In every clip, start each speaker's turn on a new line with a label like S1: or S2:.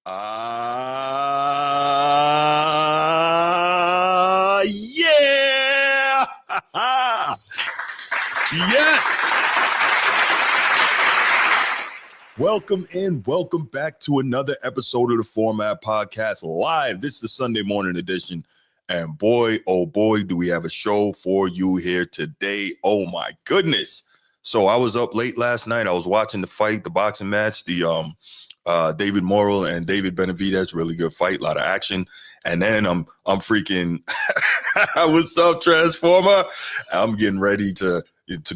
S1: Yeah. Yes. Welcome in. Welcome back to another episode of the Format Podcast live. This is the Sunday morning edition. And boy, oh boy, do we have a show for you here today. Oh my goodness. So I was up late last night. I was watching the fight, the boxing match, the David Morrell and David Benavidez, really good fight, a lot of action. And then I'm freaking, what's up, Transformer? I'm getting ready to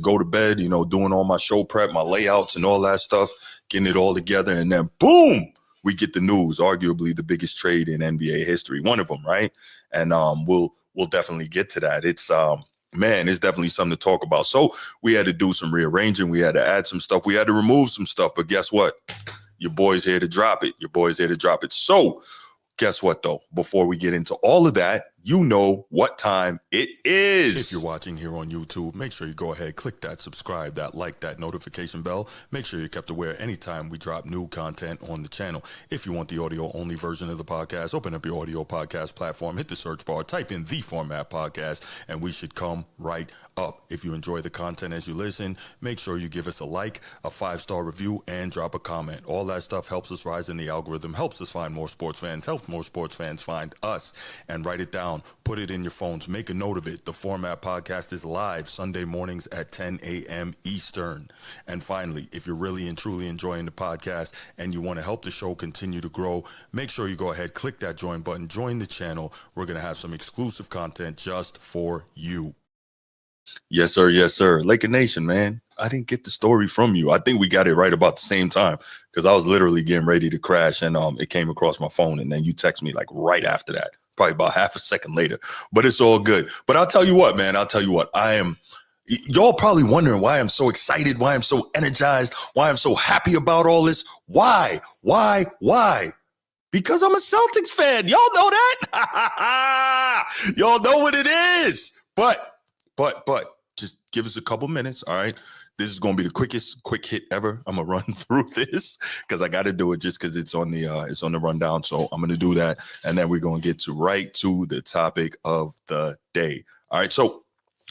S1: go to bed, you know, doing all my show prep, my layouts and all that stuff, getting it all together. And then boom, we get the news, arguably the biggest trade in NBA history, one of them, right? And we'll definitely get to that. It's man, it's definitely something to talk about. So we had to do some rearranging. We had to add some stuff. We had to remove some stuff. But guess what? Your boy's here to drop it. Your boy's here to drop it. So guess what, though? Before we get into all of that, you know what time it is. If you're watching here on YouTube, make sure you go ahead, click that subscribe, that like, that notification bell. Make sure you're kept aware anytime we drop new content on the channel. If you want the audio-only version of the podcast, open up your audio podcast platform, hit the search bar, type in The Format Podcast, and we should come right up. If you enjoy the content as you listen, make sure you give us a like, a 5-star review, and drop a comment. All that stuff helps us rise in the algorithm, helps us find more sports fans, helps more sports fans find us, and write it down. Put it in your phones. Make a note of it. The Format Podcast is live Sunday mornings at 10 a.m. Eastern. And finally, if you're really and truly enjoying the podcast and you want to help the show continue to grow, make sure you go ahead, click that join button, join the channel. We're going to have some exclusive content just for you. Yes, sir. Yes, sir. Laker Nation, man. I didn't get the story from you. I think we got it right about the same time because I was literally getting ready to crash and it came across my phone and then you text me like right after that, probably about half a second later, but it's all good. But I'll tell you what, man, y'all probably wondering why I'm so excited, why I'm so energized, why I'm so happy about all this. Why? Because I'm a Celtics fan. Y'all know that. Y'all know what it is. But just give us a couple minutes, all right? This is going to be the quick hit ever. I'm going to run through this because I got to do it just because it's on the rundown. So I'm going to do that. And then we're going to get right to the topic of the day. All right. So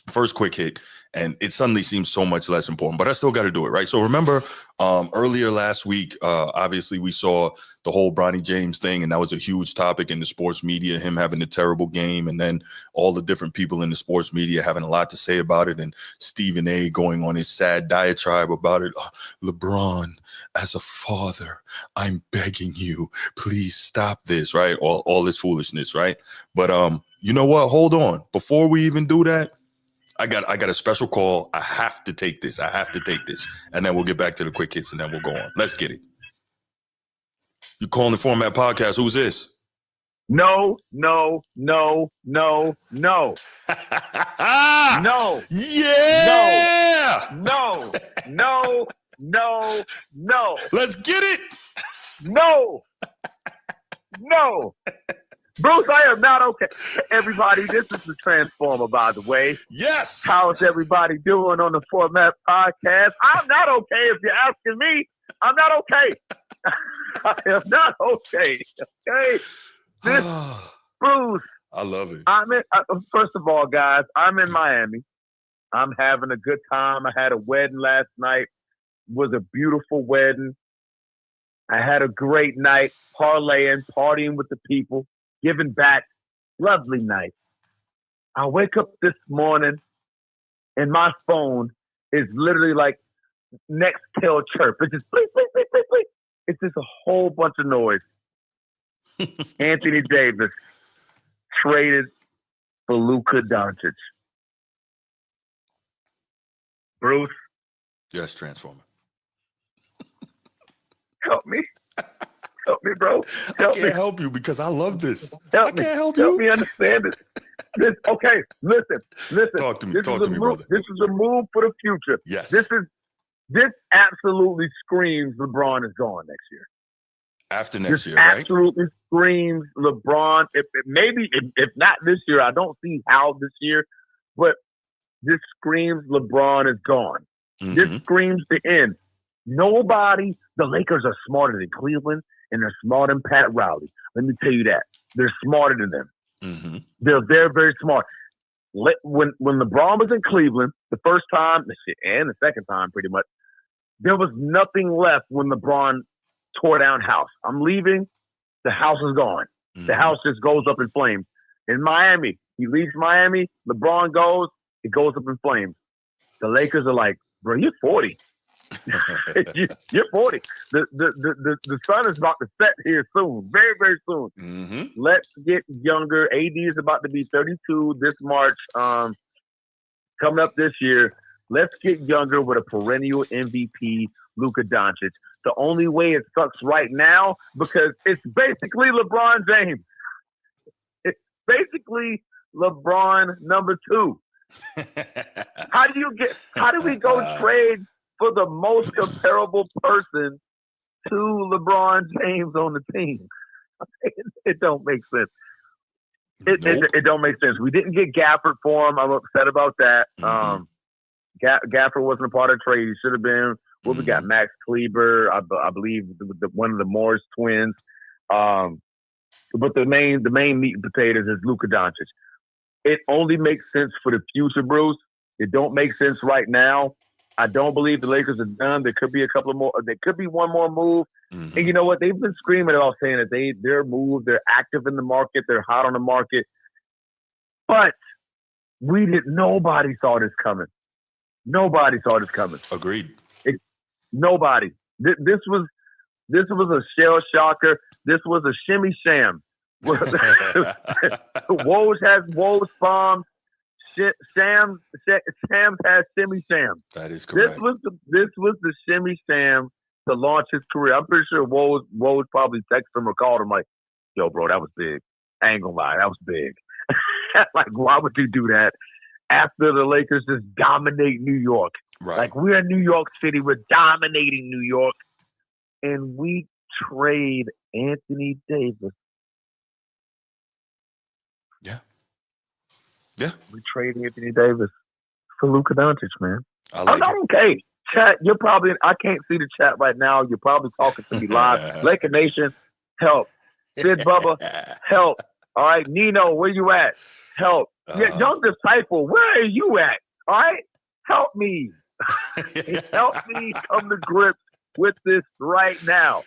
S1: first quick hit. And it suddenly seems so much less important, but I still got to do it, right? So remember earlier last week, obviously we saw the whole Bronny James thing, and that was a huge topic in the sports media, him having a terrible game, and then all the different people in the sports media having a lot to say about it, and Stephen A. going on his sad diatribe about it. LeBron, as a father, I'm begging you, please stop this, right? All this foolishness, right? But you know what? Hold on. Before we even do that, I got a special call. I have to take this. And then we'll get back to the quick hits and then we'll go on. Let's get it. You calling the Format Podcast. Who's this?
S2: No.
S1: No. Yeah.
S2: No.
S1: Let's get it.
S2: No. Bruce, I am not okay. Everybody, this is the Transformer, by the way.
S1: Yes.
S2: How's everybody doing on the Format Podcast? I'm not okay. If you're asking me, I'm not okay. I am not okay. Okay. Bruce.
S1: I love it.
S2: First of all, guys, I'm in Miami. I'm having a good time. I had a wedding last night. It was a beautiful wedding. I had a great night parlaying, partying with the people. Giving back, lovely night. I wake up this morning and my phone is literally like next tail chirp. It's just bleep, bleep, bleep, bleep, bleep. It's just a whole bunch of noise. Anthony Davis traded for Luka Doncic. Bruce?
S1: Yes, Transformer.
S2: Help me. Help me, bro.
S1: I can't help you because I love this.
S2: I can't help you. Help me understand this. Okay, listen.
S1: Talk to me, brother.
S2: This is a move for the future.
S1: Yes.
S2: This absolutely screams LeBron is gone next year.
S1: After next year, right?
S2: Absolutely screams LeBron. If not this year, I don't see how this year, but this screams LeBron is gone. Mm-hmm. This screams the end. The Lakers are smarter than Cleveland. and they're smarter than Pat Riley. Let me tell you that. They're smarter than them.
S1: Mm-hmm.
S2: They're very, very smart. When LeBron was in Cleveland, the first time, and the second time pretty much, there was nothing left when LeBron tore down house. I'm leaving, the house is gone.
S1: Mm-hmm.
S2: The house just goes up in flames. In Miami, he leaves Miami, LeBron goes, it goes up in flames. The Lakers are like, bro, you're 40. You're 40. The sun is about to set here soon, very, very soon.
S1: Mm-hmm.
S2: Let's get younger. AD is about to be 32 this March, coming up this year. Let's get younger with a perennial MVP, Luka Doncic. The only way it sucks right now, because it's basically LeBron James. It's basically LeBron number 2. How do we go trade for the most comparable person to LeBron James on the team? It don't make sense. It don't make sense. We didn't get Gafford for him. I'm upset about that.
S1: Mm-hmm.
S2: Gafford wasn't a part of the trade. He should have been. Well, we got Max Kleber, I believe, one of the Morris twins. But the main meat and potatoes is Luka Doncic. It only makes sense for the future, Bruce. It don't make sense right now. I don't believe the Lakers are done. There could be a couple of more. There could be one more move.
S1: Mm-hmm.
S2: And you know what? They've been screaming about saying that they're moved. They're active in the market. They're hot on the market. But nobody saw this coming. Nobody saw this coming.
S1: Agreed.
S2: Nobody. This was a shell shocker. This was a shimmy sham. Woj has Woj bombs. Shams has shimmy sham.
S1: That is correct.
S2: This was the shimmy sham to launch his career. I'm pretty sure Woj probably texted him or called him like, "Yo, bro, that was big. I ain't gonna lie, that was big." Like, why would you do that after the Lakers just dominate New York?
S1: Right.
S2: Like, we're in New York City, we're dominating New York, and we trade Anthony Davis.
S1: Yeah.
S2: We trade Anthony Davis for Luka Doncic, man.
S1: I like it.
S2: Okay. Chat, I can't see the chat right now. You're probably talking to me live. Laker Nation, help. Sid Bubba, help. All right. Nino, where you at? Help. Young Disciple, where are you at? All right. Help me. Help me come to grips with this right now.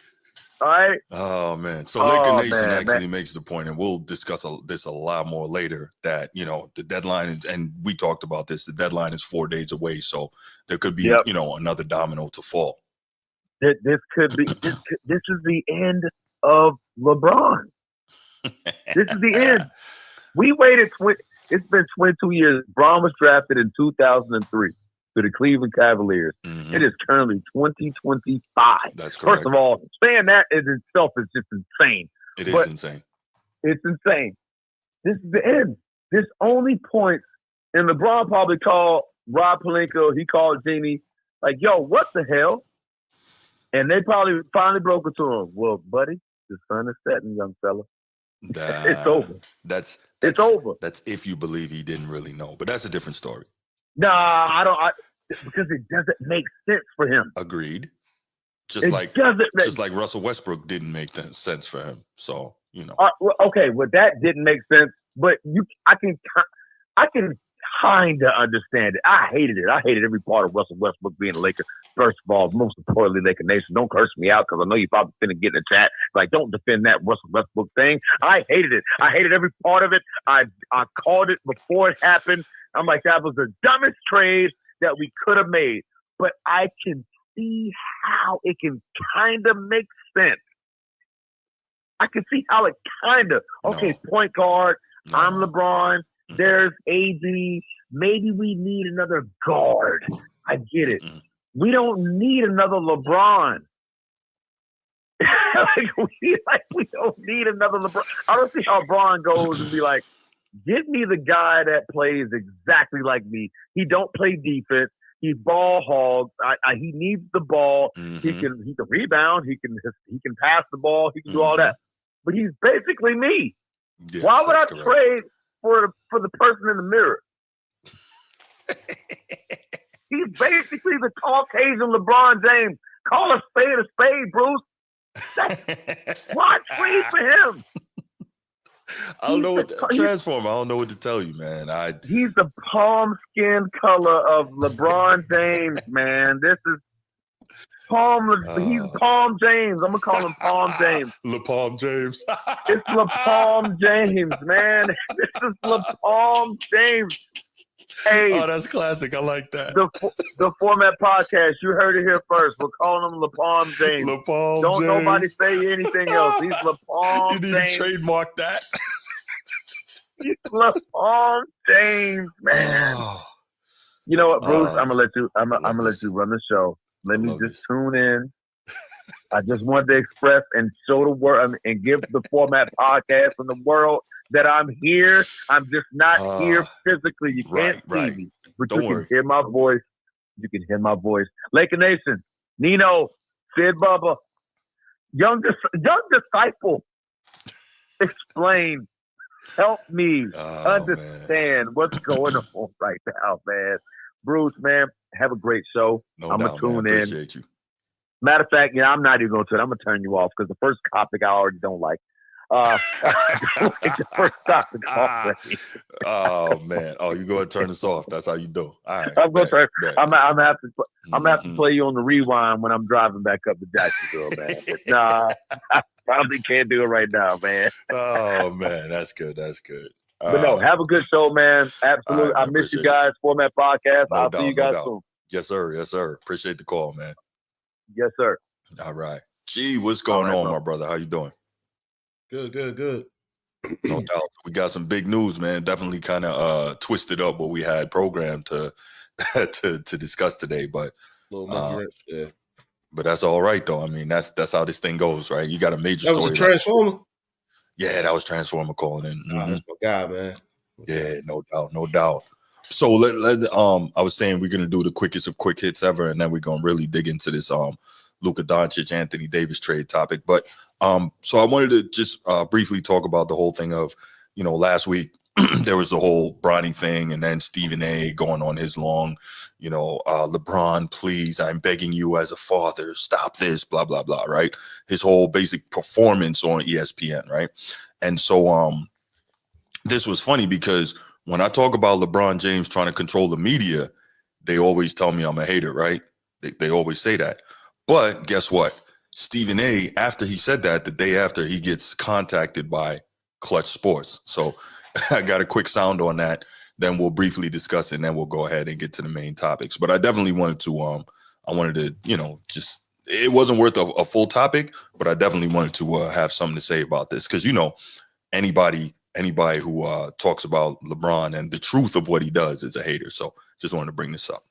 S2: All right.
S1: Oh man. So Laker Nation actually makes the point, and we'll discuss this a lot more later, that, you know, the deadline is, and we talked about this, the deadline is 4 days away. So there could be, you know, another domino to fall.
S2: This could be, this is the end of LeBron. This is the end. We waited, it's been 22 years. LeBron was drafted in 2003. To the Cleveland Cavaliers. Mm-hmm. It is currently 2025.
S1: That's correct.
S2: First of all, saying that in itself is just insane.
S1: It is insane.
S2: It's insane. This is the end. This only points, and LeBron probably called Rob Pelinka, he called Jeannie, like, yo, what the hell? And they probably finally broke it to him. Well, buddy, the sun is setting, young fella. It's over.
S1: It's
S2: over.
S1: That's if you believe he didn't really know. But that's a different story.
S2: Nah, I don't. Because it doesn't make sense for him.
S1: Agreed. Just like Russell Westbrook didn't make sense for him. So, you know.
S2: Okay, well, that didn't make sense. But I can kind of understand it. I hated it. I hated every part of Russell Westbrook being a Laker. First of all, most importantly, Laker Nation, don't curse me out, because I know you're probably going to get in the chat. Like, don't defend that Russell Westbrook thing. I hated it. I hated every part of it. I called it before it happened. I'm like, that was the dumbest trade that we could have made. But I can see how it can kind of make sense. I can see how it kind of, point guard, I'm LeBron, there's AD, maybe we need another guard. I get it. We don't need another LeBron. we don't need another LeBron. I don't see how LeBron goes and be like, give me the guy that plays exactly like me. He don't play defense. He's ball hog. He needs the ball. Mm-hmm. He can rebound. He can pass the ball. He can do all that. But he's basically me. Yes, why would I trade for the person in the mirror? He's basically the Caucasian LeBron James. Call a spade, Bruce. Why trade for him?
S1: I don't know what Transformer. I don't know what to tell you, man.
S2: He's the palm skin color of LeBron James, man. This is he's Palm James. I'm gonna call him Palm James.
S1: LePalm James.
S2: It's LePalm James, man. This is LePalm James. Hey,
S1: oh, that's classic. I like that.
S2: The Format Podcast. You heard it here first. We're calling him LePalm James. Don't nobody say anything else. He's LePalm James.
S1: You need to trademark that.
S2: He's LePalm James, man.
S1: Oh.
S2: You know what, Bruce? I'm gonna let you. I'm gonna let you run the show. Let me just tune in. I just wanted to express and show the world and give the Format Podcast and the world that I'm here. I'm just not here physically. You can't see me, but
S1: Don't
S2: you
S1: worry.
S2: can hear my voice. You can hear my voice. Laker Nation, Nino, Sid Bubba, young disciple, explain. Help me understand what's going on right now, man. Bruce, man, have a great show.
S1: No
S2: I'm
S1: doubt,
S2: going to tune
S1: man.
S2: in.
S1: Appreciate you.
S2: Matter of fact, I'm not even going to. I'm going to turn you off because the first topic I already don't like. I don't like the first topic already.
S1: Oh man! Oh, you go ahead and turn this off. That's how you do. All right.
S2: I'm going to turn. I'm gonna have to play you on the rewind when I'm driving back up to Jacksonville, man. But nah, I probably can't do it right now, man.
S1: Oh man, that's good. That's good.
S2: But no, have a good show, man. Absolutely.
S1: Right, man,
S2: I miss you guys. Format Podcast. I'll see you guys soon.
S1: Yes, sir. Yes, sir. Appreciate the call, man.
S2: Yes, sir.
S1: All right. Gee, what's going on, my brother? How you doing?
S3: Good.
S1: No doubt. We got some big news, man. Definitely kind of twisted up what we had programmed to to discuss today, but
S3: yeah.
S1: But that's all right though. I mean, that's how this thing goes, right? You got a major
S3: story.
S1: That
S3: was a Transformer?
S1: Yeah, that was Transformer calling in.
S3: That's my guy, man.
S1: Yeah, no doubt. So I was saying we're gonna do the quickest of quick hits ever, and then we're gonna really dig into this Luka Doncic, Anthony Davis trade topic. But so I wanted to just briefly talk about the whole thing of, last week there was the whole Bronny thing, and then Stephen A going on his long, LeBron, please, I'm begging you as a father, stop this, blah, blah, blah, right? His whole basic performance on ESPN, right? And so this was funny because when I talk about LeBron James trying to control the media, they always tell me I'm a hater, right? They always say that. But guess what? Stephen A, after he said that, the day after, he gets contacted by Clutch Sports. So I got a quick sound on that. Then we'll briefly discuss it, and then we'll go ahead and get to the main topics. But I definitely wanted to, just, it wasn't worth a full topic, but I definitely wanted to have something to say about this. Because, anybody who talks about LeBron and the truth of what he does is a hater. So just wanted to bring this up.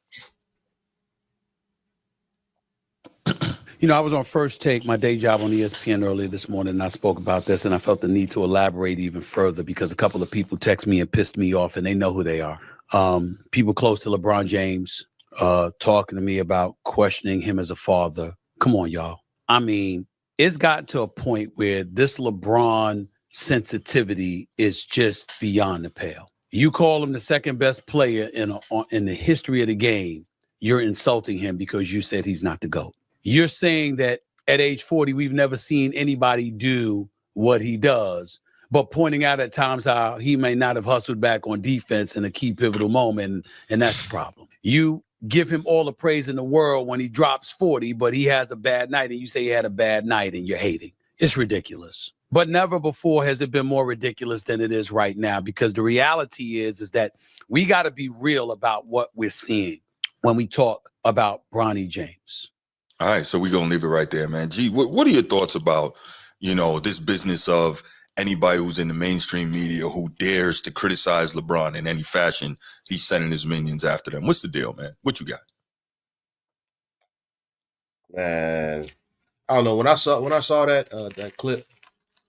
S4: I was on First Take, my day job on ESPN earlier this morning, and I spoke about this, and I felt the need to elaborate even further because a couple of people text me and pissed me off, and they know who they are. People close to LeBron James talking to me about questioning him as a father. Come on, y'all. I mean, it's gotten to a point where this LeBron sensitivity is just beyond the pale. You call him the second best player in the history of the game, you're insulting him because you said he's not the GOAT. You're saying that at age 40, we've never seen anybody do what he does, but pointing out at times how he may not have hustled back on defense in a key pivotal moment, and that's the problem. You give him all the praise in the world when he drops 40, but he has a bad night, and you say he had a bad night, and you're hating. It's ridiculous. But never before has it been more ridiculous than it is right now, because the reality is that we got to be real about what we're seeing when we talk about Bronny James.
S1: All right, so we're going to leave it right there, man. Gee, what are your thoughts about, this business of anybody who's in the mainstream media who dares to criticize LeBron in any fashion? He's sending his minions after them. What's the deal, man? What you got?
S3: Man, I don't know. When I saw that clip,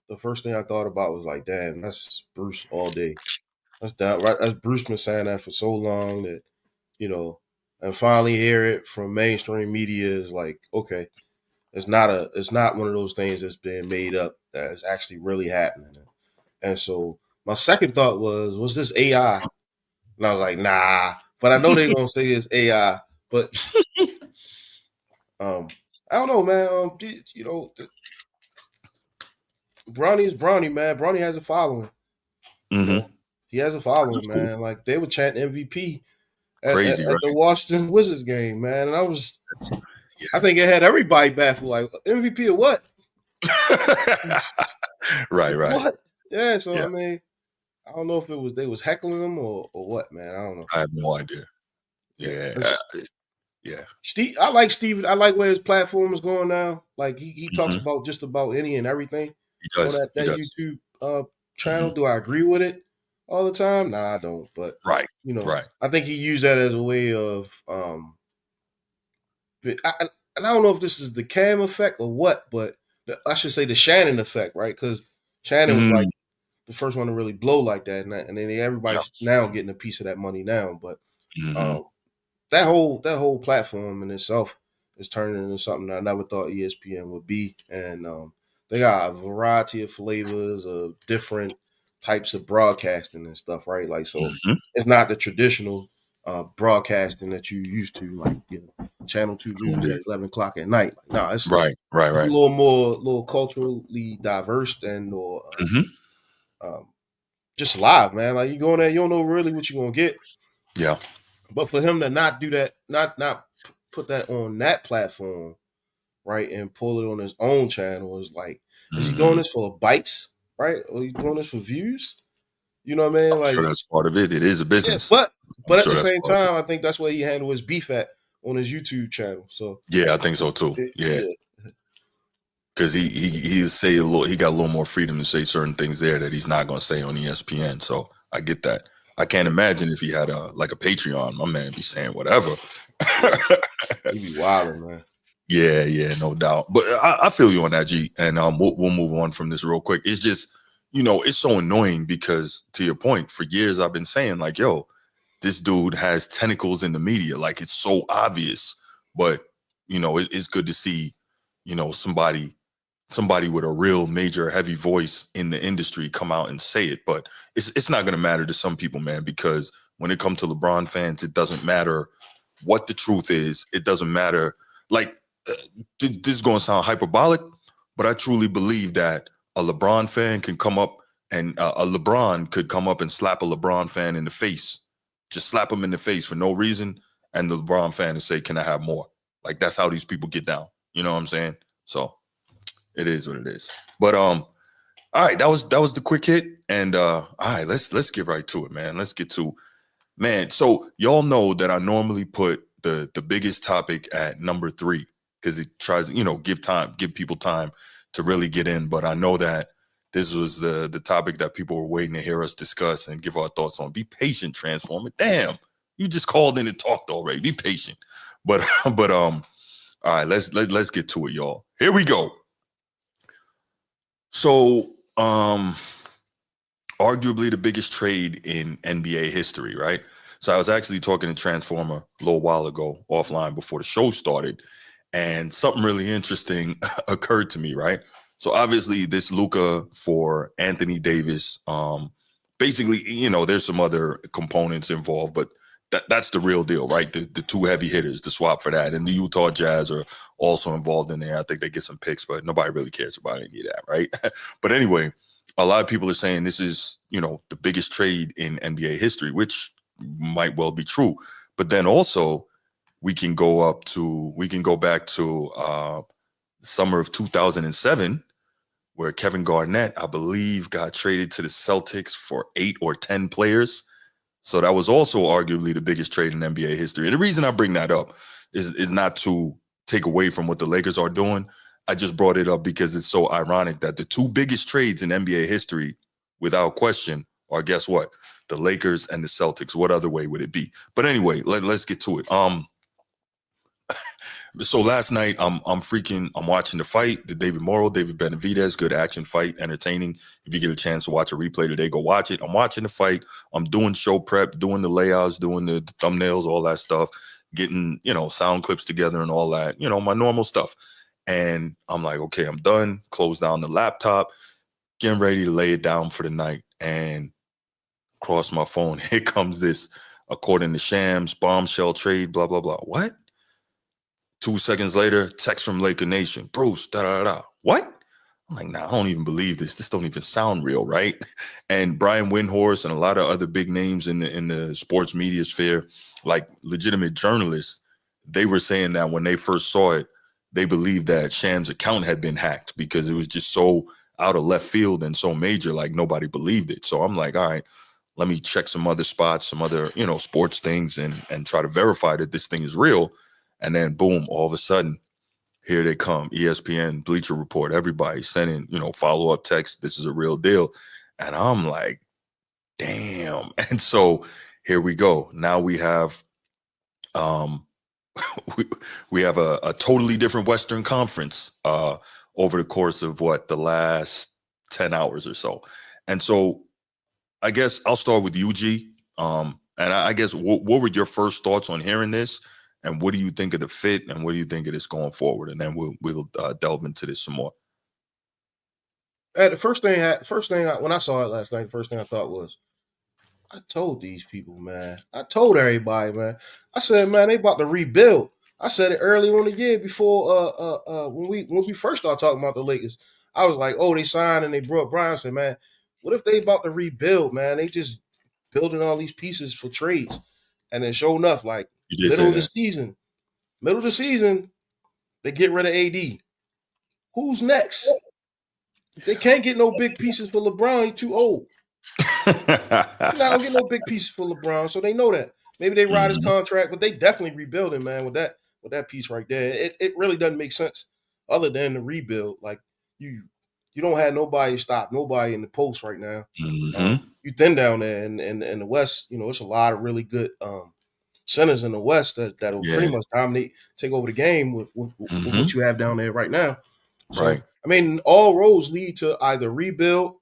S3: the first thing I thought about was like, damn, that's Bruce all day. That's right. That's Bruce been saying that for so long that, and finally hear it from mainstream media is like, okay, it's not one of those things that's been made up, that is actually really happening. And so my second thought was this AI? And I was like, nah, but I know they're gonna say it's AI. But I don't know, man. Bronny's Bronny, man. Bronny has a following. You
S1: Mm-hmm.
S3: know, he has a following,
S1: That's cool.
S3: man. Like they would chant MVP
S1: Crazy,
S3: at
S1: right?
S3: the Washington Wizards game, man. And
S1: Yeah.
S3: I think it had everybody baffled, like MVP of what?
S1: Right.
S3: What? Yeah. So
S1: Yeah.
S3: I mean, I don't know if they was heckling him or what, man. I don't know.
S1: I have no idea.
S3: Yeah.
S1: Yeah. Yeah.
S3: Steve, I like Steven. I like where his platform is going now. Like he talks
S1: Mm-hmm.
S3: about just about any and everything
S1: He
S3: on
S1: does. He
S3: that
S1: does.
S3: YouTube channel.
S1: Mm-hmm.
S3: Do I agree with it all the time? Nah, I don't. But
S1: Right.
S3: you know,
S1: Right.
S3: I think he used that as a way of and I don't know if this is the Cam effect or what, but I should say the Shannon effect, right? Because Shannon was like
S1: Mm,
S3: the first one to really blow like that, and then
S1: yeah.
S3: everybody's now getting a piece of that money now. But
S1: Mm-hmm.
S3: um, that whole platform in itself is turning into something I never thought ESPN would be, and they got a variety of flavors of different types of broadcasting and stuff, right? Like, so
S1: Mm-hmm.
S3: it's not the traditional broadcasting that you used to, like Channel Two
S1: Tuned
S3: News
S1: in.
S3: at 11 o'clock at night. Like, nah, it's
S1: Right.
S3: a
S1: Right.
S3: little culturally diverse and or
S1: Mm-hmm.
S3: um, just live, man. Like you go in there, you don't know really what you're gonna get.
S1: Yeah.
S3: But for him to not do that, not put that on that platform, right, and pull it on his own channel is like, is he doing
S1: Mm-hmm.
S3: this for bites, right? Or he doing this for views? You know what I mean?
S1: I'm sure
S3: Like,
S1: that's part of it. It is a
S3: yeah,
S1: business. I'm
S3: but at
S1: sure
S3: the
S1: that's
S3: same
S1: part of it.
S3: time, I think that's where he handled his beef at on his YouTube channel. So
S1: Yeah, I think so too. Yeah.
S3: yeah,
S1: Because he say a little, he got a little more freedom to say certain things there that he's not going to say on ESPN. So I get that. I can't imagine if he had a Patreon, my man be saying whatever.
S3: he be wilding, man.
S1: Yeah, no doubt. But I feel you on that, G. And we'll move on from this real quick. It's just, it's so annoying because, to your point, for years I've been saying like, yo, this dude has tentacles in the media. Like, it's so obvious. But it's good to see, somebody with a real major heavy voice in the industry come out and say it. But it's not going to matter to some people, man, because when it comes to LeBron fans, it doesn't matter what the truth is. It doesn't matter. Like, this is going to sound hyperbolic, but I truly believe that a LeBron fan can come up and a LeBron could come up and slap a LeBron fan in the face, just slap him in the face for no reason. And the LeBron fan to say, can I have more? Like, that's how these people get down. You know what I'm saying? So it is what it is. But all right, that was the quick hit. And all right, let's get right to it, man. Let's get to so y'all know that I normally put the biggest topic at number 3 because it tries to, give people time to really get in. But I know that this was the topic that people were waiting to hear us discuss and give our thoughts on. Be patient, Transformer. Damn, you just called in and talked already. Be patient. But all right, let's get to it, y'all. Here we go. So, arguably the biggest trade in NBA history, right? So I was actually talking to Transformer a little while ago offline before the show started, and something really interesting occurred to me, right? So obviously this Luka for Anthony Davis, basically, there's some other components involved, but that's the real deal, right? The two heavy hitters, the swap for that. And the Utah Jazz are also involved in there. I think they get some picks, but nobody really cares about any of that, right? But anyway, a lot of people are saying this is, the biggest trade in NBA history, which might well be true. But then also we can go back to summer of 2007, where Kevin Garnett, I believe, got traded to the Celtics for 8 or 10 players. So that was also arguably the biggest trade in NBA history. And the reason I bring that up is not to take away from what the Lakers are doing. I just brought it up because it's so ironic that the two biggest trades in NBA history, without question, are, guess what? The Lakers and the Celtics. What other way would it be? But anyway, let's get to it. So last night I'm watching the fight, the David Benavidez, good action fight, entertaining. If you get a chance to watch a replay today, go watch it. I'm watching the fight. I'm doing show prep, doing the layouts, doing the thumbnails, all that stuff, getting, sound clips together and all that, my normal stuff. And I'm like, okay, I'm done. Close down the laptop, getting ready to lay it down for the night. And across my phone, here comes this, according to Shams, bombshell trade, blah, blah, blah. What? 2 seconds later, text from Laker Nation. Bruce, da-da-da-da. What? I'm like, nah, I don't even believe this. This don't even sound real, right? And Brian Windhorst and a lot of other big names in the sports media sphere, like legitimate journalists, they were saying that when they first saw it, they believed that Sham's account had been hacked because it was just so out of left field and so major, like nobody believed it. So I'm like, all right, let me check some other spots, some other, sports things and try to verify that this thing is real. And then boom, all of a sudden, here they come. ESPN, Bleacher Report, everybody sending, follow-up text. This is a real deal. And I'm like, damn. And so here we go. Now we have we have a totally different Western Conference over the course of the last 10 hours or so. And so I guess I'll start with you, G. And I guess what were your first thoughts on hearing this? And what do you think of the fit? And what do you think of this going forward? And then we'll delve into this some more.
S3: The first thing when I saw it last night, the first thing I thought was, I told these people, man. I told everybody, man. I said, man, they about to rebuild. I said it early on the year before when we first started talking about the Lakers. I was like, oh, they signed and they brought Brian. I said, man, what if they about to rebuild, man? They just building all these pieces for trades. And then sure enough, like middle of the season, they get rid of AD. Who's next? They can't get no big pieces for LeBron. He's too old. You're not gonna get no big pieces for LeBron, so they know that. Maybe they ride his contract, but they definitely rebuilding, man, with that piece right there. It really doesn't make sense other than the rebuild. Like you don't have nobody stop nobody in the post right now. You thin down there in the West, it's a lot of really good centers in the West that'll pretty much dominate, take over the game with what you have down there right now. So
S1: right.
S3: I mean, all roads lead to either rebuild.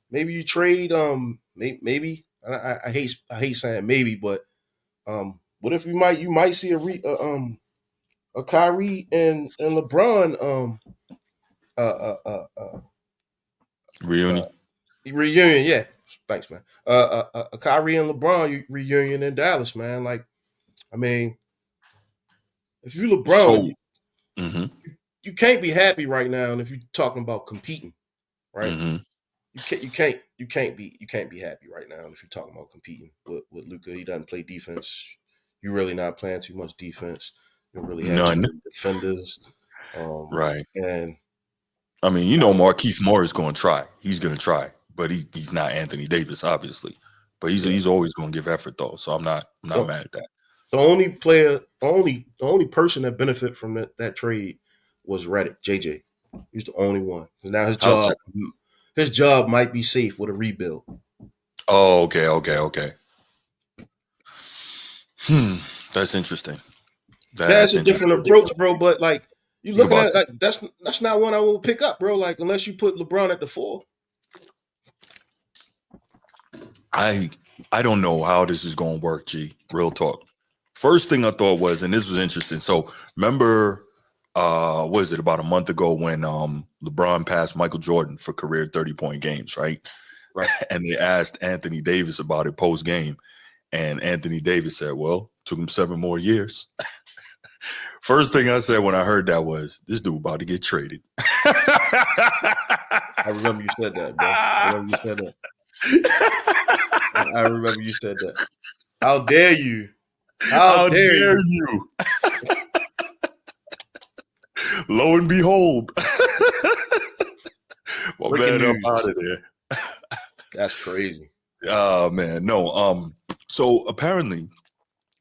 S3: Maybe you trade. Maybe I hate saying maybe, but what if you might see a Kyrie and LeBron
S1: reunion?
S3: Reunion, yeah. Thanks, man. A Kyrie and LeBron reunion in Dallas, man. Like, I mean, if you LeBron, you can't be happy right now, and if you're talking about competing, right? You can't be happy right now if you're talking about competing with Luka. He doesn't play defense. You're really not playing too much defense. You don't really have too many defenders.
S1: Right.
S3: And
S1: I mean, Markieff Morris is going to try. He's going to try, but he's not Anthony Davis, obviously. But he's always going to give effort though. So I'm not mad at that.
S3: The only person that benefited from that trade was Redick, JJ. He's the only one. Because now his job might be safe with a rebuild.
S1: Oh, okay. That's interesting.
S3: That's a different approach, bro. But like you looking at it, like that's not one I will pick up, bro. Like unless you put LeBron at the 4.
S1: I don't know how this is going to work, G. Real talk. First thing I thought was, and this was interesting. So remember, what is it, about a month ago when LeBron passed Michael Jordan for career 30-point games, right?
S3: Right.
S1: And they asked Anthony Davis about it post game, and Anthony Davis said, "Well, took him 7 more years." First thing I said when I heard that was, "This dude about to get traded."
S3: I remember you said that, bro. I remember you said that. How dare you? How dare you?
S1: Lo and behold, my man up out of there.
S3: That's crazy.
S1: Oh man, no. So apparently,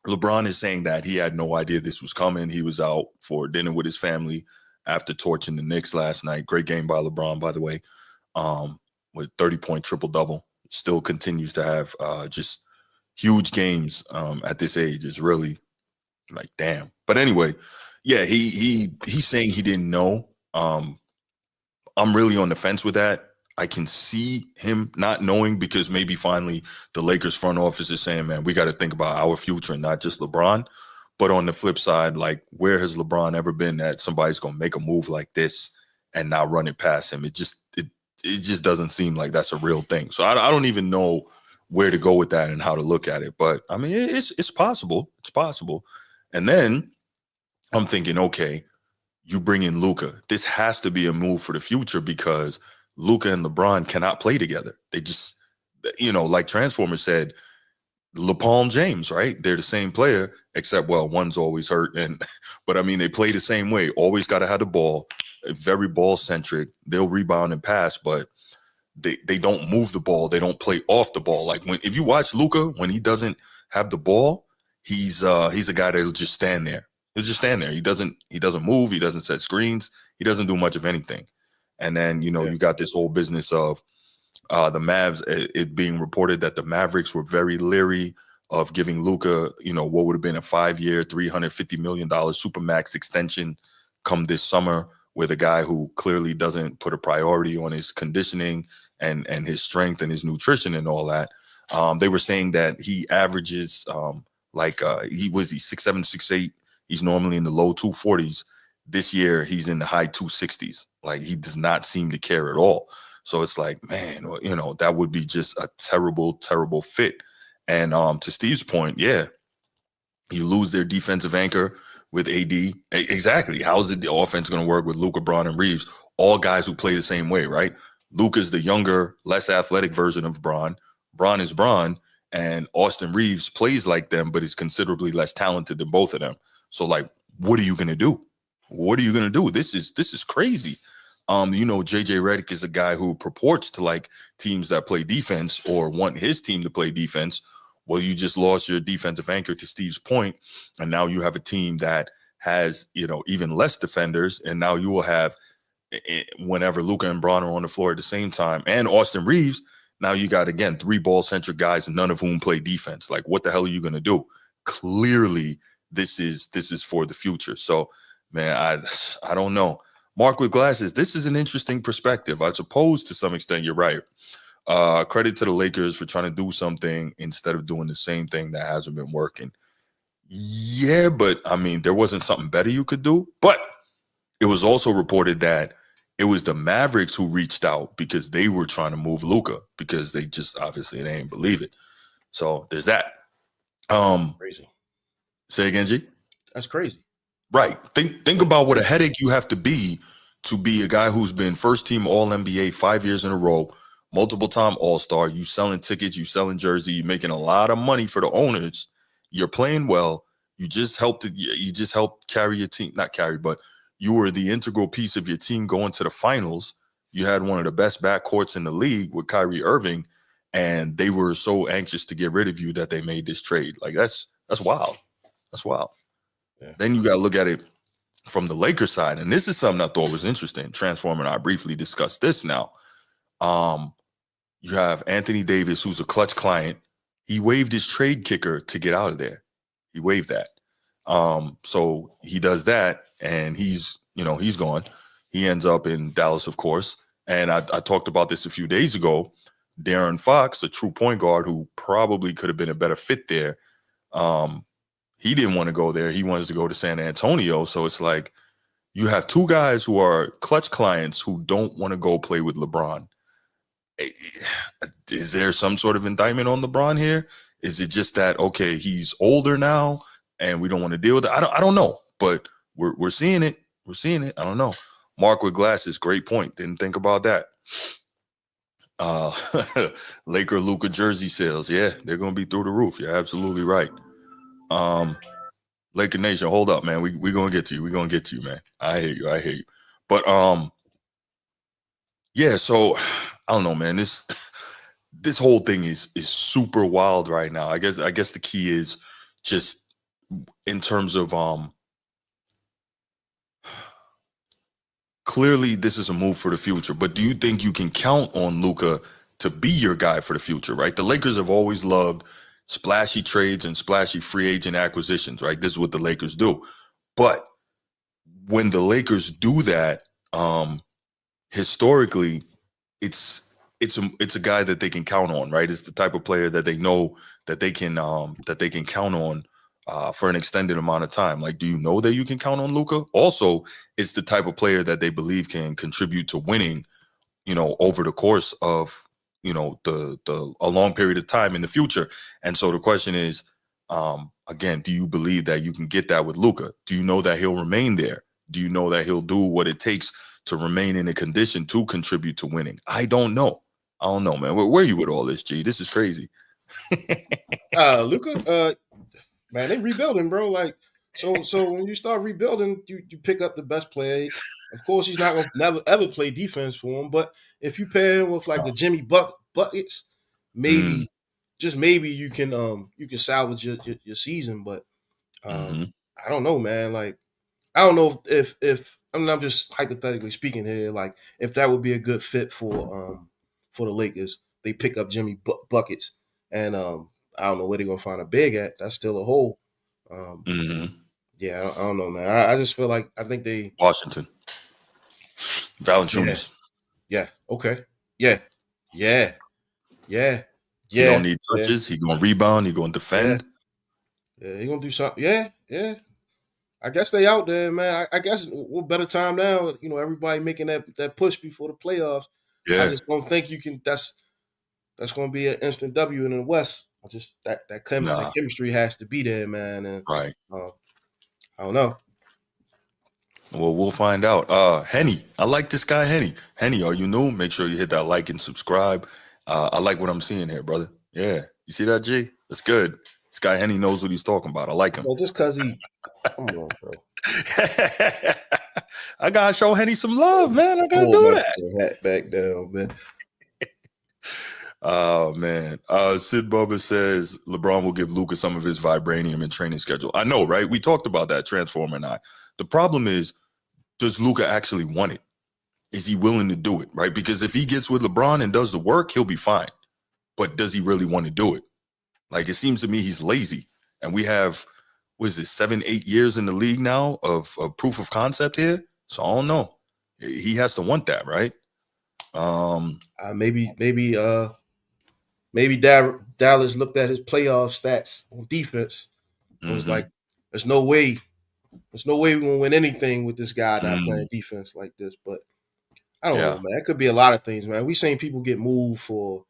S1: LeBron is saying that he had no idea this was coming. He was out for dinner with his family after torching the Knicks last night. Great game by LeBron, by the way. With 30-point triple-double. Still continues to have just huge games at this age. It's really like, damn. But anyway, yeah, he's saying he didn't know. I'm really on the fence with that. I can see him not knowing because maybe finally the Lakers front office is saying, man, we got to think about our future and not just LeBron. But on the flip side, like, where has LeBron ever been that somebody's going to make a move like this and not run it past him? It just doesn't seem like that's a real thing. So I don't even know where to go with that and how to look at it. But I mean, it's possible. It's possible. And then I'm thinking, okay, you bring in Luka. This has to be a move for the future because Luka and LeBron cannot play together. They just, like Transformer said, LeBron James, right? They're the same player, except, well, one's always hurt. But I mean, they play the same way. Always got to have the ball. Very ball centric. They'll rebound and pass, but they don't move the ball. They don't play off the ball. Like if you watch Luka, when he doesn't have the ball, he's a guy that'll just stand there. He'll just stand there. He doesn't move. He doesn't set screens. He doesn't do much of anything. And then, you got this whole business of the Mavs, it being reported that the Mavericks were very leery of giving Luka, what would have been a 5-year, $350 million Supermax extension come this summer with a guy who clearly doesn't put a priority on his conditioning and his strength and his nutrition and all that. They were saying that he averages he's 6'7", 6'8". He's normally in the low 240s. This year, he's in the high 260s. Like, he does not seem to care at all. So it's like, man, that would be just a terrible, terrible fit. And to Steve's point, you lose their defensive anchor with AD. Exactly. How is the offense going to work with Luka, Braun, and Reeves? All guys who play the same way, right? Luka's the younger, less athletic version of Braun. Braun is Braun, and Austin Reeves plays like them, but is considerably less talented than both of them. So, like, what are you going to do? What are you going to do? This is crazy. JJ Redick is a guy who purports to like teams that play defense or want his team to play defense. Well, you just lost your defensive anchor, to Steve's point, and now you have a team that has, even less defenders, and now you will have, whenever Luka and Braun are on the floor at the same time, and Austin Reeves, now you got, again, 3 ball-centric guys, none of whom play defense. Like, what the hell are you going to do? Clearly, this is for the future. So, man, I don't know. Mark with glasses, this is an interesting perspective. I suppose to some extent you're right. Credit to the Lakers for trying to do something instead of doing the same thing that hasn't been working. Yeah, but I mean, there wasn't something better you could do. But it was also reported that it was the Mavericks who reached out because they were trying to move Luka because they just obviously they didn't believe it. So there's that.
S3: Crazy.
S1: Say again, G?
S3: That's crazy.
S1: Right. Think about what a headache you have to be a guy who's been first team All-NBA 5 years in a row, multiple time All-Star. You selling tickets, you selling jersey, you're making a lot of money for the owners. You're playing well. You just helped carry your team, not carry, but you were the integral piece of your team going to the finals. You had one of the best backcourts in the league with Kyrie Irving, and they were so anxious to get rid of you that they made this trade. Like that's wild. That's wild. Yeah. Then you got to look at it from the Lakers side, and this is something I thought was interesting. Transformer and I briefly discussed this now. You have Anthony Davis, who's a Clutch client. He waived his trade kicker to get out of there. He waived that. So he does that, and he's gone. He ends up in Dallas, of course. And I talked about this a few days ago. De'Aaron Fox, a true point guard who probably could have been a better fit there. He didn't want to go there. He wanted to go to San Antonio. So it's like you have 2 guys who are Clutch clients who don't want to go play with LeBron. Is there some sort of indictment on LeBron here? Is it just that, okay, he's older now and we don't want to deal with it? I don't know, but we're seeing it. We're seeing it. I don't know. Mark with glasses, great point. Didn't think about that. Laker Luka jersey sales. Yeah, they're going to be through the roof. You're absolutely right. Laker Nation, hold up, man. We going to get to you. We're going to get to you, man. I hear you. But yeah, so I don't know, man. This whole thing is super wild right now. I guess the key is just in terms of clearly this is a move for the future, but do you think you can count on Luka to be your guy for the future, right? The Lakers have always loved splashy trades and splashy free agent acquisitions, right? This is what the Lakers do. But when the Lakers do that, historically, it's a guy that they can count on, right? It's the type of player that they know that they can count on for an extended amount of time. Like, do you know that you can count on Luka? Also, it's the type of player that they believe can contribute to winning, over the course of a long period of time in the future. And so the question is, again, do you believe that you can get that with Luka? Do you know that he'll remain there? do you know that he'll do what it takes to remain in a condition to contribute to winning? I don't know. I don't know, man. Where are you with all this, G? This is crazy.
S3: Luka, man, they rebuilding, bro. Like, so when you start rebuilding, you pick up the best player. Of course, he's not gonna never ever play defense for him. But if you pair him with like the Jimmy buckets, maybe just maybe you can salvage your season. But I don't know, man. Like, I don't know if I mean, I'm just hypothetically speaking here, like if that would be a good fit for the Lakers. They pick up Jimmy buckets, and I don't know where they're gonna find a big at. That's still a hole. Yeah, I don't know, man. I just feel like I think they
S1: Washington. Valanciunas.
S3: Yeah. Okay. Yeah.
S1: He don't need touches. He gonna rebound. He gonna defend.
S3: Yeah. He gonna do something. Yeah. I guess they out there, man. I guess what better time now? You know, everybody making that push before the playoffs.
S1: Yeah.
S3: I just don't think you can. That's going to be an instant W in the West. I just that chemistry has to be there, man. And
S1: right.
S3: I don't know.
S1: Well, we'll find out. Henny, I like this guy, Henny. Henny, are you new? Make sure you hit that like and subscribe. I like what I'm seeing here, brother. Yeah, you see that, G? That's good. This guy Henny knows what he's talking about. I like him.
S3: Well, just because he, come on, bro.
S1: I gotta show Henny some love, man. I gotta do that.
S3: Hat back down, man.
S1: Oh man. Sid Bubba says LeBron will give Luka some of his vibranium in training schedule. I know, right? We talked about that, Transformer and I. The problem is, does Luka actually want it? Is he willing to do it, right? Because if he gets with LeBron and does the work, he'll be fine. But does he really want to do it? Like, it seems to me he's lazy. And we have, what is it, 7-8 years in the league now of proof of concept here? So I don't know. He has to want that, right?
S3: Maybe Dallas looked at his playoff stats on defense and was like, there's no way we're gonna win anything with this guy not playing defense like this. But I don't know, man. It could be a lot of things, man. We seen people get moved for,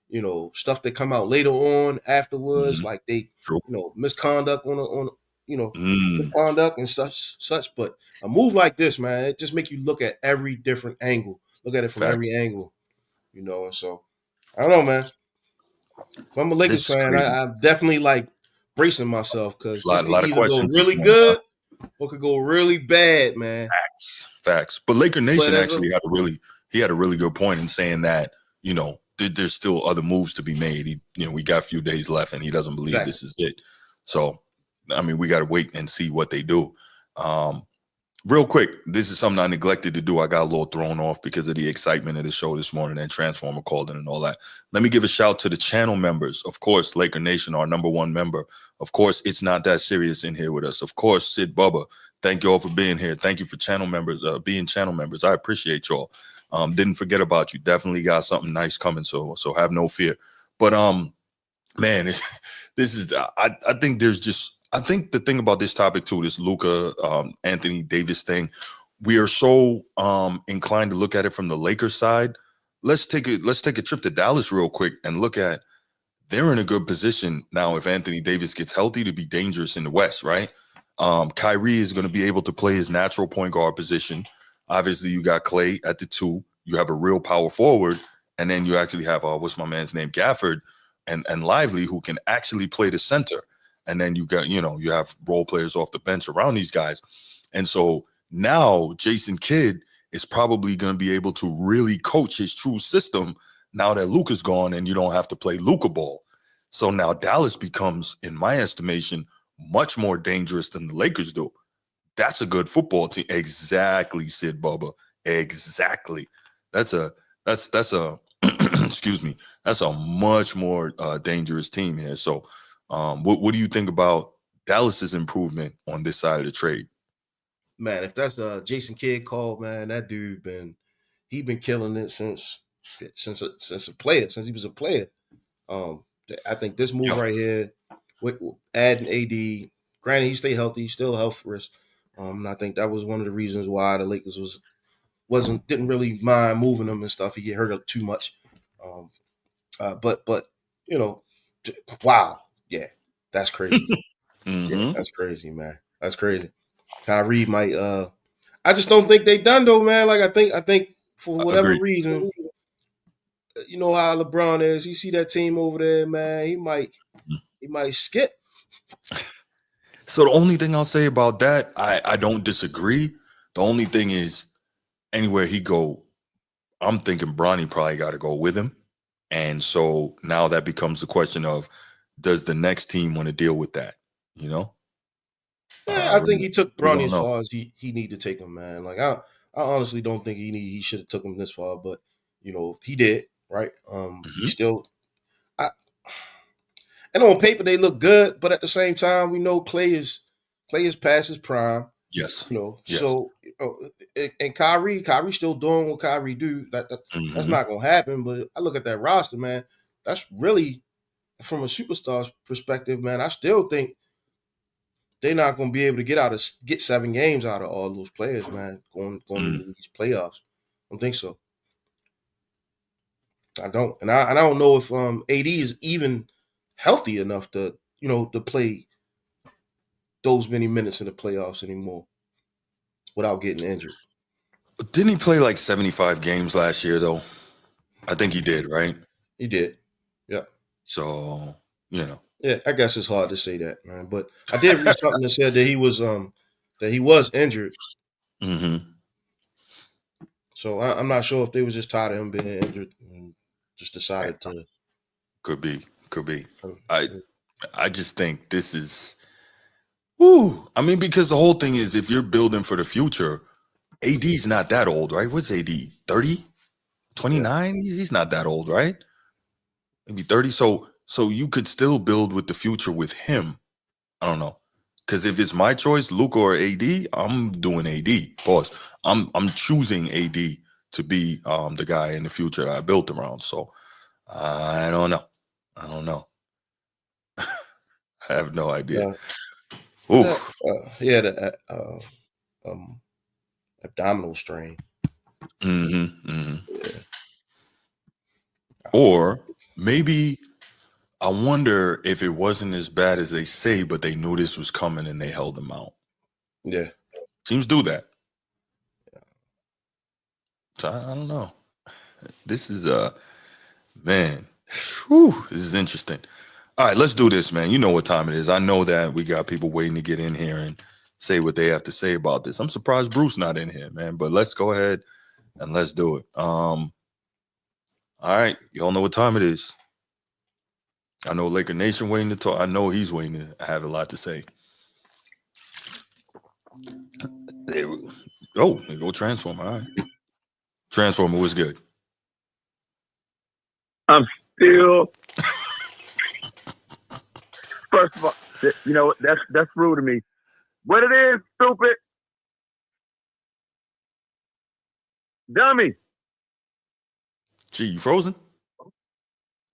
S3: you know, stuff that come out later on afterwards, like they, you know, misconduct on misconduct and such. But a move like this, man, it just make you look at every different angle. Look at it from every angle, you know. And so I don't know, man. If I'm a Lakers fan, I'm definitely like bracing myself because this could either go really good or could go really bad, man.
S1: Facts. But Laker Nation actually had a really good point in saying that, you know, there's still other moves to be made. We got a few days left, and he doesn't believe this is it. So, I mean, we got to wait and see what they do. Real quick, this is something I neglected to do. I got a little thrown off because of the excitement of the show this morning and Transformer called in and all that. Let me give a shout to the channel members. Of course, Laker Nation, our #1 member. Of course, It's Not That Serious in here with us. Of course, Sid Bubba. Thank you all for being here. Thank you for channel members, being channel members. I appreciate y'all. Didn't forget about you. Definitely got something nice coming. So have no fear. But man, this is. I think there's just. I think the thing about this topic too, this Luka, Anthony Davis thing, we are so inclined to look at it from the Lakers side. Let's take a trip to Dallas real quick and look at. They're in a good position now if Anthony Davis gets healthy to be dangerous in the West, right? Kyrie is going to be able to play his natural point guard position. Obviously, you got Clay at the 2. You have a real power forward, and then you actually have what's my man's name, Gafford, and Lively, who can actually play the center. And then you got, you have role players off the bench around these guys. And so now Jason Kidd is probably going to be able to really coach his true system now that Luka's gone and you don't have to play Luka ball. So now Dallas becomes, in my estimation, much more dangerous than the Lakers do. That's a good football team. Exactly, Sid Bubba. Exactly. That's a excuse me. That's a much more dangerous team here. So what do you think about Dallas's improvement on this side of the trade?
S3: Man, if that's Jason Kidd call, man, that dude he been killing it since he was a player. I think this move right here with adding AD, granted he stay healthy, he's still a health risk. And I think that was one of the reasons why the Lakers didn't really mind moving him and stuff. He get hurt too much. But wow. Yeah, that's crazy. Yeah, that's crazy, man. That's crazy. Kyrie might I just don't think they done though, man. Like I think for whatever
S1: Agreed.
S3: reason, though, man. Like I think for whatever
S1: Agreed.
S3: reason, you know how LeBron is. You see that team over there, man. He might skip.
S1: So the only thing I'll say about that, I don't disagree. The only thing is, anywhere he go, I'm thinking Bronny probably got to go with him. And so now that becomes the question of, does the next team want to deal with that? You know?
S3: Yeah, I think he took
S1: We
S3: Bronny
S1: don't
S3: as
S1: know.
S3: far as he need to take him, man. Like I honestly don't think he should have took him this far, but you know he did, right? He still, and on paper they look good, but at the same time we know Clay is past his prime.
S1: Yes.
S3: You know,
S1: Yes.
S3: so and Kyrie's still doing what Kyrie do. That's not gonna happen. But I look at that roster, man. That's really from a superstar's perspective, man. I still think they're not gonna be able to get 7 games out of all those players, man. Going into these playoffs, I don't think so. I don't, and I don't know if AD is even healthy enough to play those many minutes in the playoffs anymore without getting injured.
S1: Didn't he play like 75 games last year, though? I think he did, right?
S3: He did. Yeah.
S1: So, you know.
S3: Yeah, I guess it's hard to say that, man. But I did read something that said that he was injured. So I'm not sure if they was just tired of him being injured and just decided to.
S1: Could be. I just think this is. Woo. I mean, because the whole thing is, if you're building for the future, AD's not that old, right? What's AD? 30? 29? Yeah. He's not that old, right? Maybe 30. So you could still build with the future with him. I don't know. Because if it's my choice, Luka or AD, I'm doing AD. Pause. I'm choosing AD to be the guy in the future that I built around. So I don't know. I have no idea.
S3: He had a abdominal strain.
S1: Yeah. Or maybe I wonder if it wasn't as bad as they say, but they knew this was coming and they held him out.
S3: Yeah.
S1: Teams do that. Yeah. So I don't know. This is man. Whew, this is interesting. All right, let's do this, man. You know what time it is. I know that we got people waiting to get in here and say what they have to say about this. I'm surprised Bruce not in here, man. But let's go ahead and let's do it. All right, y'all know what time it is. I know Laker Nation waiting to talk. I know he's waiting to have a lot to say. There we go. Oh, there go Transformer. All right. Transformer was good.
S2: I'm still. First of all, you know that's rude to me. What it is, stupid dummy.
S1: Gee, you frozen?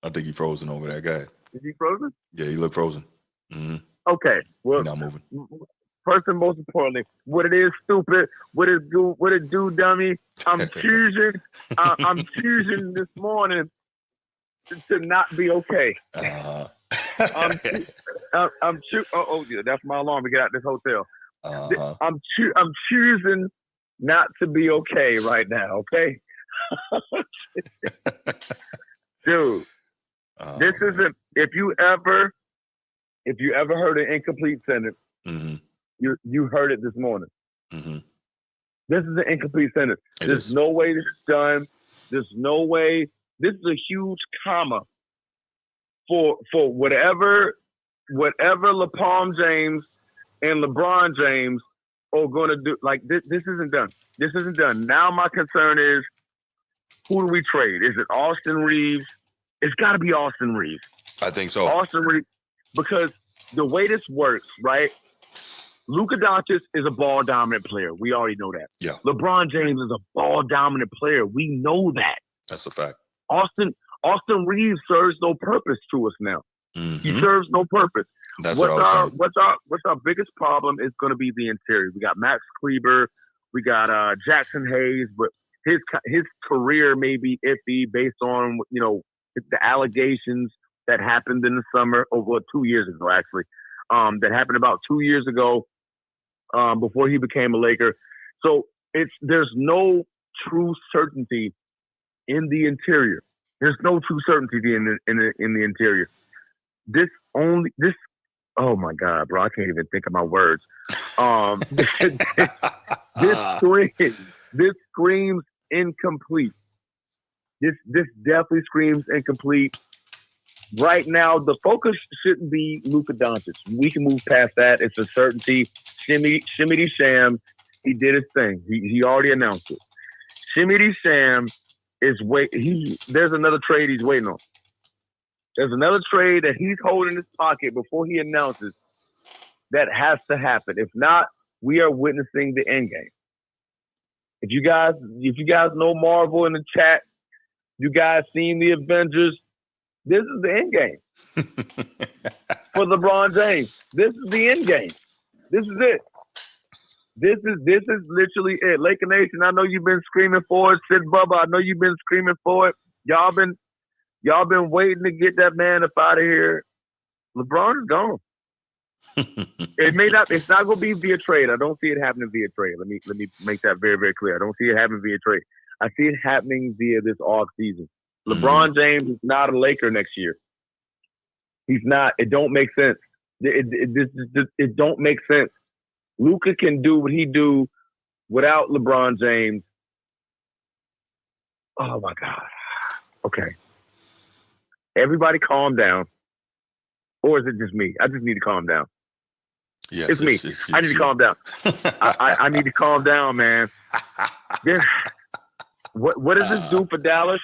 S1: I think he frozen over there. Go ahead.
S2: Is he frozen?
S1: Yeah, he look frozen.
S2: Okay, well,
S1: he's not moving.
S2: First and most importantly, what it is, stupid. What it do, dummy. I'm choosing. I'm choosing this morning to not be okay. I'm oh yeah, that's my alarm to get out this hotel. I'm choosing not to be okay right now. Okay, dude. This isn't. If you ever heard an incomplete sentence, you heard it this morning. This is an incomplete sentence. There's no way this is done. There's no way. This is a huge comma for whatever LeBron James and LeBron James are going to do. Like this isn't done. This isn't done. Now my concern is, who do we trade? Is it Austin Reeves? It's got to be Austin Reeves.
S1: I think so.
S2: Austin Reeves, because the way this works, right? Luka Doncic is a ball dominant player. We already know that.
S1: Yeah.
S2: LeBron James is a ball dominant player. We know that.
S1: That's a fact.
S2: Austin Reeves serves no purpose to us now. He serves no purpose.
S1: That's what I was saying.
S2: What's our biggest problem is going to be the interior. We got Max Kleber, we got Jackson Hayes, but his career may be iffy based on the allegations that happened in the summer, 2 years ago actually, that happened about 2 years ago, before he became a Laker. So there's no true certainty in the interior. There's no true certainty in the interior. This, oh my God, bro, I can't even think of my words. This screams incomplete. This definitely screams incomplete. Right now, the focus shouldn't be Luka Doncic. We can move past that. It's a certainty. Shimmy Sham, he did his thing. He already announced it. Shimmy Sham is there's another trade he's waiting on. There's another trade that he's holding in his pocket before he announces that has to happen. If not, we are witnessing the end game. If you guys know Marvel in the chat, you guys seen the Avengers, this is the end game for LeBron James. This is the end game. This is it. This is literally it. Laker Nation, I know you've been screaming for it. Sid Bubba, I know you've been screaming for it. Y'all been waiting to get that man up out of here. LeBron is gone. It's not going to be via trade. I don't see it happening via trade. Let me make that very, very clear. I don't see it happening via trade. I see it happening via this off season. LeBron James is not a Laker next year. He's not. It don't make sense. It don't make sense. Luka can do what he do without LeBron James. Oh my God. Okay. Everybody calm down. Or is it just me? I just need to calm down.
S1: Yes,
S2: it's me. I need to calm down. I need to calm down, man. What does this do for Dallas?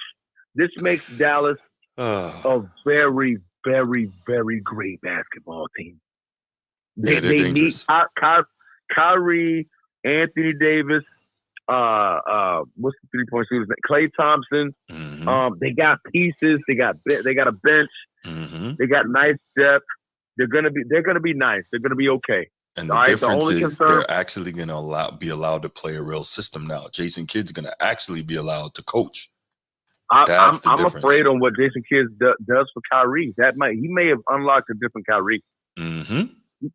S2: This makes Dallas a very, very, very great basketball team. They need Kyrie, Anthony Davis, what's the 3-point shooters? Klay Thompson.
S1: Mm-hmm.
S2: They got pieces. They got a bench.
S1: Mm-hmm.
S2: They got nice depth. They're gonna be nice. They're gonna be okay.
S1: And the difference is they're actually gonna be allowed to play a real system now. Jason Kidd's gonna actually be allowed to coach.
S2: I'm afraid on what Jason Kidd does for Kyrie. He may have unlocked a different Kyrie.
S1: Mm-hmm.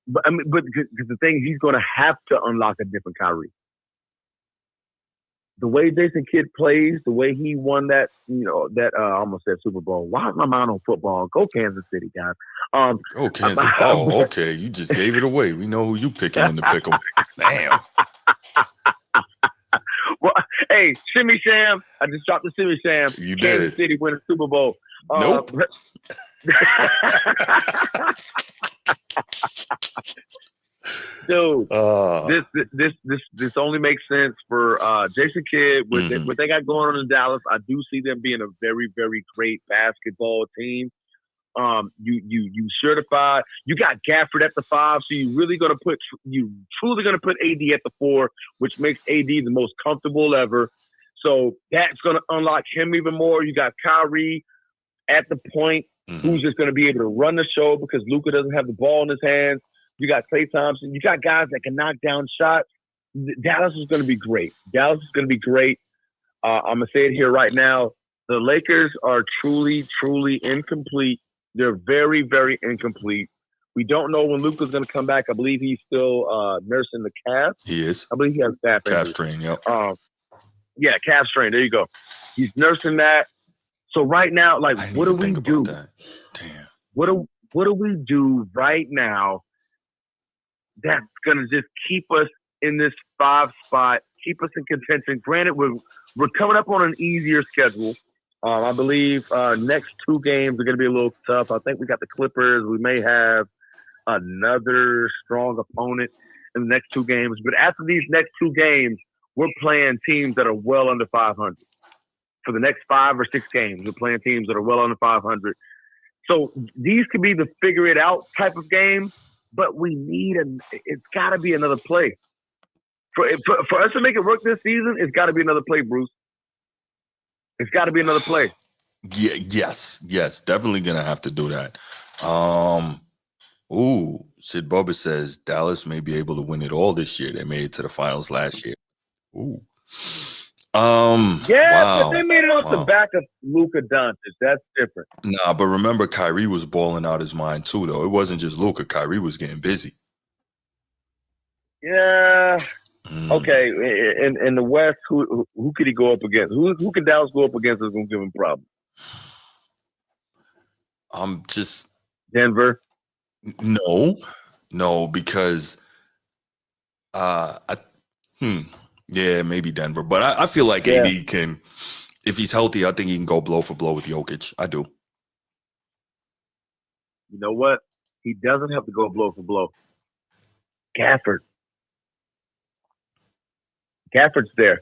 S2: But because the thing, he's going to have to unlock a different Kyrie. The way Jason Kidd plays, the way he won that, I almost said Super Bowl. Why is my mind on football? Go Kansas City, guys.
S1: Go Kansas. Oh, okay. You just gave it away. We know who you picking in the pick 'em. Damn.
S2: Well, hey, Shimmy Sham. I just dropped the Shimmy Sham.
S1: You
S2: Kansas
S1: did.
S2: City win a Super Bowl.
S1: Nope.
S2: Dude, this only makes sense for Jason Kidd with what they got going on in Dallas. I do see them being a very, very great basketball team. You certified. You got Gafford at the 5, so you truly gonna put AD at the 4, which makes AD the most comfortable ever. So that's gonna unlock him even more. You got Kyrie at the point, who's just gonna be able to run the show because Luka doesn't have the ball in his hands. You got Klay Thompson. You got guys that can knock down shots. Dallas is going to be great. I'm going to say it here right now. The Lakers are truly, truly incomplete. They're very, very incomplete. We don't know when Luka's going to come back. I believe he's still nursing the calf.
S1: He is.
S2: I believe he has
S1: calf strain. Yep.
S2: Yeah, calf strain. There you go. He's nursing that. So right now, what do we do?
S1: Damn.
S2: What do we do right now that's going to just keep us in this 5 spot, keep us in contention? Granted, we're coming up on an easier schedule. I believe next 2 games are going to be a little tough. I think we got the Clippers. We may have another strong opponent in the next 2 games. But after these next 2 games, we're playing teams that are well under 500. For the next 5 or 6 games, we're playing teams that are well under 500. So these could be the figure it out type of games. But it's got to be another play. For us to make it work this season, it's got to be another play, Bruce. It's got to be another play.
S1: Yeah, yes, definitely gonna have to do that. Sid Bubba says Dallas may be able to win it all this year. They made it to the finals last year. Ooh.
S2: But they made it off the back of Luka Doncic. That's different.
S1: Nah, but remember, Kyrie was balling out his mind too, though. It wasn't just Luka. Kyrie was getting busy.
S2: Yeah. Okay, in the West, who could he go up against? Who can Dallas go up against that's gonna give him problems?
S1: I'm just
S2: Denver.
S1: no, because yeah, maybe Denver, but I feel like AD can, if he's healthy, I think he can go blow for blow with Jokic. I do.
S2: You know what? He doesn't have to go blow for blow. Gafford's there.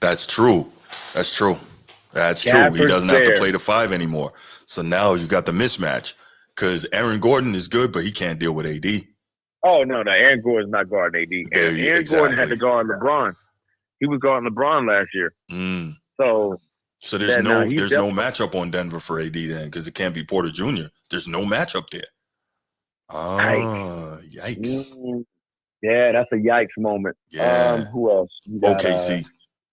S1: That's true. That's true. He doesn't have to play the 5 anymore. So now you got the mismatch because Aaron Gordon is good, but he can't deal with AD.
S2: Oh, no. Aaron Gordon's not guarding AD. Aaron Gordon had to guard LeBron. He was guarding LeBron last year. So
S1: there's no matchup on Denver for AD then because it can't be Porter Jr. There's no matchup there. Yikes.
S2: Yeah, that's a yikes moment.
S1: Yeah.
S2: Who else?
S1: OKC.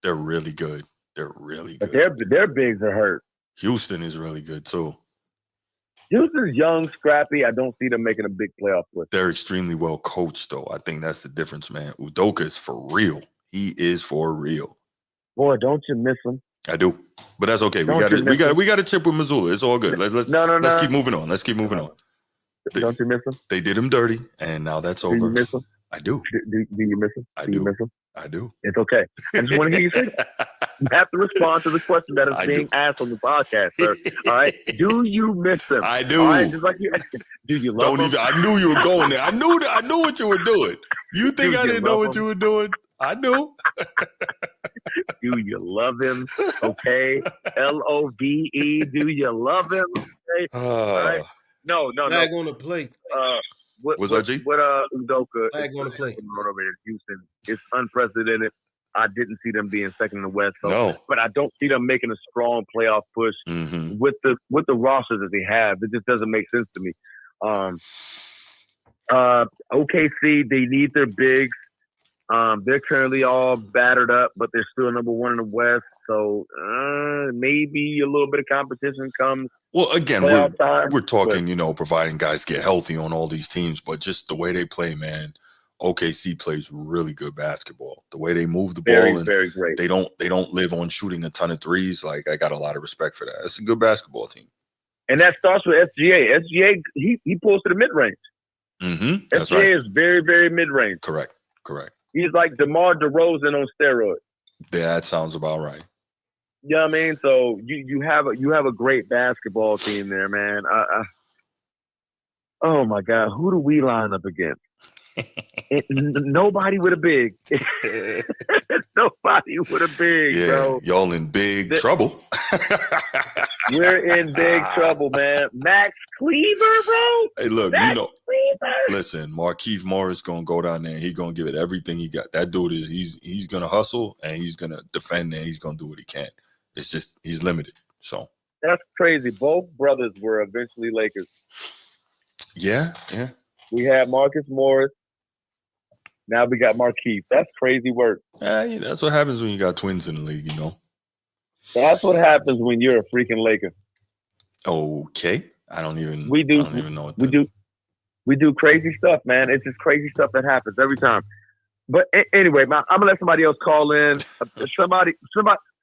S1: They're really good. They're really good.
S2: But their bigs are hurt.
S1: Houston is really good too.
S2: Houston's young, scrappy. I don't see them making a big playoff push.
S1: They're extremely well coached, though. I think that's the difference, man. Udoka is for real. He is for real.
S2: Boy, don't you miss him?
S1: I do, but that's okay. We got a chip with Missoula. It's all good. Let's keep moving on.
S2: Don't you miss him?
S1: They did him dirty, and now that's over.
S2: Do you miss him?
S1: I do.
S2: Do you miss him?
S1: I
S2: do.
S1: Do
S2: You miss him?
S1: I do.
S2: It's okay. I just want to hear you say that. You have to respond to the question that is being asked on the podcast, sir. All right? Do you miss him?
S1: I do.
S2: All right? Just like you asked, do you love him?
S1: I knew you were going there. I knew what you were doing. You think I didn't know what you were doing? I knew.
S2: Do you love him? Okay. LOVE. Do you love him? Okay. All right? No.
S3: Flag on the plate.
S1: What's RG?
S2: Udoka
S3: Flag on the plate.
S2: over in Houston. It's unprecedented. I didn't see them being second in the West. So,
S1: no.
S2: But I don't see them making a strong playoff push with the roster that they have. It just doesn't make sense to me. OKC, they need their bigs. They're currently all battered up, but they're still number 1 in the West. So maybe a little bit of competition comes.
S1: Well, again, we're talking, providing guys get healthy on all these teams, but just the way they play, man. OKC plays really good basketball. The way they move the ball, and
S2: very great.
S1: They don't live on shooting a ton of threes. Like, I got a lot of respect for that. It's a good basketball team.
S2: And that starts with SGA. SGA, he pulls to the mid range.
S1: That's
S2: SGA
S1: right.
S2: is very, very mid range.
S1: Correct.
S2: He's like DeMar DeRozan on steroids.
S1: That sounds about right.
S2: You know what I mean? So you have a great basketball team there, man. Oh my God, who do we line up against? Nobody with a big. Nobody with a big, bro.
S1: Y'all in big trouble.
S2: We're in big trouble, man. Max Kleber, bro.
S1: Hey, look,
S2: Max Kleber.
S1: Listen, Markieff Morris gonna go down there and he's gonna give it everything he got. That dude he's gonna hustle and he's gonna defend and he's gonna do what he can. It's just he's limited. So
S2: that's crazy. Both brothers were eventually Lakers.
S1: Yeah.
S2: We had Marcus Morris. Now we got Markieff. That's crazy work.
S1: That's what happens when you got twins in the league,
S2: That's what happens when you're a freaking Laker.
S1: Okay. I don't even know what
S2: we do crazy stuff, man. It's just crazy stuff that happens every time. But anyway, man, I'm gonna let somebody else call in. Somebody,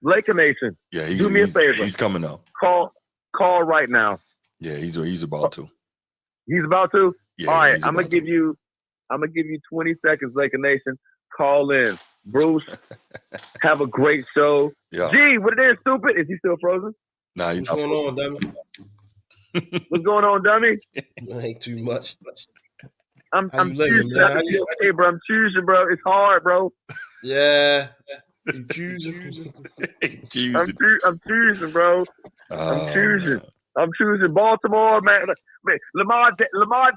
S2: Laker Nation.
S1: Yeah,
S2: do me a favor.
S1: He's coming up.
S2: Call right now.
S1: Yeah, he's about to.
S2: He's about to?
S1: Yeah,
S2: all right, I'm gonna give you 20 seconds, Laker Nation. Call in. Bruce, have a great show.
S1: Yeah.
S2: Gee, what it is, stupid? Is he still frozen?
S1: Nah,
S3: what's going on, dummy?
S2: What's going on, dummy?
S3: Ain't too much.
S2: I'm choosing. Hey, bro, I'm choosing, bro. It's hard, bro.
S3: Yeah. You choosing.
S2: I'm choosing, bro. I'm choosing. Man. I'm choosing Baltimore, man. Lamar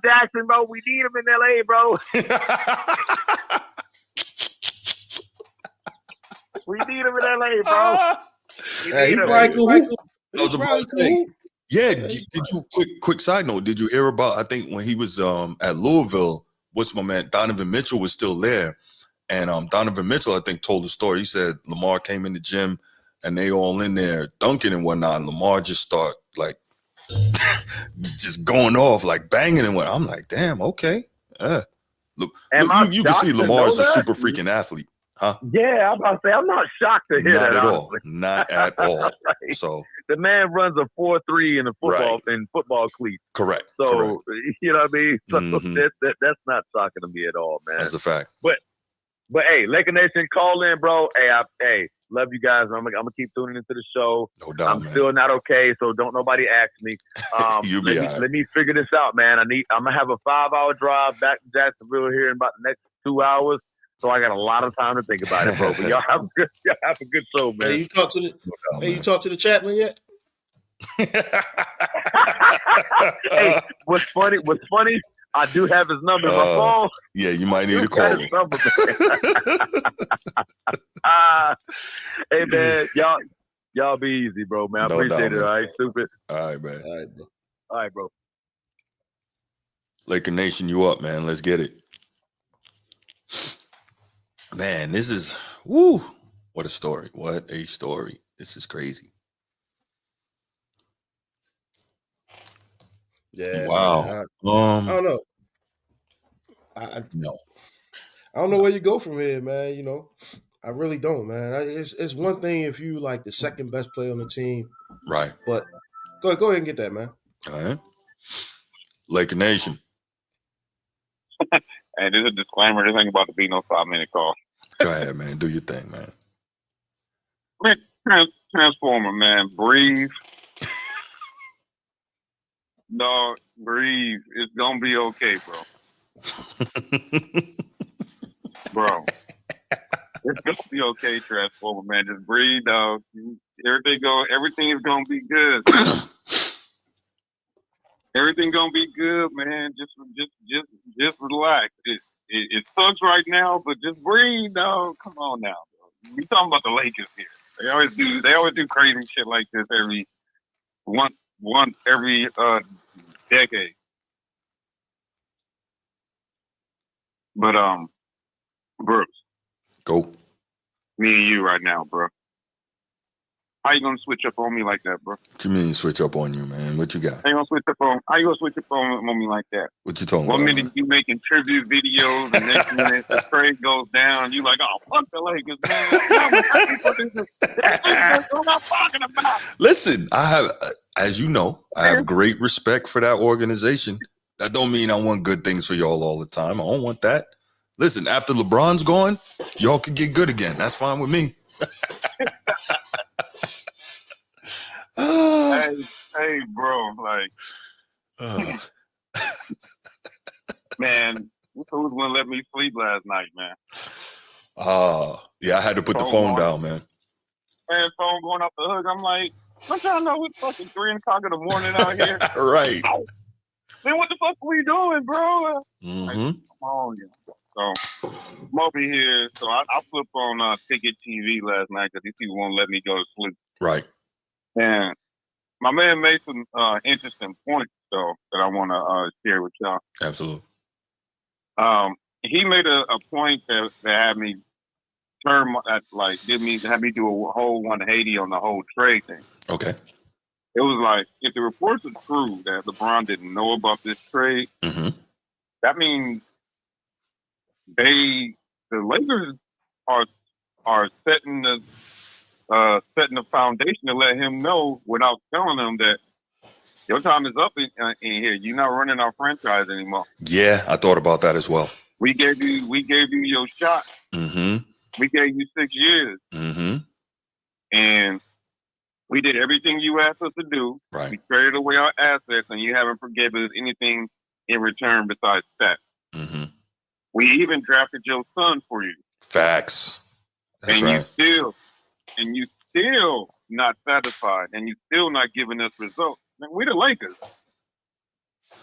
S2: Jackson, bro. We need him in LA, bro. We need him in LA, bro.
S3: He probably cool.
S1: Yeah, did you quick side note? Did you hear about? I think when he was at Louisville, what's my man Donovan Mitchell was still there, and Donovan Mitchell I think told the story. He said Lamar came in the gym and they all in there dunking and whatnot. And Lamar just start like just going off like banging and what. I'm like, damn, okay, yeah. Look,
S2: Am I
S1: you can see
S2: shocked to
S1: Lamar is
S2: know
S1: a
S2: that?
S1: super freaking athlete, huh?
S2: Yeah, I'm about to say I'm not shocked to hear
S1: Not
S2: that.
S1: at
S2: Honestly.
S1: all. Not at all.
S2: Right.
S1: So
S2: The man runs a 4.3 in
S1: Right.
S2: football cleats.
S1: correct.
S2: So you know what I mean. So
S1: Mhm.
S2: that's not shocking to me at all, man.
S1: That's a fact.
S2: But hey, Laker Nation, call in, bro. Hey, love you guys. I'm gonna keep tuning into the show.
S1: No doubt,
S2: I'm
S1: man.
S2: still not okay, so don't nobody ask me.
S1: You'll be all right.
S2: Let me figure this out, man. I'm gonna have a 5-hour drive back to Jacksonville here in about the next 2 hours. So I got a lot of time to think about it, bro. But y'all have a good show, man.
S3: Hey, you talk to the
S1: No doubt,
S3: you talk to the chaplain yet?
S2: Hey, what's funny? I do have his number in my phone.
S1: Yeah, you might need to
S2: Got
S1: call
S2: his
S1: him.
S2: number, man. Hey, man, y'all be easy, bro, man. I
S1: No
S2: appreciate
S1: doubt,
S2: it.
S1: man.
S2: All right, stupid.
S1: All right, man.
S3: All right, bro.
S2: All right, bro.
S1: Laker Nation, you up, man. Let's get it. Man, this is woo. What a story. What a story. This is crazy.
S3: Yeah.
S1: Wow.
S3: Man, I don't know. I
S1: No.
S3: don't know where you go from here, man. You know, I really don't, man. It's one thing if you like the second best player on the team,
S1: Right.
S3: but go ahead and get that, man.
S1: All right. Laker Nation.
S5: And there's a disclaimer. This ain't about to be no 5-minute call.
S1: Go ahead, man. Do your thing, man.
S5: Man, Transformer, man. Breathe. No, breathe. It's gonna be okay, bro. Bro. It's gonna be okay, Transformer, man. Just breathe, dog. Everything is gonna be good. Everything gonna be good, man. Just relax. It sucks right now, but just breathe, dog. Come on now, bro. We talking about the Lakers here. They always do crazy shit like this every decade. But Bruce,
S1: Go.
S5: me and you right now, bro. How you gonna switch up on me like that, bro?
S1: What you mean switch up on you, man? What you got?
S5: How you gonna switch up on me like that?
S1: What you talking
S5: One
S1: about?
S5: minute you making tribute videos, and next minute the trade goes down. You like, oh fuck the Lakers, man. That's what I'm talking about.
S1: Listen, I have, as you know, I have great respect for that organization. That don't mean I want good things for y'all all the time. I don't want that. Listen, after LeBron's gone, y'all can get good again. That's fine with me.
S5: Hey, bro, like, man, who's gonna let me sleep last night, man?
S1: Yeah, I had to put the phone down, man.
S5: Man, phone going off the hook. I'm like, don't y'all know it's fucking 3 o'clock in the morning out here?
S1: Right.
S5: Man, what the fuck are we doing, bro?
S1: Mm-hmm.
S5: Like, come on, yeah. So I'm over here. So I flip on Ticket TV last night because these people won't let me go to sleep.
S1: Right.
S5: And my man made some interesting points, though, that I want to share with y'all.
S1: Absolutely.
S5: He made a point that had me turn, had me do a whole 180 on the whole trade thing.
S1: Okay.
S5: It was like, if the reports are true that LeBron didn't know about this trade, that means the Lakers are setting the foundation to let him know without telling him that your time is up in here. You're not running our franchise anymore.
S1: Yeah, I thought about that as well.
S5: We gave you your shot.
S1: Mm-hmm.
S5: We gave you 6 years.
S1: Mm-hmm.
S5: And we did everything you asked us to do.
S1: Right.
S5: We traded away our assets, and you haven't forgiven us anything in return besides that.
S1: Mm-hmm.
S5: We even drafted your son for you.
S1: Facts. That's
S5: and
S1: right.
S5: you still not satisfied, and you still not giving us results. Man, we're the Lakers.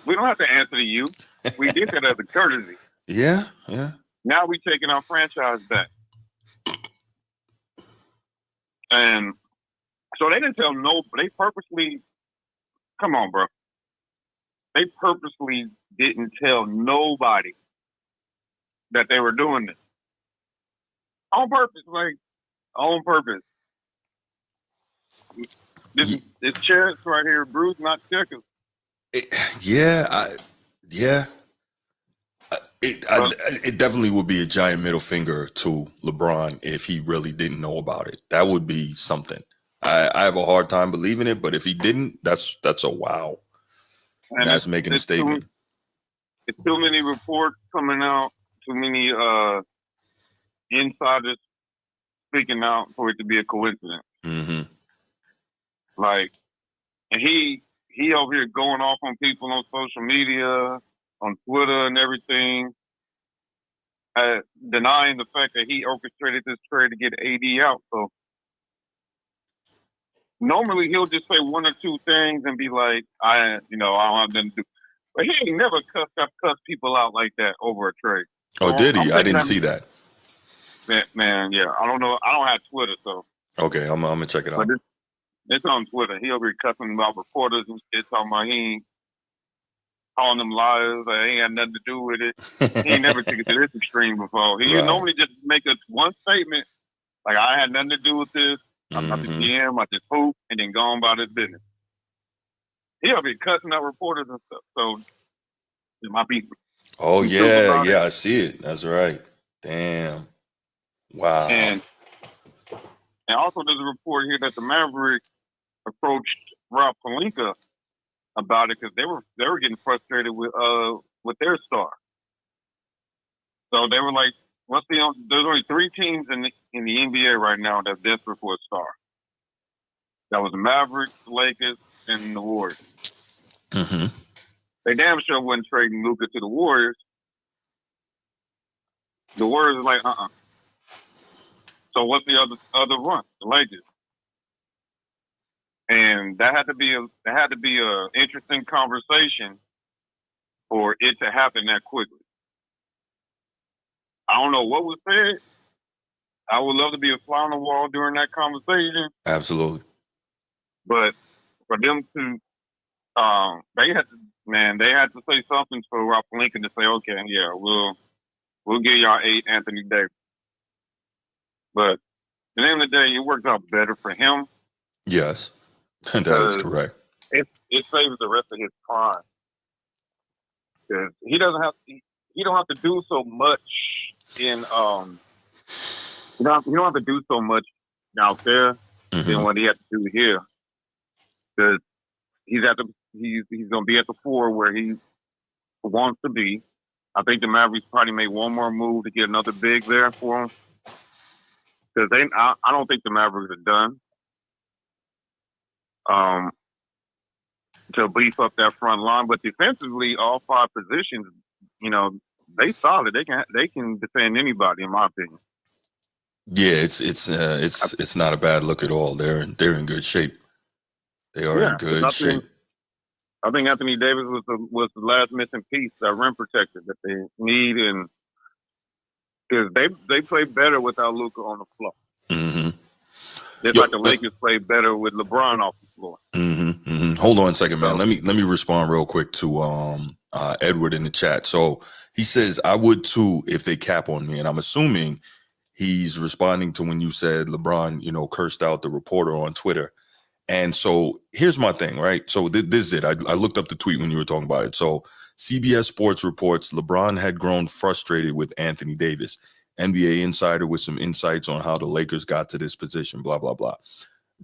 S5: We don't have to answer to you. We did that as a courtesy.
S1: Yeah.
S5: Now we're taking our franchise back. And so they didn't tell they purposely, come on, bro. They purposely didn't tell nobody that they were doing this. On purpose, on purpose. This chess right here, Bruce, not checkers.
S1: It definitely would be a giant middle finger to LeBron if he really didn't know about it. That would be something. I have a hard time believing it, but if he didn't, that's a wow.
S5: And
S1: that's making a statement.
S5: It's too many reports coming out, too many insiders speaking out for it to be a coincidence.
S1: Mm-hmm.
S5: Like, and he over here going off on people on social media, on Twitter and everything, denying the fact that he orchestrated this trade to get AD out. So normally he'll just say one or two things and be like, I don't have nothing to do. But he ain't never cussed people out like that over a trade.
S1: Oh, did he? I didn't see that.
S5: Man, yeah. I don't know. I don't have Twitter, so.
S1: Okay, I'm gonna check it out.
S5: But it's on Twitter. He over here cussing about reporters and shit, talking about he ain't calling them liars. Or ain't had nothing to do with it. He ain't never taken it to this extreme before. He normally just make one statement, like, I had nothing to do with this. I'm not the GM. I just hoop, and then go on about his business. He'll be cussing out reporters and stuff. So, it might be.
S1: Oh, yeah, I see it. That's right. Damn. Wow.
S5: And also, there's a report here that the Maverick approached Rob Pelinka about it because they were getting frustrated with their star. So they were like, there's only 3 teams in the NBA right now that's desperate for a star. That was the Mavericks, the Lakers, and the Warriors.
S1: Mm-hmm.
S5: They damn sure wasn't trading Luka to the Warriors. The Warriors are like, So what's the other run? The Lakers. And that had to be a interesting conversation for it to happen that quickly. I don't know what was said. I would love to be a fly on the wall during that conversation.
S1: Absolutely.
S5: But for them to, they had to say something for Rob Lincoln to say, okay, yeah, we'll give y'all 8 Anthony Davis. But at the end of the day, it worked out better for him.
S1: Yes, that is correct.
S5: It saves the rest of his prime. Because he don't have to do so much in you don't have to do so much out there than what he had to do here. Because he's gonna be at the 4 where he wants to be. I think the Mavericks probably made one more move to get another big there for him. Because I don't think the Mavericks are done to beef up that front line. But defensively, all 5 positions, they solid. They can defend anybody, in my opinion.
S1: Yeah, it's not a bad look at all. They're in good shape. They are in good shape.
S5: I think Anthony Davis was the last missing piece, that rim protector that they need, and because they play better without Luka on the floor.
S1: Mm-hmm.
S5: Just like the Lakers play better with LeBron off the floor.
S1: Mm-hmm. Mm-hmm. Hold on a second, man. Let me respond real quick to Edward in the chat. So he says, I would too if they cap on me, and I'm assuming he's responding to when you said LeBron, cursed out the reporter on Twitter. And so here's my thing, right? So this is it. I looked up the tweet when you were talking about it. So CBS Sports reports LeBron had grown frustrated with Anthony Davis. NBA Insider with some insights on how the Lakers got to this position, blah, blah, blah.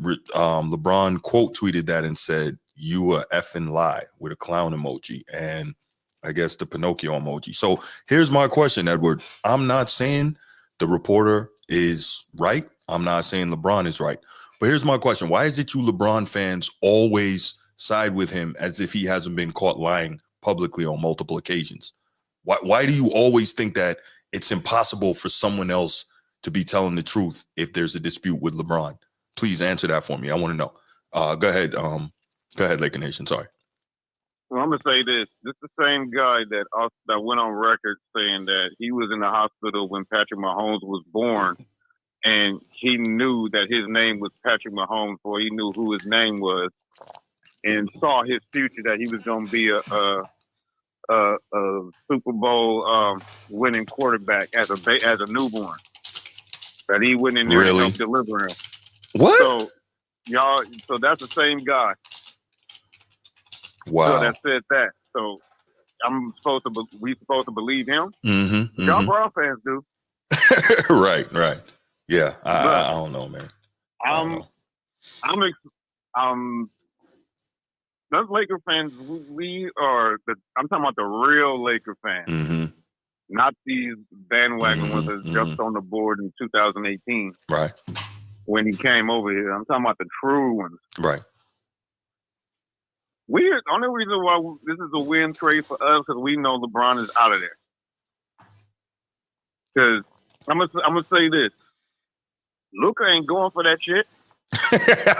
S1: LeBron quote tweeted that and said, "You a effing lie," with a clown emoji and I guess the Pinocchio emoji. So here's my question, Edward. I'm not saying the reporter is right. I'm not saying LeBron is right. But here's my question. Why is it you LeBron fans always side with him as if he hasn't been caught lying publicly on multiple occasions? Why do you always think that it's impossible for someone else to be telling the truth if there's a dispute with LeBron? Please answer that for me. I want to know. Go ahead. Go ahead, Laker Nation. Sorry.
S5: Well, I'm going to say this. This is the same guy that went on record saying that he was in the hospital when Patrick Mahomes was born, and he knew that his name was Patrick Mahomes, or he knew who his name was, and saw his future, that he was going to be a Super Bowl winning quarterback as a newborn. That he went in there and helped deliver him.
S1: What?
S5: So that's the same guy.
S1: Wow.
S5: So that said that. So we supposed to believe him.
S1: Mm-hmm,
S5: Y'all Brown fans do.
S1: right. Yeah, I don't know, man.
S5: Those Laker fans, I'm talking about the real Laker fans,
S1: Mm-hmm.
S5: not these bandwagon ones that jumped on the board in 2018.
S1: Right.
S5: When he came over here. I'm talking about the true ones.
S1: Right.
S5: The only reason why this is a win trade for us because we know LeBron is out of there. Because I'm gonna say this: Luka ain't going for that shit.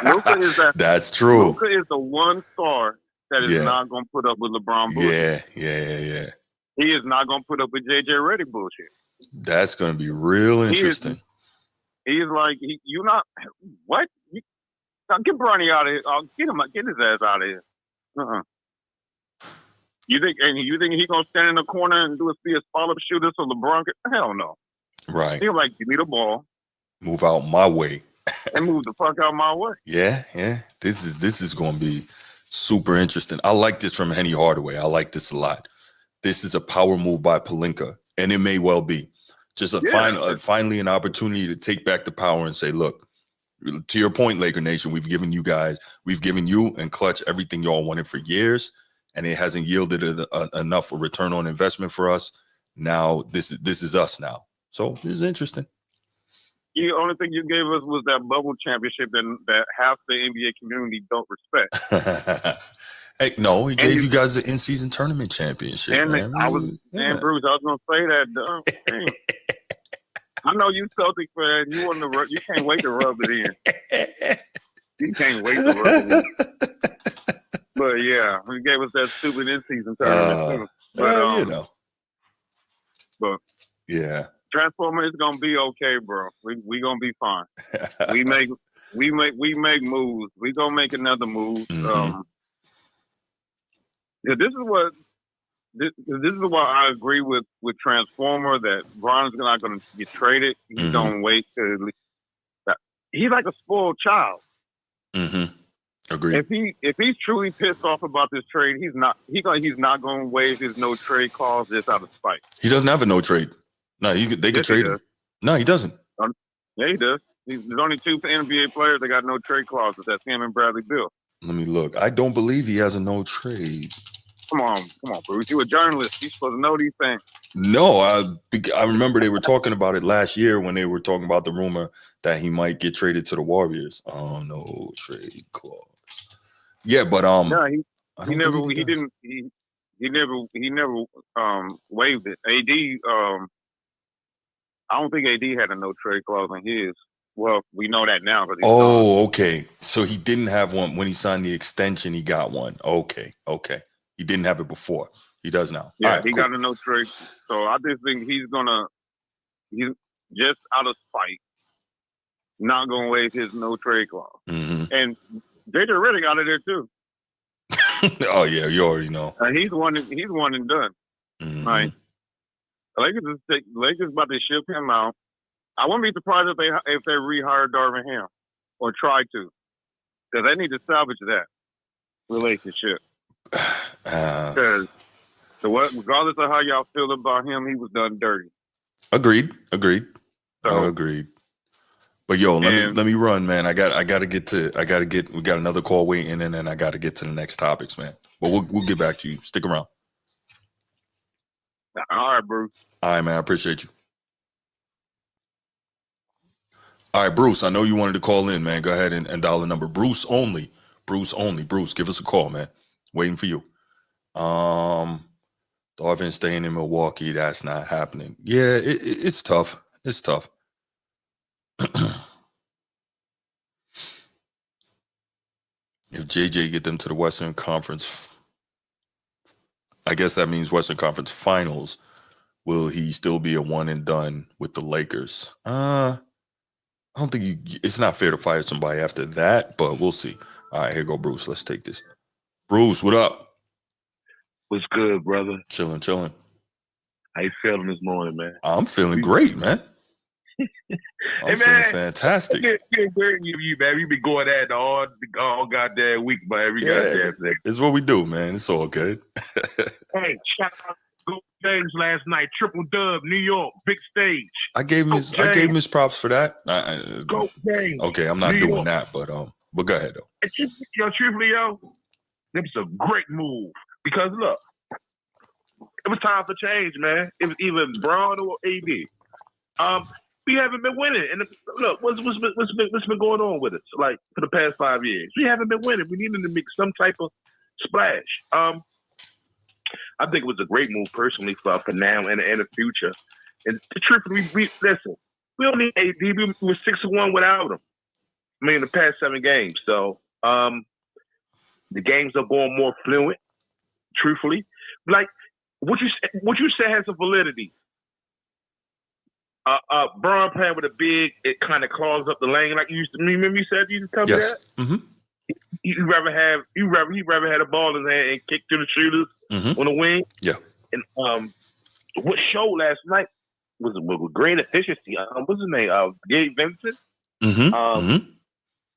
S5: Luka is that.
S1: That's true.
S5: Luka is the one star that is not gonna put up with LeBron bullshit.
S1: Yeah.
S5: He is not gonna put up with JJ Redick bullshit.
S1: That's gonna be real interesting.
S5: He's like, you not what? Get Bronny out of here. Get his ass out of here. You think he's gonna stand in the corner and be a spot up shooter so LeBron? Hell no.
S1: Right.
S5: He's like, give me the ball.
S1: Move out my way.
S5: And move the fuck out my way.
S1: Yeah. This is gonna be super interesting. I like this from Henny Hardaway. I like this a lot. This is a power move by Pelinka, and it may well be just finally an opportunity to take back the power and say, look, to your point, Laker Nation, we've given you and Clutch everything y'all wanted for years, and it hasn't yielded enough of return on investment for us. Now this is us now. So this is interesting.
S5: The only thing you gave us was that bubble championship that half the NBA community don't respect.
S1: Hey, no, he gave you guys the in-season tournament championship.
S5: And
S1: man.
S5: Bruce, I was gonna say that. I know you Celtic fan. You can't wait to rub it in. You can't wait to rub it in. But yeah, he gave us that stupid in-season tournament too. But But
S1: yeah,
S5: Transformer is gonna be okay, bro. We gonna be fine. we make moves. We gonna make another move.
S1: Mm-hmm.
S5: Yeah, this is why I agree with Transformer that Bron's not gonna get traded. He's gonna wait till he's like a spoiled child.
S1: Mm-hmm. Agreed.
S5: If he's truly pissed off about this trade, he's not gonna waive his no trade clause just out of spite.
S1: He doesn't have a no trade. No, they could trade him. No, he doesn't.
S5: Yeah, he does. There's only two NBA players that got no trade clauses. That's him and Bradley Beal.
S1: Let me look. I don't believe he has a no trade.
S5: Come on, Bruce. You're a journalist. You're supposed to know these things.
S1: No, I remember they were talking about it last year when they were talking about the rumor that he might get traded to the Warriors. Oh, no trade clause. Yeah, but
S5: no, he never waived it. AD, I don't think AD had a no trade clause in his. Well, we know that now.
S1: Okay. So he didn't have one when he signed the extension. He got one. Okay. He didn't have it before. He does now.
S5: Yeah,
S1: right,
S5: he got a no trade. So I just think he's just out of spite, not gonna waive his no trade clause.
S1: Mm-hmm.
S5: And JJ Redick out of there too.
S1: Oh yeah, you already know.
S5: He's one and done.
S1: Mm-hmm.
S5: Right. Lakers about to ship him out. I wouldn't be surprised if they rehire Darvin Ham or try to, because they need to salvage that relationship. Because regardless of how y'all feel about him, he was done dirty.
S1: Agreed.
S5: So,
S1: agreed. But yo, let me run, man. We got another call waiting, and then I got to get to the next topics, man. But we'll get back to you. Stick around.
S5: All right, Bruce.
S1: All right, man. I appreciate you. All right, Bruce, I know you wanted to call in, man. Go ahead and dial the number. Bruce only. Bruce, give us a call, man. Waiting for you. Darvin staying in Milwaukee, that's not happening. Yeah, it's tough. It's tough. If JJ get them to the Western Conference, I guess that means Western Conference Finals. Will he still be a one and done with the Lakers? I don't think it's not fair to fire somebody after that, but we'll see. All right, here go Bruce. Let's take this. Bruce, what up?
S6: What's good, brother?
S1: Chilling.
S6: How you feeling this morning, man?
S1: I'm feeling great, man. I'm feeling fantastic.
S2: Where you, man? You been going at it all goddamn week, but every goddamn thing.
S1: It's what we do, man. It's all good.
S2: Hey, shout out to James last night. Triple dub, New York, big stage.
S1: I gave him his props for that.
S2: Go James.
S1: Okay, I'm not
S2: New
S1: doing
S2: York.
S1: that, but go ahead though.
S2: And truthfully, it was a great move because look, it was time for change, man. It was either Braun or AD. We haven't been winning, and look, what's been going on with us? Like for the past 5 years, we haven't been winning. We needed to make some type of splash. I think it was a great move personally for now and the future. And the truth, we listen. We don't need AD. We were 6-1 without him. I mean, the past 7 games. So the games are going more fluent. Truthfully, like what you said has a validity. Braun playing with a big, it kind of clogs up the lane like you used to. Remember you said you used to tell me that?
S1: Mm-hmm.
S2: He'd rather had a ball in his hand and kick to the shooters on the wing.
S1: Yeah.
S2: And what showed last night was with great efficiency. What's his name? Gabe Vincent.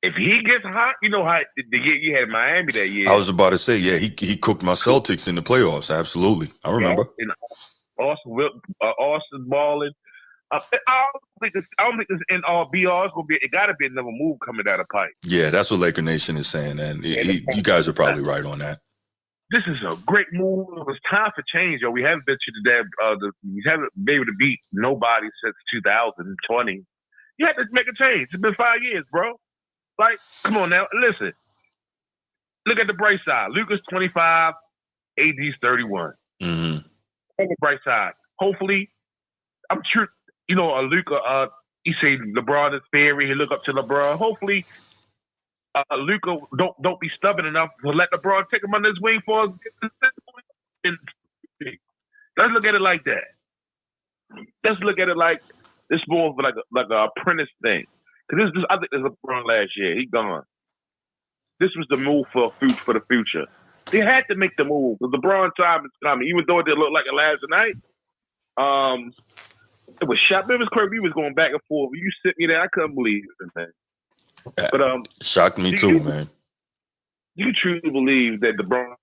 S2: If he gets hot, you know how the year you had Miami that year.
S1: I was about to say, yeah, he cooked my Celtics in the playoffs. Absolutely, I remember.
S2: And Austin balling. I don't think this in all BR is gonna be. It got to be another move coming out of pipe.
S1: Yeah, that's what Laker Nation is saying, and you guys are probably right on that.
S2: This is a great move. It was time for change, yo. We haven't been to we haven't been able to beat nobody since 2020. You had to make a change. It's been 5 years, bro. Like, come on now, listen. Look at the bright side. Luka's 25, AD's 31. On the bright side, hopefully, I'm sure. You know, Luka, he say LeBron is fairy. He look up to LeBron. Hopefully, Luka don't be stubborn enough to let LeBron take him under his wing for us. Let's look at it like that. Let's look at it like it's more of like a apprentice thing. Because I think this LeBron last year. He gone. This was the move for the future. They had to make the move. The LeBron time is coming. Even though it didn't look like it last night. It was shot. It was crazy. He was going back and forth. You sent me there. I couldn't believe it, man. But
S1: shocked me too, man.
S2: You truly believe that LeBron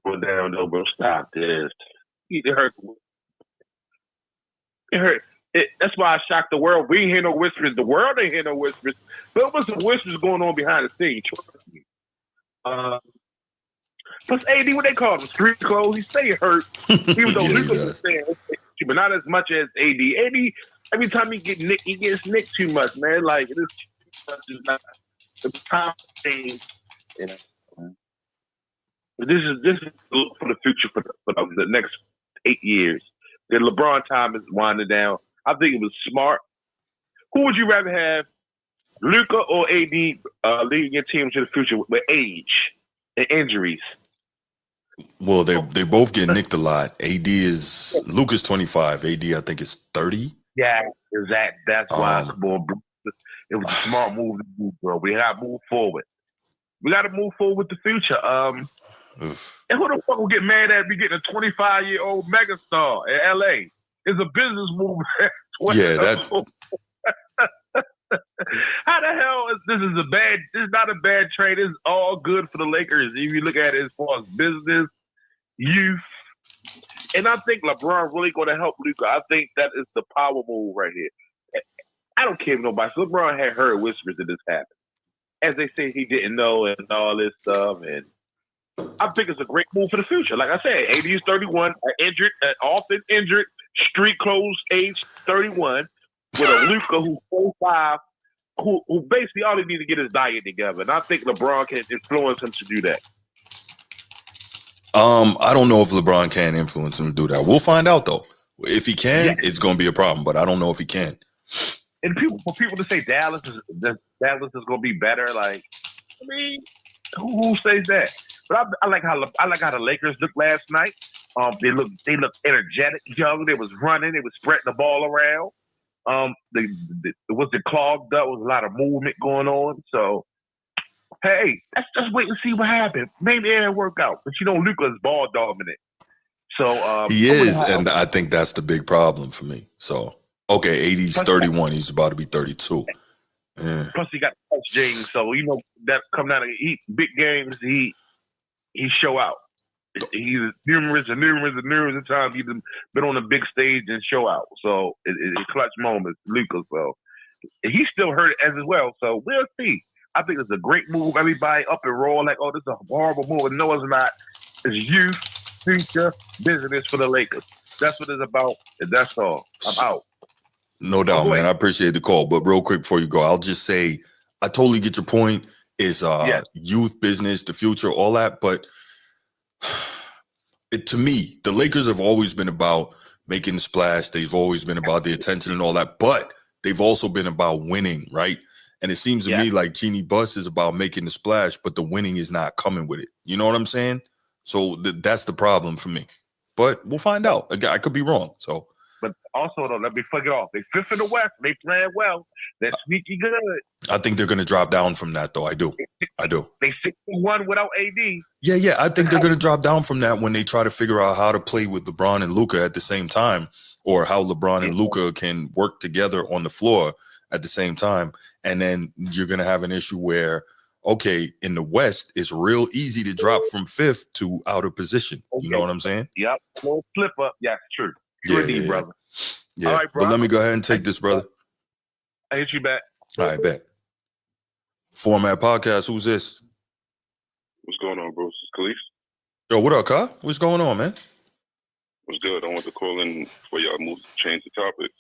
S2: going down though, bro? Stop this. It hurt. It hurt. That's why I shocked the world. We ain't hear no whispers. The world ain't hear no whispers. There was some whispers going on behind the scenes. Trust me. Plus AD, what they call him, street clothes. He stay hurt. Even though Luka was saying, but not as much as AD. AD, every time he gets nicked too much, man. Like it is too much. Is not the time thing. You know. But this is for the future for the next 8 years. The LeBron time is winding down. I think it was smart. Who would you rather have, Luka or AD, leading your team to the future with age and injuries?
S1: Well, they both get nicked a lot. Luka's 25. AD, I think, is 30.
S2: Yeah, that's why it's more. It was a smart move to move, bro. We got to move forward. We got to move forward with the future. And who the fuck will get mad at me getting a 25-year-old megastar in LA? It's a business move.
S1: Yeah, that.
S2: How the hell this is a bad? This is not a bad trade. It's all good for the Lakers if you look at it as far as business, youth, and I think LeBron really going to help Luka. I think that is the power move right here. I don't care if nobody. So LeBron had heard whispers that this happened, as they say he didn't know and all this stuff. And I think it's a great move for the future. Like I said, AD is 31, injured, often injured, street clothes, age 31. With a Luka who's 45, who basically all he needs to get his diet together. And I think LeBron can influence him to do that.
S1: I don't know if LeBron can influence him to do that. We'll find out, though. If he can, It's going to be a problem, but I don't know if he can.
S2: And for people to say Dallas is going to be better, like, I mean, who says that? But I like how the Lakers looked last night. They looked energetic, young. They was running. They was spreading the ball around. It was clogged up. There was a lot of movement going on. So, hey, let's just wait and see what happens. Maybe it'll work out. But you know, Luka's ball dominant. So
S1: he is, and I think that's the big problem for me. So Okay, AD's 31. He's about to be 32. Yeah.
S6: Plus, he got touch James, so that come down to big games. He show out. He's numerous times he's been on the big stage and show out. So it's clutch moments, Luka. So he's still hurt as well. So we'll see. I think it's a great move. Everybody up and roll like, oh, this is a horrible move. No, it's not. It's youth, future, business for the Lakers. That's what it's about, and that's all. I'm out.
S1: No doubt, man. I appreciate the call. But real quick before you go, I'll just say I totally get your point. Is youth, business, the future, all that. But to me, the Lakers have always been about making the splash. They've always been about the attention and all that. But they've also been about winning, right? And it seems to me like Genie Bus is about making the splash, but the winning is not coming with it. You know what I'm saying? So that's the problem for me. But we'll find out. I could be wrong. So,
S6: but also, though, let me fuck it off. They fifth in the West. They playing well. They're sneaky good.
S1: I think they're going to drop down from that, though. I do.
S6: They 6-1 without AD.
S1: Yeah. I think they're going to drop down from that when they try to figure out how to play with LeBron and Luka at the same time, or how LeBron and Luka can work together on the floor at the same time. And then you're going to have an issue where, okay, in the West, it's real easy to drop from fifth to out of position. You know what I'm saying?
S6: Yep. Little slip up. Yeah, true.
S1: Yeah.
S6: Brother.
S1: Yeah.
S6: All right, bro.
S1: But let me go ahead and take this, brother.
S6: I hit you back.
S1: All right, bet. Format Podcast. Who's this?
S5: What's going on, bro? This is Khalif.
S1: Yo, what up, Ka? What's going on, man?
S5: What's good? I want to call in for y'all change the topics.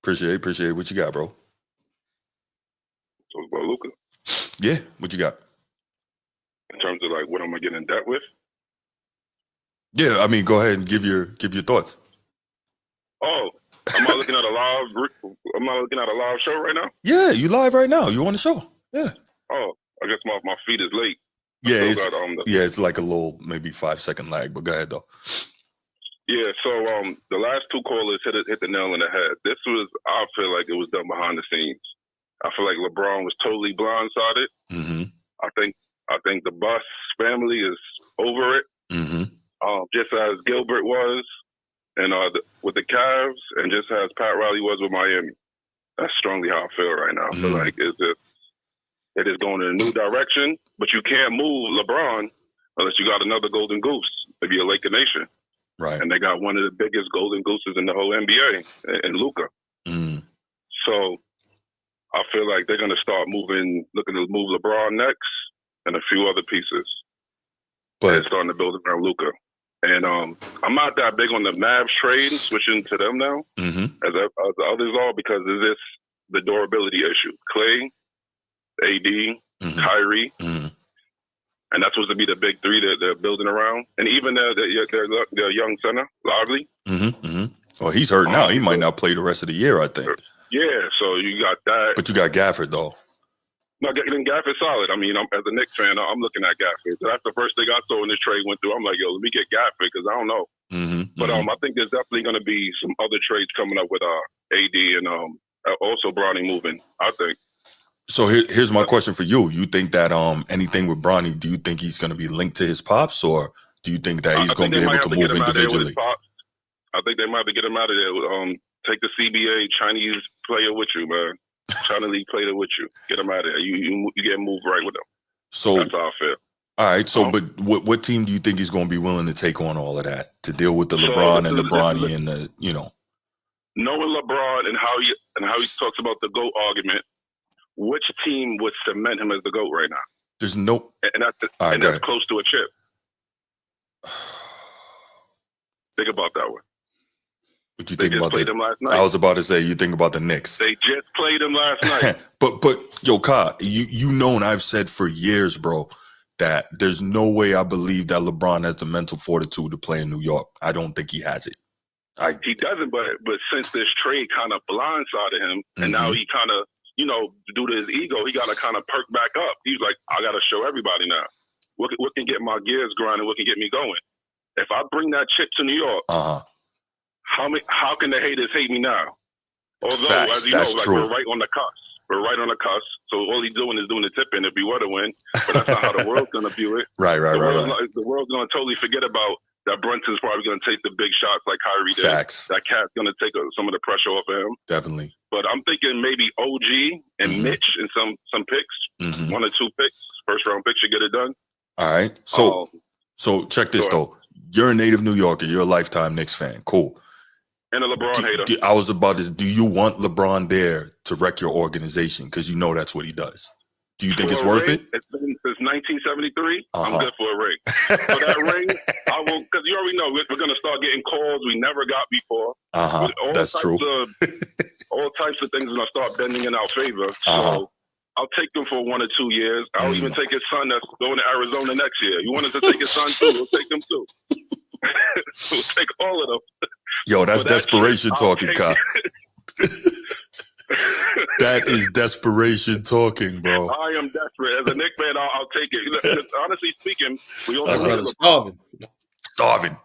S1: Appreciate what you got, bro.
S5: Talk about Luka.
S1: Yeah, what you got?
S5: In terms of like what am I getting in debt with?
S1: Yeah, I mean, go ahead and give your thoughts.
S5: Oh, am I looking at a live show right now?
S1: Yeah, you live right now. You on the show? Yeah.
S5: Oh, I guess my feed is late.
S1: Yeah, it's like a little maybe 5-second lag, but go ahead though.
S5: Yeah, so the last two callers hit the nail on the head. I feel like it was done behind the scenes. I feel like LeBron was totally blindsided.
S1: Mm-hmm.
S5: I think the Buss family is over it, just as Gilbert was, and with the Cavs, and just as Pat Riley was with Miami. That's strongly how I feel right now. I feel like it is going in a new direction, but you can't move LeBron unless you got another golden goose if you're a Laker Nation.
S1: Right.
S5: And they got one of the biggest golden gooses in the whole NBA, in Luka. So I feel like they're going to start looking to move LeBron next, and a few other pieces. But they're starting to build around Luka. And I'm not that big on the Mavs trade, switching to them now, as the others are, because of the durability issue. Clay, AD, Kyrie, and that's supposed to be the big three that they're building around. And even their young center, Lively.
S1: Well, he's hurt now. He might not play the rest of the year, I think.
S5: Yeah, so you got that.
S1: But you got Gafford, though.
S5: No, getting Gafford solid. I mean, as a Knicks fan, I'm looking at Gafford. So that's the first thing I saw when this trade went through. I'm like, yo, let me get Gafford because I don't know. But I think there's definitely going to be some other trades coming up with AD and also Bronny moving, I think.
S1: So here's my question for you. You think that anything with Bronny, do you think he's going to be linked to his pops, or do you think that he's going to be able to move individually?
S5: I think they might be get him out of there. Take the CBA Chinese player with you, man. China League player with you. Get him out of there. You get moved right with them. So that's how I feel.
S1: All right. So, but what team do you think is going to be willing to take on all of that to deal with the LeBron and the Bronny and the
S5: knowing LeBron and how he talks about the GOAT argument, which team would cement him as the GOAT right now?
S1: There's no,
S5: and that's close to a chip. Think about that one.
S1: What you think about
S5: them last night?
S1: I was about to say, you think about the Knicks.
S5: They just played them last night.
S1: but yo, Ka, you know, and I've said for years, bro, that there's no way I believe that LeBron has the mental fortitude to play in New York. I don't think he has it.
S5: He doesn't, but since this trade kind of blindsided him, and now he kind of, due to his ego, he got to kind of perk back up. He's like, I got to show everybody now what can get my gears grinding, what can get me going. If I bring that chip to New York, how can the haters hate me now? Although, as you know, we're right on the cusp. We're right on the cusp. So all he's doing is doing the tip-in if he were to win. But that's not how the world's going to view it.
S1: Right.
S5: The world's going to totally forget about
S7: that Brunson's probably going to take the big shots like Kyrie did.
S1: Facts.
S7: That Cat's going to take some of the pressure off of him.
S1: Definitely.
S7: But I'm thinking maybe OG and Mitch and some picks, 1 or 2 picks, first round picks should get it done.
S1: All right. So check this though. You're a native New Yorker. You're a lifetime Knicks fan. Cool.
S7: And a LeBron hater.
S1: I was about to. Do you want LeBron there to wreck your organization? Because you know that's what he does. Do you think it's worth it?
S7: It's been since 1973. I'm good for a ring. For that ring, I will, because you already know we're going to start getting calls we never got before.
S1: That's true.
S7: All types of things are going to start bending in our favor. So I'll take him for 1 or 2 years. I'll even take his son that's going to Arizona next year. You want us to take his son too? We'll take him too. We'll take all of them.
S1: Yo, that's desperation talking, Kyle. That is desperation talking, bro.
S7: I am desperate. As a Knicks fan, I'll take it. Honestly speaking, we also
S3: starving.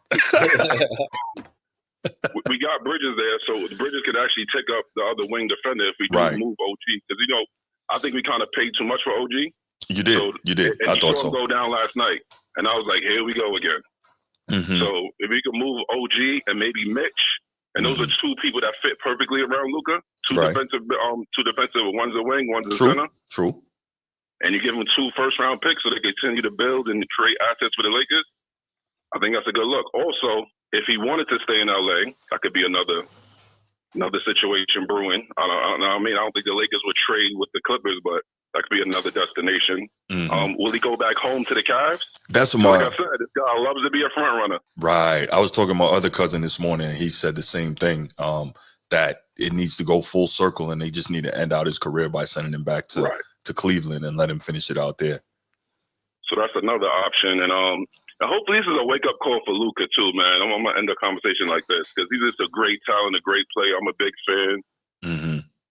S7: We got Bridges there, so the Bridges could actually take up the other wing defender if we do move OG. Because, I think we kind of paid too much for OG.
S1: You did.
S7: So,
S1: you did.
S7: And
S1: I thought so.
S7: Go down last night. And I was like, here we go again. So if we could move OG and maybe Mitch, and those are 2 people that fit perfectly around Luka. Two defensive, one's a wing, one's a center.
S1: True.
S7: And you give them 2 first-round picks so they continue to build and create assets for the Lakers. I think that's a good look. Also, if he wanted to stay in LA, that could be another situation brewing. I don't think the Lakers would trade with the Clippers, but that could be another destination. Will he go back home to the Cavs?
S1: That's what
S7: like I said, this guy loves to be a front runner.
S1: Right. I was talking to my other cousin this morning, and he said the same thing, that it needs to go full circle, and they just need to end out his career by sending him back to Cleveland and let him finish it out there.
S7: So that's another option. And hopefully this is a wake-up call for Luka, too, man. I'm going to end the conversation like this because he's just a great talent, a great player. I'm a big fan.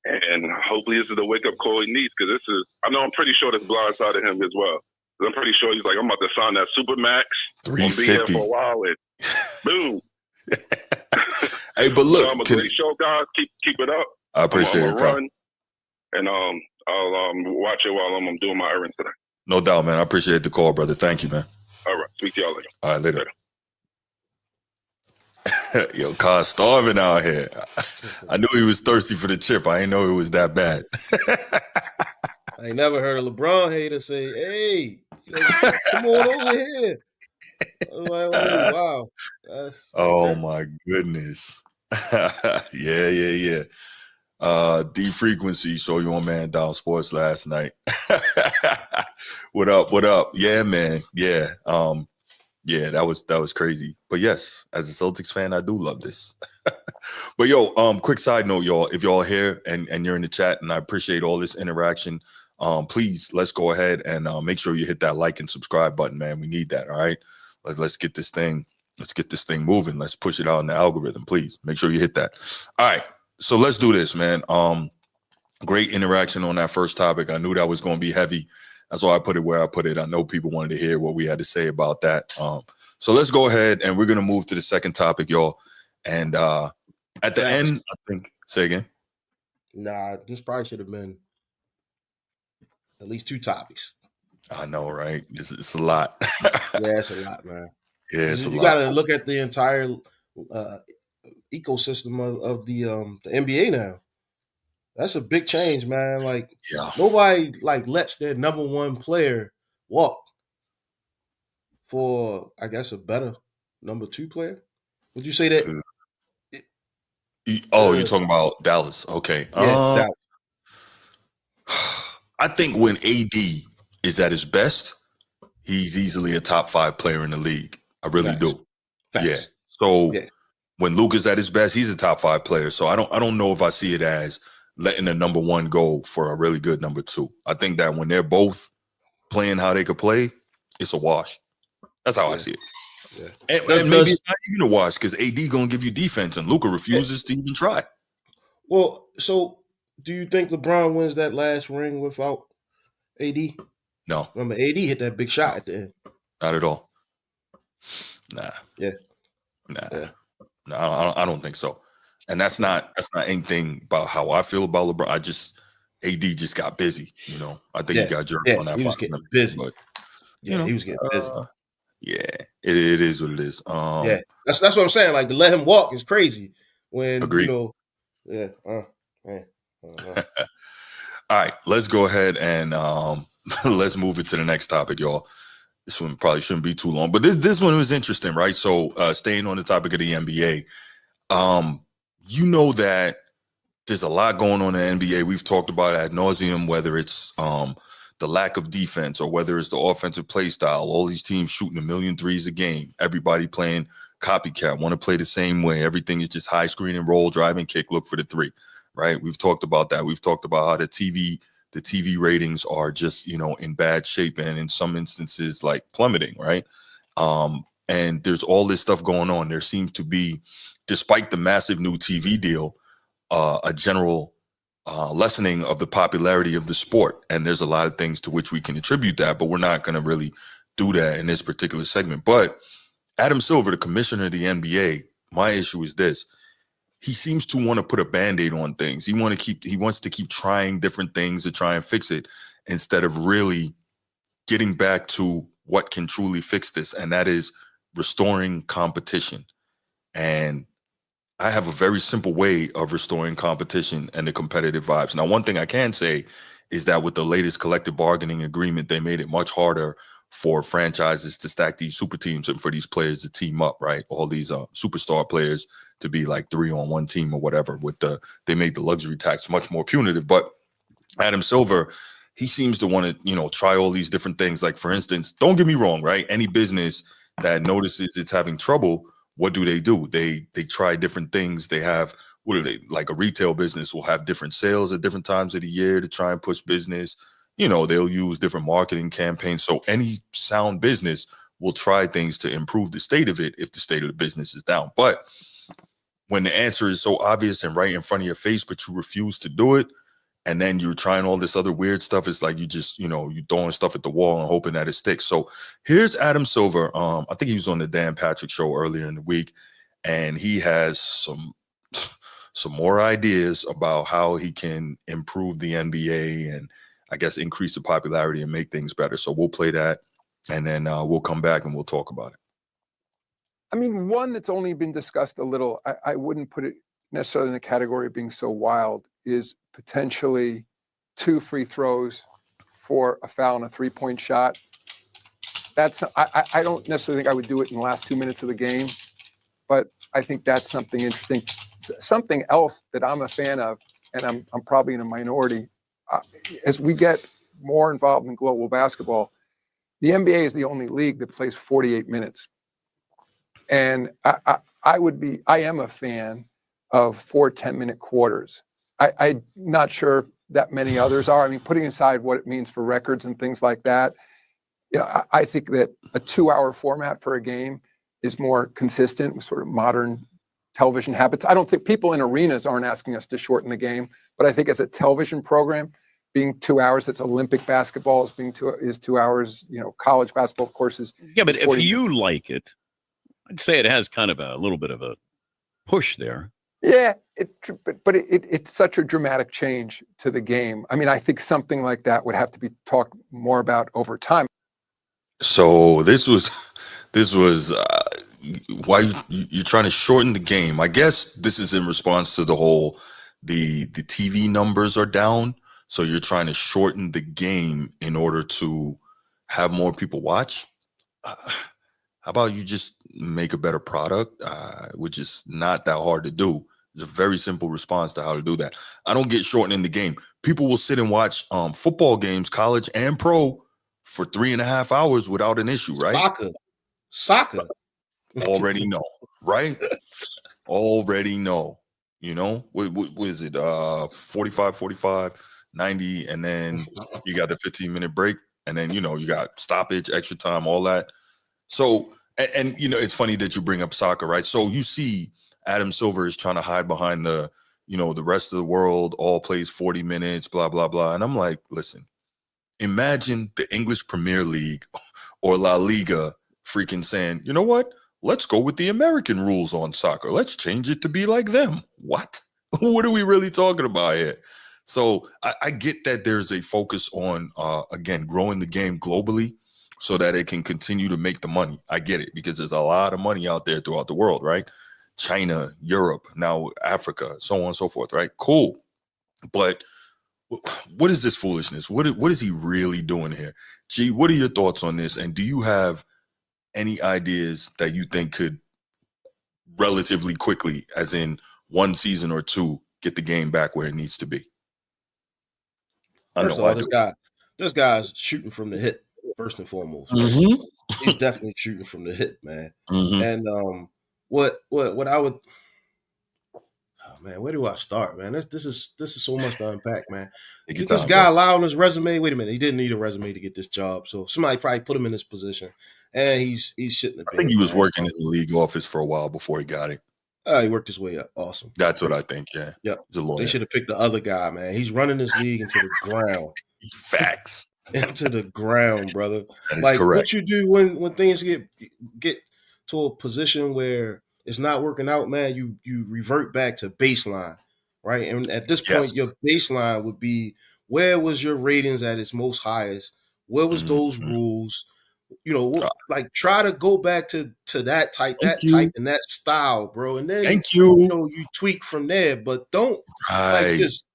S7: And hopefully this is the wake-up call he needs because I'm pretty sure this blindsided him as well. I'm pretty sure he's like, I'm about to sign that super max. I'm going to be here for a while and boom.
S1: Hey, but look.
S7: I'm a great show, guys. Keep it up.
S1: I appreciate it, Kyle.
S7: And I'll watch it while I'm doing my errands today.
S1: No doubt, man. I appreciate the call, brother. Thank you, man.
S7: All right. Speak to y'all later.
S1: All right, later. Yo, Kyle's starving out here. I knew he was thirsty for the chip. I didn't know it was that bad.
S3: I ain't never heard a LeBron hater say, hey, come on over here. I was like, oh, wow.
S1: My goodness. Yeah. D Frequency saw you on Man Down Sports last night. What up? Yeah, man. Yeah. Yeah, that was crazy. But yes, as a Celtics fan, I do love this. But yo, quick side note, y'all. If y'all here and you're in the chat, and I appreciate all this interaction, please let's go ahead and make sure you hit that like and subscribe button, man. We need that. All right. Let's get this thing moving. Let's push it out in the algorithm. Please make sure you hit that. All right. So let's do this, man. Great interaction on that first topic. I knew that was going to be heavy. That's why I put it where I put it. I know people wanted to hear what we had to say about that. So let's go ahead and we're going to move to the second topic, y'all. And at the end, I think, say again.
S3: Nah, this probably should have been at least 2 topics.
S1: I know, right? It's a lot.
S3: Yeah, it's a lot, man.
S1: Yeah, it's
S3: you got to look at the entire ecosystem of the NBA now. That's a big change, man. Like, nobody lets their number 1 player walk for, I guess, a better number 2 player. Would you say that?
S1: You're talking about Dallas. Okay.
S3: Yeah, Dallas.
S1: I think when AD is at his best, he's easily a top 5 player in the league. I really do.
S3: Facts.
S1: Yeah. So when Luka's at his best, he's a top 5 player. So I don't know if I see it as letting the number 1 go for a really good number 2. I think that when they're both playing how they could play, it's a wash. That's how I see it.
S3: Yeah.
S1: And maybe it's not even a wash because AD gonna give you defense and Luka refuses to even try.
S3: Well, so do you think LeBron wins that last ring without AD?
S1: No.
S3: Remember, AD hit that big shot at the end.
S1: Not at all. Nah.
S3: Yeah.
S1: Nah. Yeah. No, I don't think so. And that's not anything about how I feel about LeBron. AD just got busy, you know. I think he got jerked on that.
S3: He was getting busy.
S1: But
S3: he was getting busy.
S1: Yeah. It is what it is.
S3: Yeah, that's what I'm saying. Like to let him walk is crazy. When
S1: Agreed.
S3: Man.
S1: All right, let's go ahead and let's move it to the next topic, y'all. This one probably shouldn't be too long, but this one was interesting, right? So staying on the topic of the NBA, you know that there's a lot going on in the NBA. We've talked about it ad nauseum, whether it's the lack of defense or whether it's the offensive play style. All these teams shooting 1 million threes a game. Everybody playing copycat, want to play the same way. Everything is just high screen and roll, drive and kick, look for the three, right? We've talked about that. We've talked about how the TV ratings are just, in bad shape and in some instances like plummeting, right? And there's all this stuff going on. There seems to be, despite the massive new TV deal, a general lessening of the popularity of the sport. And there's a lot of things to which we can attribute that, but we're not going to really do that in this particular segment. But Adam Silver, the commissioner of the NBA, my issue is this. He seems to want to put a Band-Aid on things. He wants to keep trying different things to try and fix it instead of really getting back to what can truly fix this, and that is restoring competition. And I have a very simple way of restoring competition and the competitive vibes. Now, one thing I can say is that with the latest collective bargaining agreement, they made it much harder for franchises to stack these super teams and for these players to team up, right? All these superstar players to be like 3 on 1 team or whatever. They made the luxury tax much more punitive. But Adam Silver, he seems to want to, try all these different things. Like, for instance, don't get me wrong, right? Any business that notices it's having trouble, what do? They try different things. They have, like a retail business will have different sales at different times of the year to try and push business. They'll use different marketing campaigns. So any sound business will try things to improve the state of it if the state of the business is down. But when the answer is so obvious and right in front of your face, but you refuse to do it, and then you're trying all this other weird stuff, it's like you just, you throwing stuff at the wall and hoping that it sticks. So here's Adam Silver. I think he was on the Dan Patrick show earlier in the week, and he has some more ideas about how he can improve the NBA and I guess increase the popularity and make things better. So we'll play that, and then we'll come back and we'll talk about it.
S8: I mean, one that's only been discussed a little, I wouldn't put it necessarily in the category of being so wild, is potentially 2 free throws for a foul and a 3-point shot. That's I don't necessarily think I would do it in the last 2 minutes of the game, but I think that's something interesting. Something else that I'm a fan of, and I'm probably in a minority, as we get more involved in global basketball, the NBA is the only league that plays 48 minutes. And I am a fan of 4 10-minute quarters. I'm not sure that many others are. I mean, putting aside what it means for records and things like that, I think that a 2-hour format for a game is more consistent with sort of modern television habits. I don't think people in arenas aren't asking us to shorten the game, but I think as a television program, being 2 hours, that's Olympic basketball is 2 hours. College basketball, of course, is
S9: but
S8: is
S9: if
S8: 40
S9: you like it, I'd say it has kind of a little bit of a push there.
S8: Yeah, but it's such a dramatic change to the game. I mean, I think something like that would have to be talked more about over time.
S1: So this was why you're trying to shorten the game. I guess this is in response to the whole the TV numbers are down, so you're trying to shorten the game in order to have more people watch. How about you just make a better product, which is not that hard to do. It's a very simple response to how to do that. I don't get shortening the game. People will sit and watch football games, college and pro, for 3.5 hours without an issue, right?
S3: Soccer.
S1: Already know, right? Already know. What is it? 45, 90, and then you got the 15-minute break, and then, you got stoppage, extra time, all that. So, and it's funny that you bring up soccer, right? So you see Adam Silver is trying to hide behind the rest of the world all plays 40 minutes, blah, blah, blah. And I'm like, listen, imagine the English Premier League or La Liga freaking saying, you know what? Let's go with the American rules on soccer. Let's change it to be like them. What? What are we really talking about here? So I get that there's a focus on, again, growing the game globally. so that it can continue to make the money. I get it, because there's a lot of money out there throughout the world, right? China, Europe, now Africa, so on and so forth, right? Cool. But what is this foolishness? What is he really doing here? G, what are your thoughts on this? And do you have any ideas that you think could relatively quickly, as in one season or two, get the game back where it needs to be?
S3: First of all, this guy's shooting from the hip, first and foremost. Right?
S1: Mm-hmm.
S3: He's definitely shooting from the hip, man.
S1: Mm-hmm.
S3: And what I would, oh man, where do I start, man? This is so much to unpack, man. This guy allowed on his resume. Wait a minute, he didn't need a resume to get this job, so somebody probably put him in this position, and he's shitting the bed.
S1: I think he was working in the league office for a while before he got it.
S3: He worked his way up. Awesome.
S1: That's what I think. Yeah.
S3: Yep. They should have picked the other guy, man. He's running this league into the ground.
S1: Facts.
S3: Into the ground, brother.
S1: That is
S3: like
S1: correct.
S3: What you do when things get to a position where it's not working out, man, you revert back to baseline, right? And at this point, your baseline would be, where was your ratings at its most highest? Where was those rules? You know, like try to go back to that type and that style, bro. And then you tweak from there, but don't like just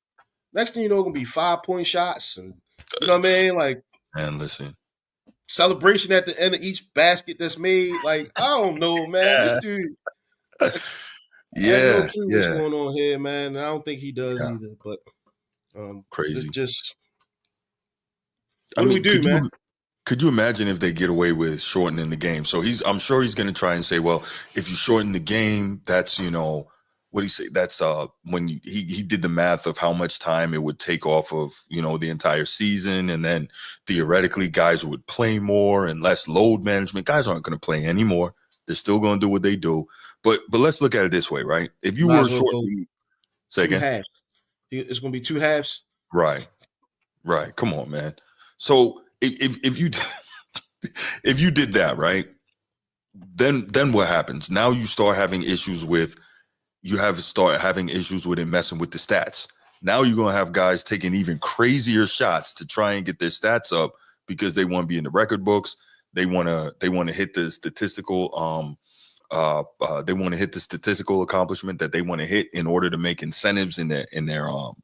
S3: next thing you know, gonna be 5-point shots, and you know what I mean? Like,
S1: man, listen.
S3: Celebration at the end of each basket that's made. Like, I don't know, man. This dude I have no clue what's going on here, man. I don't think he does either. But
S1: crazy.
S3: What do we do, man?
S1: Could you imagine if they get away with shortening the game? So I'm sure he's going to try and say, well, if you shorten the game, that's, what do you say? That's when he did the math of how much time it would take off of, the entire season. And then theoretically guys would play more and less load management. Guys aren't going to play anymore. They're still going to do what they do. But let's look at it this way, right? If you were shortening, say again,
S3: halves. It's going to be 2 halves.
S1: Right. Come on, man. So if you if you did that, right, then what happens? Now you start having issues with it messing with the stats. Now you're gonna have guys taking even crazier shots to try and get their stats up because they want to be in the record books. They want to hit the statistical accomplishment that they want to hit in order to make incentives in their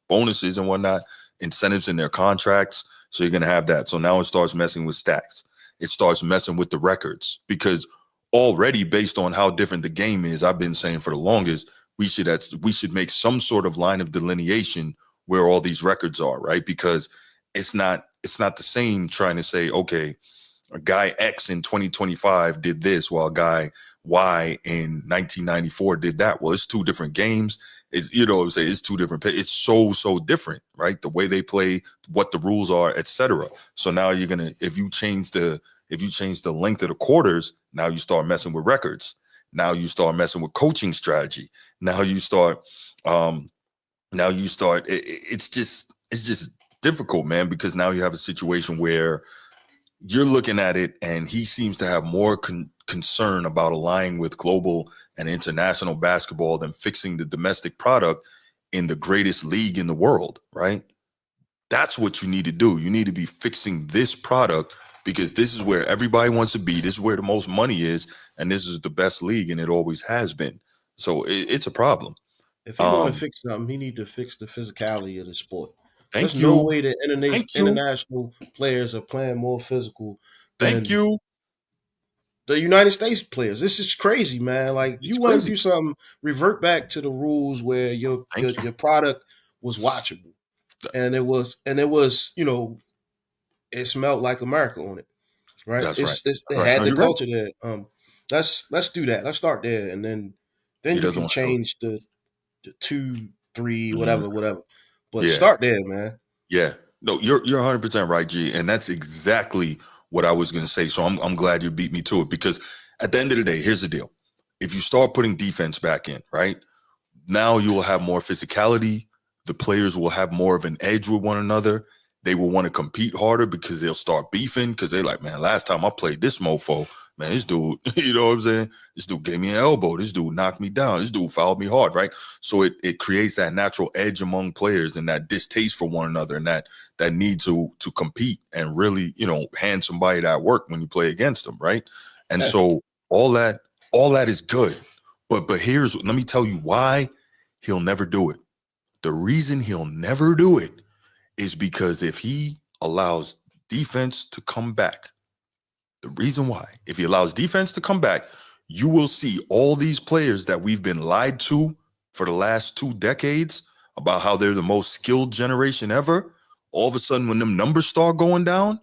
S1: bonuses and whatnot, incentives in their contracts. So you're going to have that. So now it starts messing with stats. It starts messing with the records, because already, based on how different the game is, I've been saying for the longest, we should make some sort of line of delineation where all these records are, right? Because it's not the same trying to say, okay, a guy X in 2025 did this while guy Y in 1994 did that. Well, it's 2 different games. It's, it's 2 different. It's so different, right? The way they play, what the rules are, etc. So now you're gonna, if you change the length of the quarters, now you start messing with records. Now you start messing with coaching strategy. Now you start. It's just difficult, man, because now you have a situation where you're looking at it, and he seems to have more concern about aligning with global and international basketball than fixing the domestic product in the greatest league in the world, right? That's what you need to do. You need to be fixing this product, because this is where everybody wants to be. This is where the most money is, and this is the best league, and it always has been. So it's a problem.
S3: If you want to fix something, he need to fix the physicality of the sport. There's
S1: you.
S3: No way that international players are playing more physical than the United States players. This is crazy, man. Like, you want to do something, revert back to the rules where your product was watchable, and it was it smelled like America on it, right? It had the culture there. Let's do that. Let's start there, and then you can change the 2, 3, whatever. But start there, man.
S1: Yeah. No, you're 100% right, G. And that's exactly what I was going to say. So I'm glad you beat me to it, because at the end of the day, here's the deal. If you start putting defense back in, right, now you will have more physicality. The players will have more of an edge with one another. They will want to compete harder because they'll start beefing, because they're like, man, last time I played this mofo, man, this dude, you know what I'm saying? This dude gave me an elbow. This dude knocked me down. This dude fouled me hard, right? So it creates that natural edge among players and that distaste for one another and that need to compete and really, hand somebody that work when you play against them, right? And so all that is good. But let me tell you why he'll never do it. The reason he'll never do it is because if he allows defense to come back, the reason why, if he allows defense to come back, you will see all these players that we've been lied to for the last 2 decades about how they're the most skilled generation ever. All of a sudden, when them numbers start going down,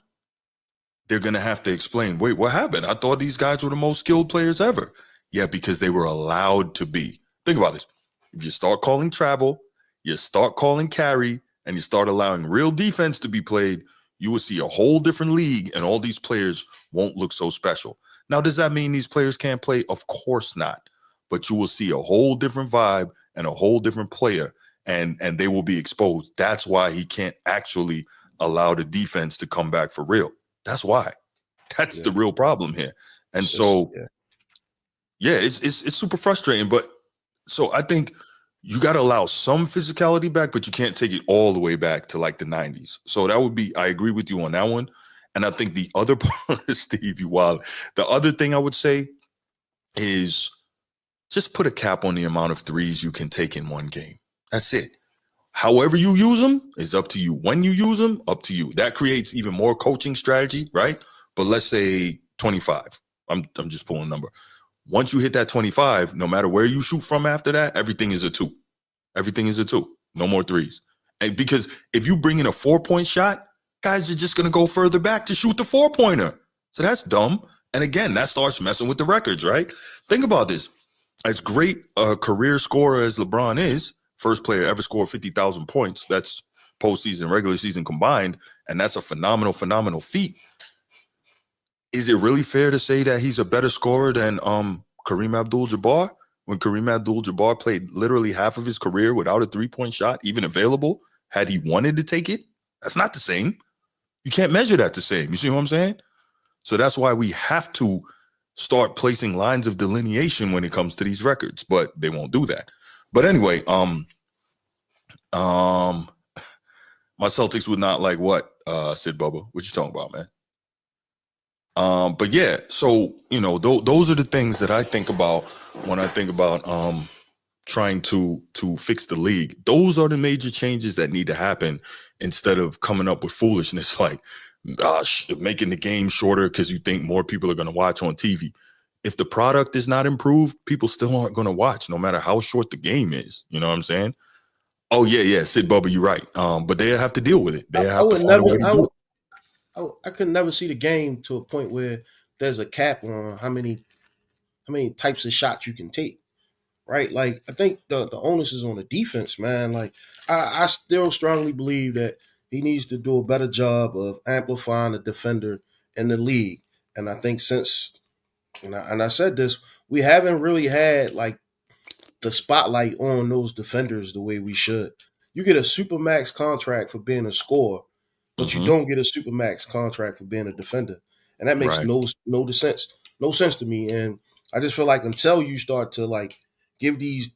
S1: they're going to have to explain, wait, what happened? I thought these guys were the most skilled players ever. Yeah, because they were allowed to be. Think about this. If you start calling travel, you start calling carry, and you start allowing real defense to be played, you will see a whole different league, and all these players won't look so special. Now, does that mean these players can't play? Of course not. But you will see a whole different vibe and a whole different player, and they will be exposed. That's why he can't actually allow the defense to come back for real. That's why. That's the real problem here. And it's super frustrating. But so I think you got to allow some physicality back, but you can't take it all the way back to like the 90s. So that would be, I agree with you on that one. And I think the other part, Steve, you wild. The other thing I would say is just put a cap on the amount of threes you can take in one game. That's it. However you use them is up to you. When you use them, up to you. That creates even more coaching strategy, right? But let's say 25. I'm just pulling a number. Once you hit that 25, no matter where you shoot from after that, everything is a 2. Everything is a 2. No more threes. And because if you bring in a 4-point shot, guys are just going to go further back to shoot the 4-pointer. So that's dumb. And again, that starts messing with the records, right? Think about this. As great a career scorer as LeBron is, first player ever scored 50,000 points. That's postseason, regular season combined. And that's a phenomenal feat. Is it really fair to say that he's a better scorer than Kareem Abdul-Jabbar? When Kareem Abdul-Jabbar played literally half of his career without a 3-point shot, even available, had he wanted to take it? That's not the same. You can't measure that the same. You see what I'm saying? So that's why we have to start placing lines of delineation when it comes to these records, but they won't do that. But anyway, my Celtics would not like what, Sid Bubba? What you talking about, man? But yeah, so those are the things that I think about when I think about trying to fix the league. Those are the major changes that need to happen instead of coming up with foolishness like making the game shorter because you think more people are going to watch on TV. If the product is not improved, people still aren't going to watch, no matter how short the game is. You know what I'm saying? Oh yeah, Sid Bubba, you're right. But they have to deal with it. They have to find a way to do it.
S3: I could never see the game to a point where there's a cap on how many types of shots you can take, right? Like I think the onus is on the defense, man. Like I still strongly believe that he needs to do a better job of amplifying the defender in the league. And I think since, and I said this, we haven't really had like the spotlight on those defenders the way we should. You get a supermax contract for being a scorer, but you don't get a supermax contract for being a defender, and that makes no sense to me. And I just feel like until you start to like give these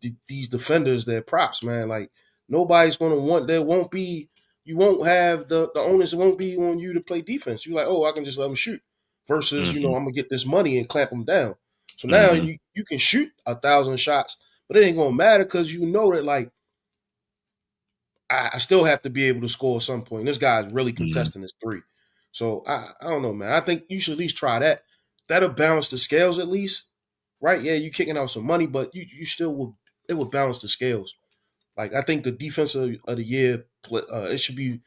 S3: defenders their props, man, like nobody's going to want. You won't have the onus. It won't be on you to play defense. You're like, oh, I can just let them shoot. Versus, I'm gonna get this money and clamp them down. So now you can shoot 1,000 shots, but it ain't gonna matter because you know that like I still have to be able to score at some point. This guy's really contesting his 3. So I don't know, man. I think you should at least try that. That'll balance the scales at least, right? Yeah, you kicking out some money, but you still will balance the scales. Like I think the defense of the year, it should be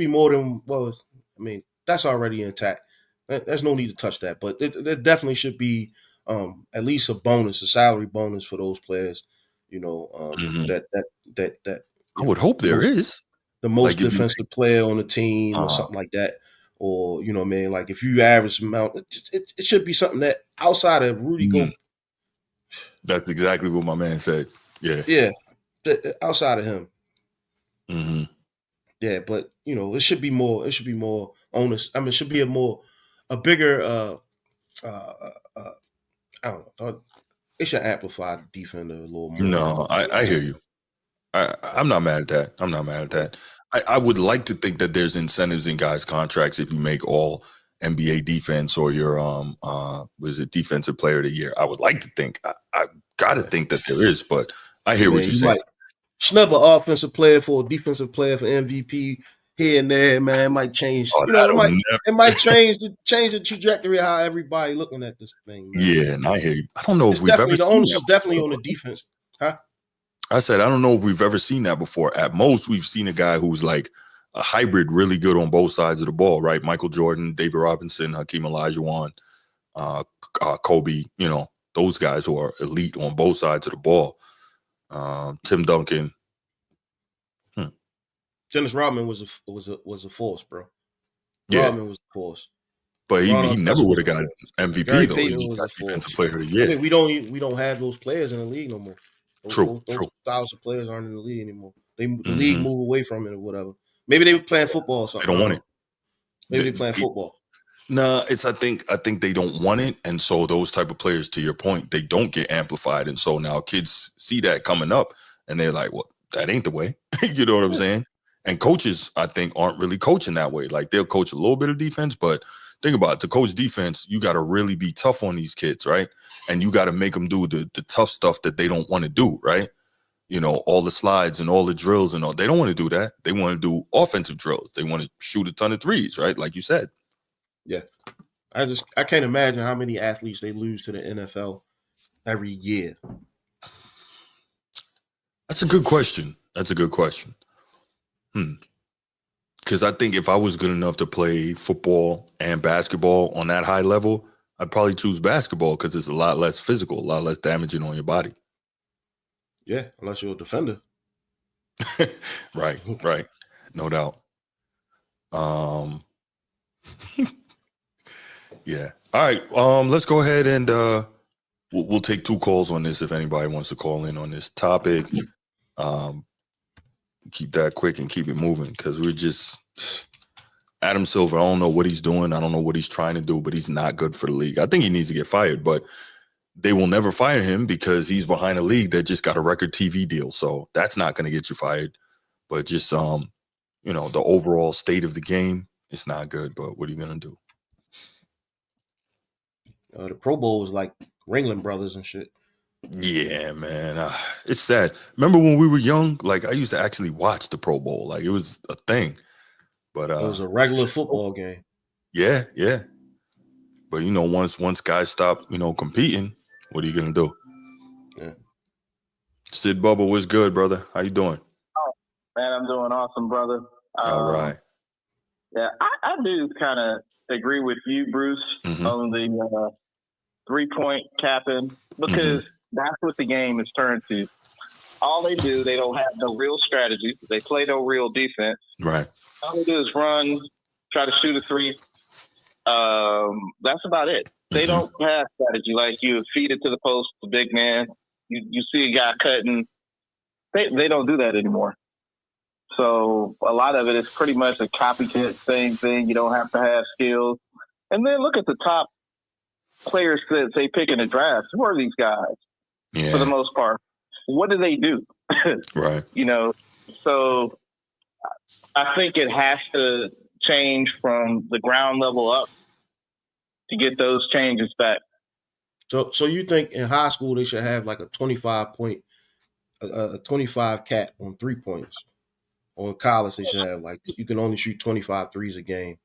S3: more than I mean that's already intact. There's no need to touch that, but there definitely should be at least a bonus, a salary bonus for those players. That
S1: I would hope there is
S3: the most defensive player on the team or something like that. Or, what I mean? Like if you average amount, it should be something that outside of Rudy Gobert.
S1: That's exactly what my man said. Yeah.
S3: Yeah. Outside of him. Yeah, but it should be more onus. I mean, it should be a bigger I don't know. They should amplify the defender a little more.
S1: No, I hear you. I'm not mad at that. I'm not mad at that. I would like to think that there's incentives in guys' contracts if you make all NBA defense or your was it defensive player of the year. I would like to think. I gotta think that there is, but I hear what you're
S3: you
S1: saying.
S3: might snub an offensive player for a defensive player for MVP here and there, man. It might change.
S1: Oh,
S3: It might change the trajectory of how everybody looking at this thing, man.
S1: Yeah, and I hear you. I don't know
S3: It's
S1: if we've ever
S3: definitely the
S1: seen
S3: onus
S1: that
S3: is definitely
S1: before.
S3: on the defense, huh?
S1: I said I don't know if we've ever seen that before. At most, we've seen a guy who's like a hybrid, really good on both sides of the ball, right? Michael Jordan, David Robinson, Hakeem Olajuwon, Kobe. You know, those guys who are elite on both sides of the ball. Tim Duncan.
S3: Dennis Rodman was a force, bro.
S1: Yeah.
S3: Rodman was a force.
S1: But he
S3: Ron
S1: never
S3: Artest
S1: would have
S3: was a
S1: got
S3: force.
S1: MVP
S3: Gary
S1: though. He
S3: Payton
S1: just
S3: was
S1: got
S3: a force.
S1: defensive player of the
S3: I
S1: year.
S3: mean, we don't have those players in the league no more.
S1: True.
S3: Those styles of players aren't in the league anymore. The
S1: Mm-hmm.
S3: league moved away from it or whatever. Maybe they were playing football or something.
S1: They don't want it.
S3: Maybe they're playing football.
S1: No, I think they don't want it, and so those type of players, to your point, they don't get amplified, and so now kids see that coming up, and they're like, "Well, that ain't the way." You know what I'm saying? And coaches, I think, aren't really coaching that way. Like they'll coach a little bit of defense, but think about it, to coach defense, you got to really be tough on these kids, right? And you got to make them do the tough stuff that they don't want to do, right? You know, all the slides and all the drills and all. They don't want to do that. They want to do offensive drills. They want to shoot a ton of threes, right? Like you said.
S3: Yeah. I can't imagine how many athletes they lose to the NFL every year.
S1: That's a good question. Because I think if I was good enough to play football and basketball on that high level, I'd probably choose basketball because it's a lot less physical, a lot less damaging on your body.
S3: Yeah, unless you're a defender.
S1: Right. No doubt. Yeah. All right. Let's go ahead and we'll take 2 calls on this if anybody wants to call in on this topic. Keep that quick and keep it moving because we're just Adam Silver. I don't know what he's doing. I don't know what he's trying to do, but he's not good for the league. I think he needs to get fired, but they will never fire him because he's behind a league that just got a record TV deal. So that's not going to get you fired. But just the overall state of the game, it's not good. But what are you going to do?
S3: The Pro Bowl was like Ringling Brothers and shit.
S1: Yeah, man. It's sad. Remember when we were young? Like I used to actually watch the Pro Bowl. Like it was a thing. But
S3: it was a regular football game.
S1: Yeah. But once guys stop, competing, what are you gonna do?
S3: Yeah.
S1: Sid Bubba, what's good, brother? How you doing?
S10: Oh, man, I'm doing awesome, brother.
S1: All right.
S10: Yeah, I do kind of agree with you, Bruce, on the 3-point capping because that's what the game is turned to. All they do, they don't have no real strategy. They play no real defense.
S1: Right.
S10: All they do is run, try to shoot a 3. That's about it. They don't have strategy. Like you feed it to the post, the big man. You see a guy cutting. They don't do that anymore. So a lot of it is pretty much a copycat same thing. You don't have to have skills. And then look at the top players that they pick in the draft. Who are these guys?
S1: Yeah.
S10: For the most part, what do they do?
S1: Right.
S10: So I think it has to change from the ground level up to get those changes back.
S3: So you think in high school they should have like a 25 cap on 3 points? Or in college they should have like you can only shoot 25 threes a game.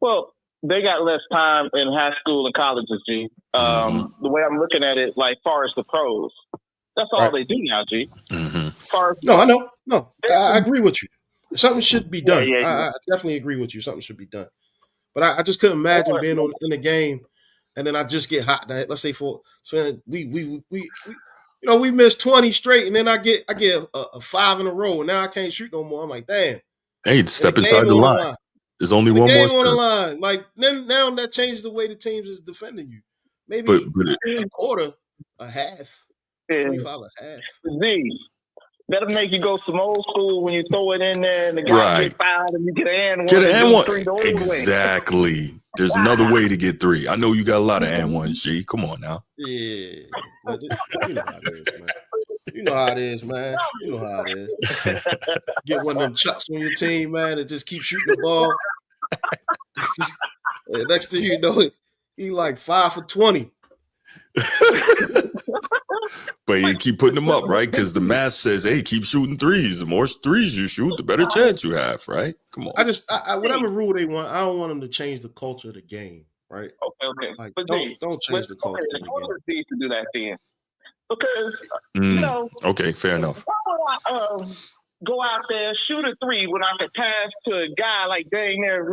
S10: Well, they got less time in high school and colleges, G. The way I'm looking at it, like far as the pros, that's all they do now, G.
S3: No, I know. No, I agree with you. Something should be done.
S10: Yeah.
S3: I definitely agree with you. Something should be done. But I just couldn't imagine being in the game and then I just get hot. Let's say we missed 20 straight and then I get a 5 in a row and now I can't shoot no more. I'm like, damn.
S1: Hey, step inside the line. There's only one more step.
S3: On the line. Like now that changes the way the teams is defending you. Maybe a quarter, a half, 25 a half.
S10: Z, That'll make you go some old school when you throw it in there and the guy
S1: Right.
S10: get fired and you get an and
S1: Get
S10: one.
S1: an and one.
S10: Three the old way.
S1: Exactly. There's another way to get 3. I know you got a lot of and ones, G. Come on now.
S3: Yeah. But you know how it is, man. You know how it is, man. You know how it is. Get one of them chucks on your team, man, and just keep shooting the ball. And next thing you know, he like 5 for 20.
S1: But you keep putting them up, right? Because the math says, hey, keep shooting threes. The more threes you shoot, the better chance you have, right? Come on.
S3: I whatever rule they want, I don't want them to change the culture of the game, right?
S10: Okay.
S3: Like,
S10: But
S3: don't change the culture of the
S10: game.
S3: game.
S10: To do that then. Because, you know.
S1: Okay, fair enough.
S10: Why would I go out there, shoot a 3 when I could pass to a guy like dang there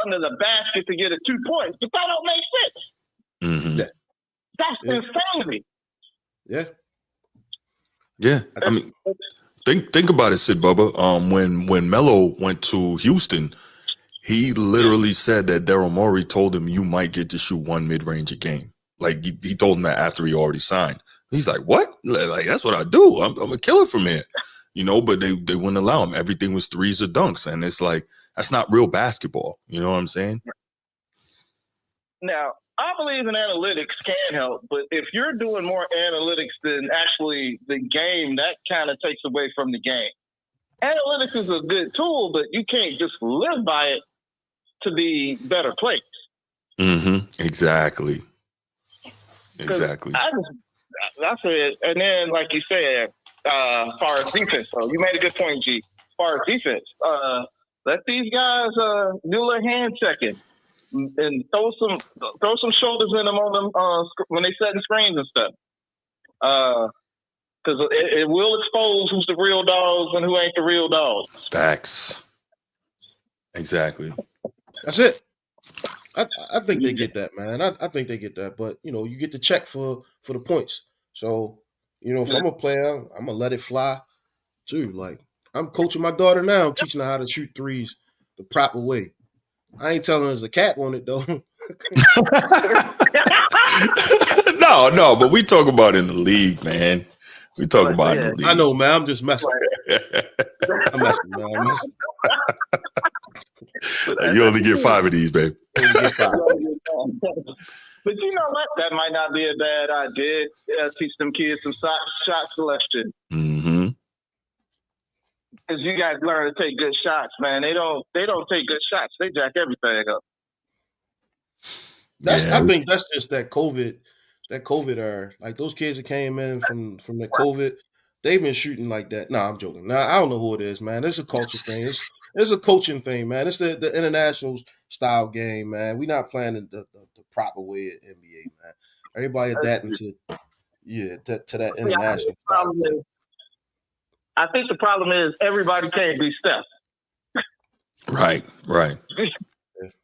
S10: under the basket to get a 2 points? But that don't make sense.
S1: Mm-hmm.
S10: That's insanity.
S3: Yeah.
S1: Yeah. I mean, think about it, Sid Bubba. When Melo went to Houston, he literally said that Daryl Morey told him you might get to shoot 1 mid-range a game. Like he told him that after he already signed. He's like, what? Like that's what I do. I'm a killer from here. You know, but they wouldn't allow him. Everything was threes or dunks. And it's like, that's not real basketball. You know what I'm saying?
S10: Now, I believe in analytics can help, but if you're doing more analytics than actually the game, that kind of takes away from the game. Analytics is a good tool, but you can't just live by it to be better players.
S1: Mm-hmm. Exactly.
S10: That's it. And then, like you said, as far as defense, so you made a good point, G. As far as defense, let these guys do a little hand checking and throw some shoulders in them on them when they setting screens and stuff. Because it will expose who's the real dogs and who ain't the real dogs.
S1: Facts. Exactly.
S3: That's it. I think they get that, man. I think they get that. But, you know, you get the check for the points. So, you know, if I'm a player, I'm going to let it fly too. Like, I'm coaching my daughter now. I'm teaching her how to shoot threes the proper way. I ain't telling her there's a cap on it, though.
S1: No, but we talk about in the league, man. We talk about in the league.
S3: I know, man. I'm just messing. I'm messing, man. I'm messing.
S1: You only get 5 of these, babe.
S10: But you know what? That might not be a bad idea. Teach them kids some shot selection.
S1: Mm-hmm.
S10: Because you guys learn to take good shots, man. They don't take good shots. They jack everything up.
S3: I think that's just that COVID era. Like those kids that came in from the COVID, they've been shooting like that. No, I'm joking. Nah, I don't know who it is, man. It's a culture thing. It's a coaching thing, man. It's the international style game, man. We're not playing the proper way at NBA, man. Everybody adapting to that international style.
S10: I think the problem is everybody can't be Steph.
S1: Right.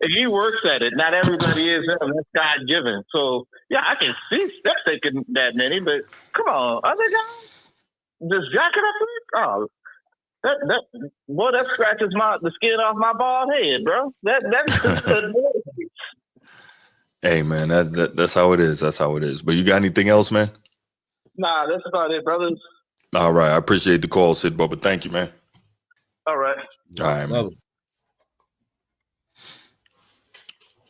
S10: If he works at it, not everybody is him. That's God given. So yeah, I can see Steph taking that many, but come on, other guys just jacking up. Oh, that scratches the skin off my bald head, bro. That's
S1: Hey man, that's how it is. That's how it is. But you got anything else, man?
S10: Nah, that's about it, brothers.
S1: All right. I appreciate the call, Sid Bubba. Thank you, man.
S10: All right.
S1: All right, man.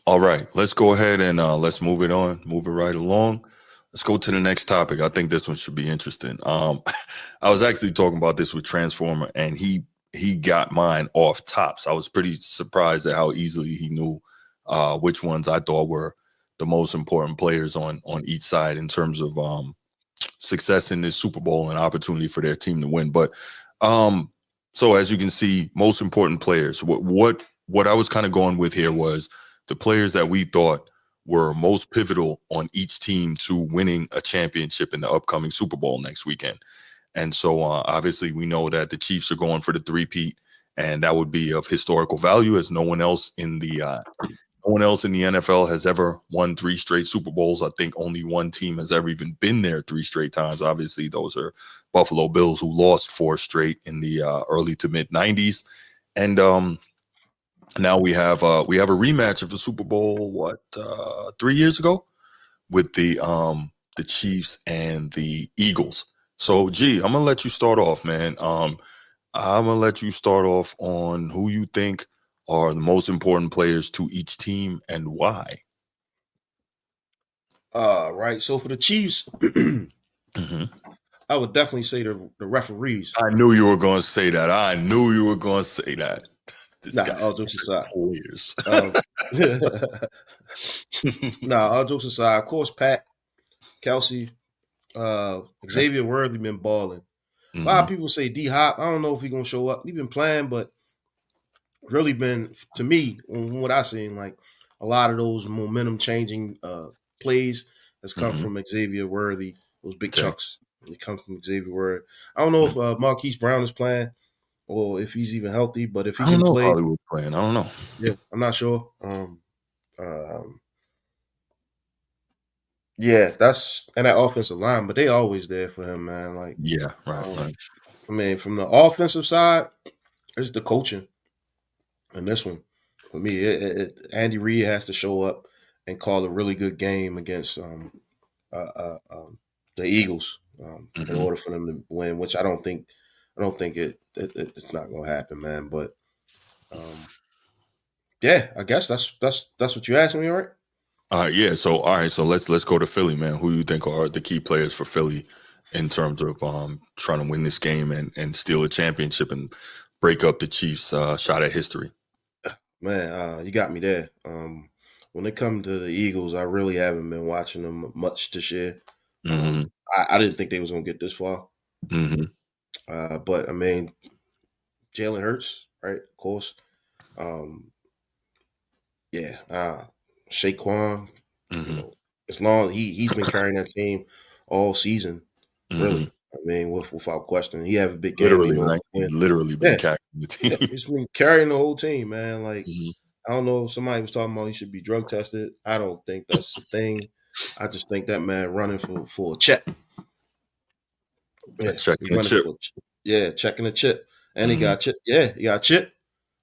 S1: All right. Let's go ahead and let's move it on. Move it right along. Let's go to the next topic. I think this one should be interesting. I was actually talking about this with Transformer, and he got mine off tops. I was pretty surprised at how easily he knew which ones I thought were the most important players on each side in terms of success in this Super Bowl and opportunity for their team to win. But so as you can see, most important players. What I was kind of going with here was the players that we thought were most pivotal on each team to winning a championship in the upcoming Super Bowl next weekend. And so obviously we know that the Chiefs are going for the three-peat, and that would be of historical value, as no one else in the NFL has ever won 3 straight Super Bowls. I think only one team has ever even been there 3 straight times. Obviously, those are Buffalo Bills, who lost 4 straight in the early to mid 90s. And now we have a rematch of the Super Bowl 3 years ago with the Chiefs and the Eagles. So, G, I'm gonna let you start off, man. I'm gonna let you start off on who you think are the most important players to each team and why.
S3: Right. So for the Chiefs,
S1: Mhm.
S3: I would definitely say the referees.
S1: I knew you were gonna say that. I knew you were gonna say that. This guy,
S3: Nah, all jokes
S1: it's
S3: aside.
S1: players.
S3: Nah, all jokes aside. Of course, Pat, Kelsey, Xavier Worthy been balling. A lot of people say D Hop. I don't know if he's gonna show up. He's been playing, but really been, to me, from what I've seen, like a lot of those momentum changing plays has come from Xavier Worthy. Those big chunks, they come from Xavier Worthy. I don't know if Marquise Brown is playing or if he's even healthy, but if he
S1: I don't
S3: can
S1: know if
S3: play,
S1: Hollywood's playing. I don't know.
S3: yeah, I'm not sure. Yeah, that's and that offensive line, but they always there for him, man. Like,
S1: Yeah, right.
S3: I mean, from the offensive side, it's the coaching. And this one, for me, Andy Reid has to show up and call a really good game against the Eagles in order for them to win. Which I don't think it's not going to happen, man. But yeah, I guess that's what you asked me, all right?
S1: All right, yeah. So let's go to Philly, man. Who do you think are the key players for Philly in terms of trying to win this game and steal a championship and break up the Chiefs' shot at history?
S3: Man, you got me there. When it comes to the Eagles, I really haven't been watching them much this year. I didn't think they was gonna get this far. But I mean, Jalen Hurts, right? Of course. Yeah, Saquon. You know, as long he's been carrying that team all season, really. I mean, without question, he have a big game. He
S1: Literally,
S3: know
S1: right? He's
S3: when.
S1: literally been
S3: Yeah,
S1: carrying the
S3: yeah,
S1: team.
S3: he's been carrying the whole team, man. Like, I don't know. Somebody was talking about he should be drug tested. I don't think that's a thing. I just think that man running for a check. Yeah,
S1: Checking
S3: he's
S1: the
S3: running
S1: chip.
S3: checking a chip, and he got chip. Yeah, he got chip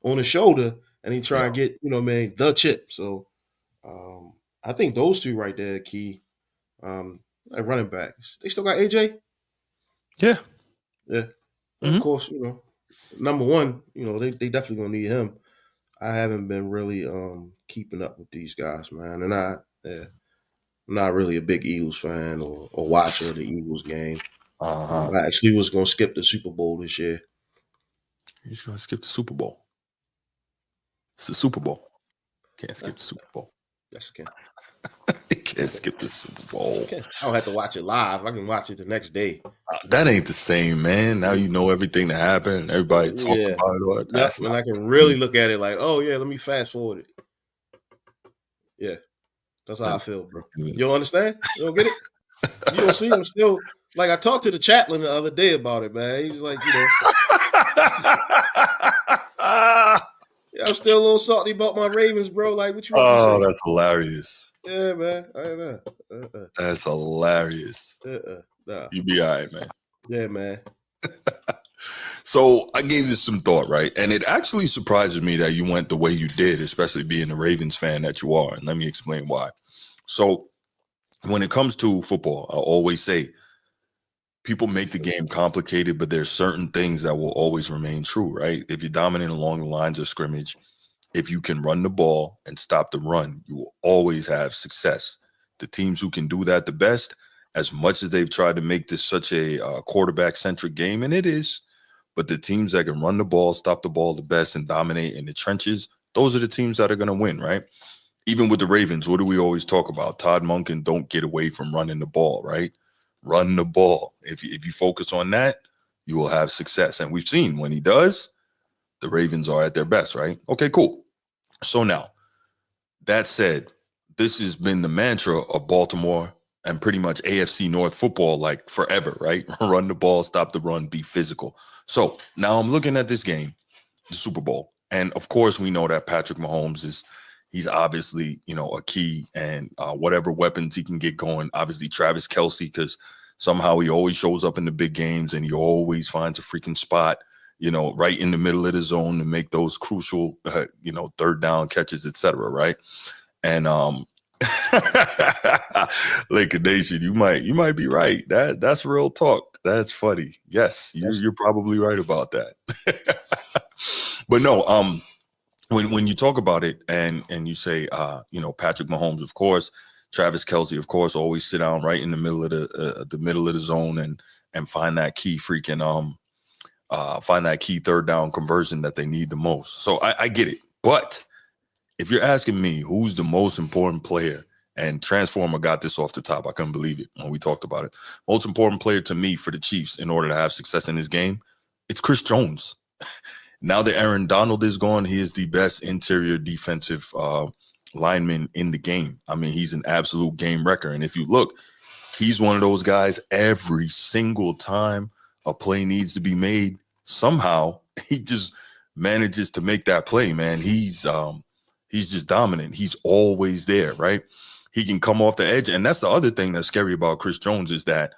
S3: on his shoulder, and he trying to get the chip. So, I think those two right there are key. Like running backs, they still got AJ.
S1: Yeah.
S3: Yeah, of course. Number one, they definitely gonna need him. I haven't been really keeping up with these guys, man, and I'm not really a big Eagles fan or watcher of the Eagles game. I actually was gonna skip the Super Bowl this year.
S1: He's gonna skip the Super Bowl. It's the Super Bowl. Can't skip the Super Bowl.
S3: Yes, I can.
S1: Can't skip the Super Bowl.
S3: Yes, I can. I don't have to watch it live. I can watch it the next day.
S1: That ain't the same, man. Now you know everything that happened. Everybody talks about it.
S3: Yep, and I can really look at it like, oh yeah, let me fast forward it. Yeah, that's how I feel, bro. You don't understand? You don't get it? You don't see him still. Like, I talked to the chaplain the other day about it, man. He's like, I'm still a little salty about my Ravens, bro. Like, what you want me to say?
S1: Oh, that's hilarious.
S3: Yeah, man. I know.
S1: That's hilarious.
S3: Nah.
S1: You be all right, man.
S3: Yeah, man.
S1: So I gave this some thought, right? And it actually surprises me that you went the way you did, especially being the Ravens fan that you are. And let me explain why. So when it comes to football, I always say people make the game complicated, but there's certain things that will always remain true, right? If you're dominant along the lines of scrimmage, if you can run the ball and stop the run, you will always have success. The teams who can do that the best, as much as they've tried to make this such a quarterback-centric game, and it is, but the teams that can run the ball, stop the ball the best, and dominate in the trenches, those are the teams that are going to win, right? Even with the Ravens, what do we always talk about? Todd Monken don't get away from running the ball, right? Run the ball. If you focus on that, you will have success. And we've seen when he does, the Ravens are at their best, right? Okay, cool. So now, that said, this has been the mantra of Baltimore and pretty much AFC North football like forever, right? Run the ball, stop the run, be physical. So now I'm looking at this game, the Super Bowl. And of course, we know that Patrick Mahomes he's obviously, a key, and whatever weapons he can get going. Obviously, Travis Kelce, because somehow he always shows up in the big games and he always finds a freaking spot, right in the middle of the zone to make those crucial, third down catches, etc. Right. And Laker Nation, you might be right. That's real talk. That's funny. Yes, you're probably right about that. But no, when you talk about it and you say, Patrick Mahomes, of course, Travis Kelce, of course, always sit down right in the middle of the middle of the zone and find that key find that key third down conversion that they need the most. So I get it. But if you're asking me who's the most important player, and Transformer got this off the top, I couldn't believe it when we talked about it. Most important player to me for the Chiefs in order to have success in this game, it's Chris Jones. Now that Aaron Donald is gone, he is the best interior defensive lineman in the game. I mean, he's an absolute game wrecker. And if you look, he's one of those guys every single time a play needs to be made, somehow he just manages to make that play, man. He's just dominant. He's always there, right? He can come off the edge. And that's the other thing that's scary about Chris Jones is that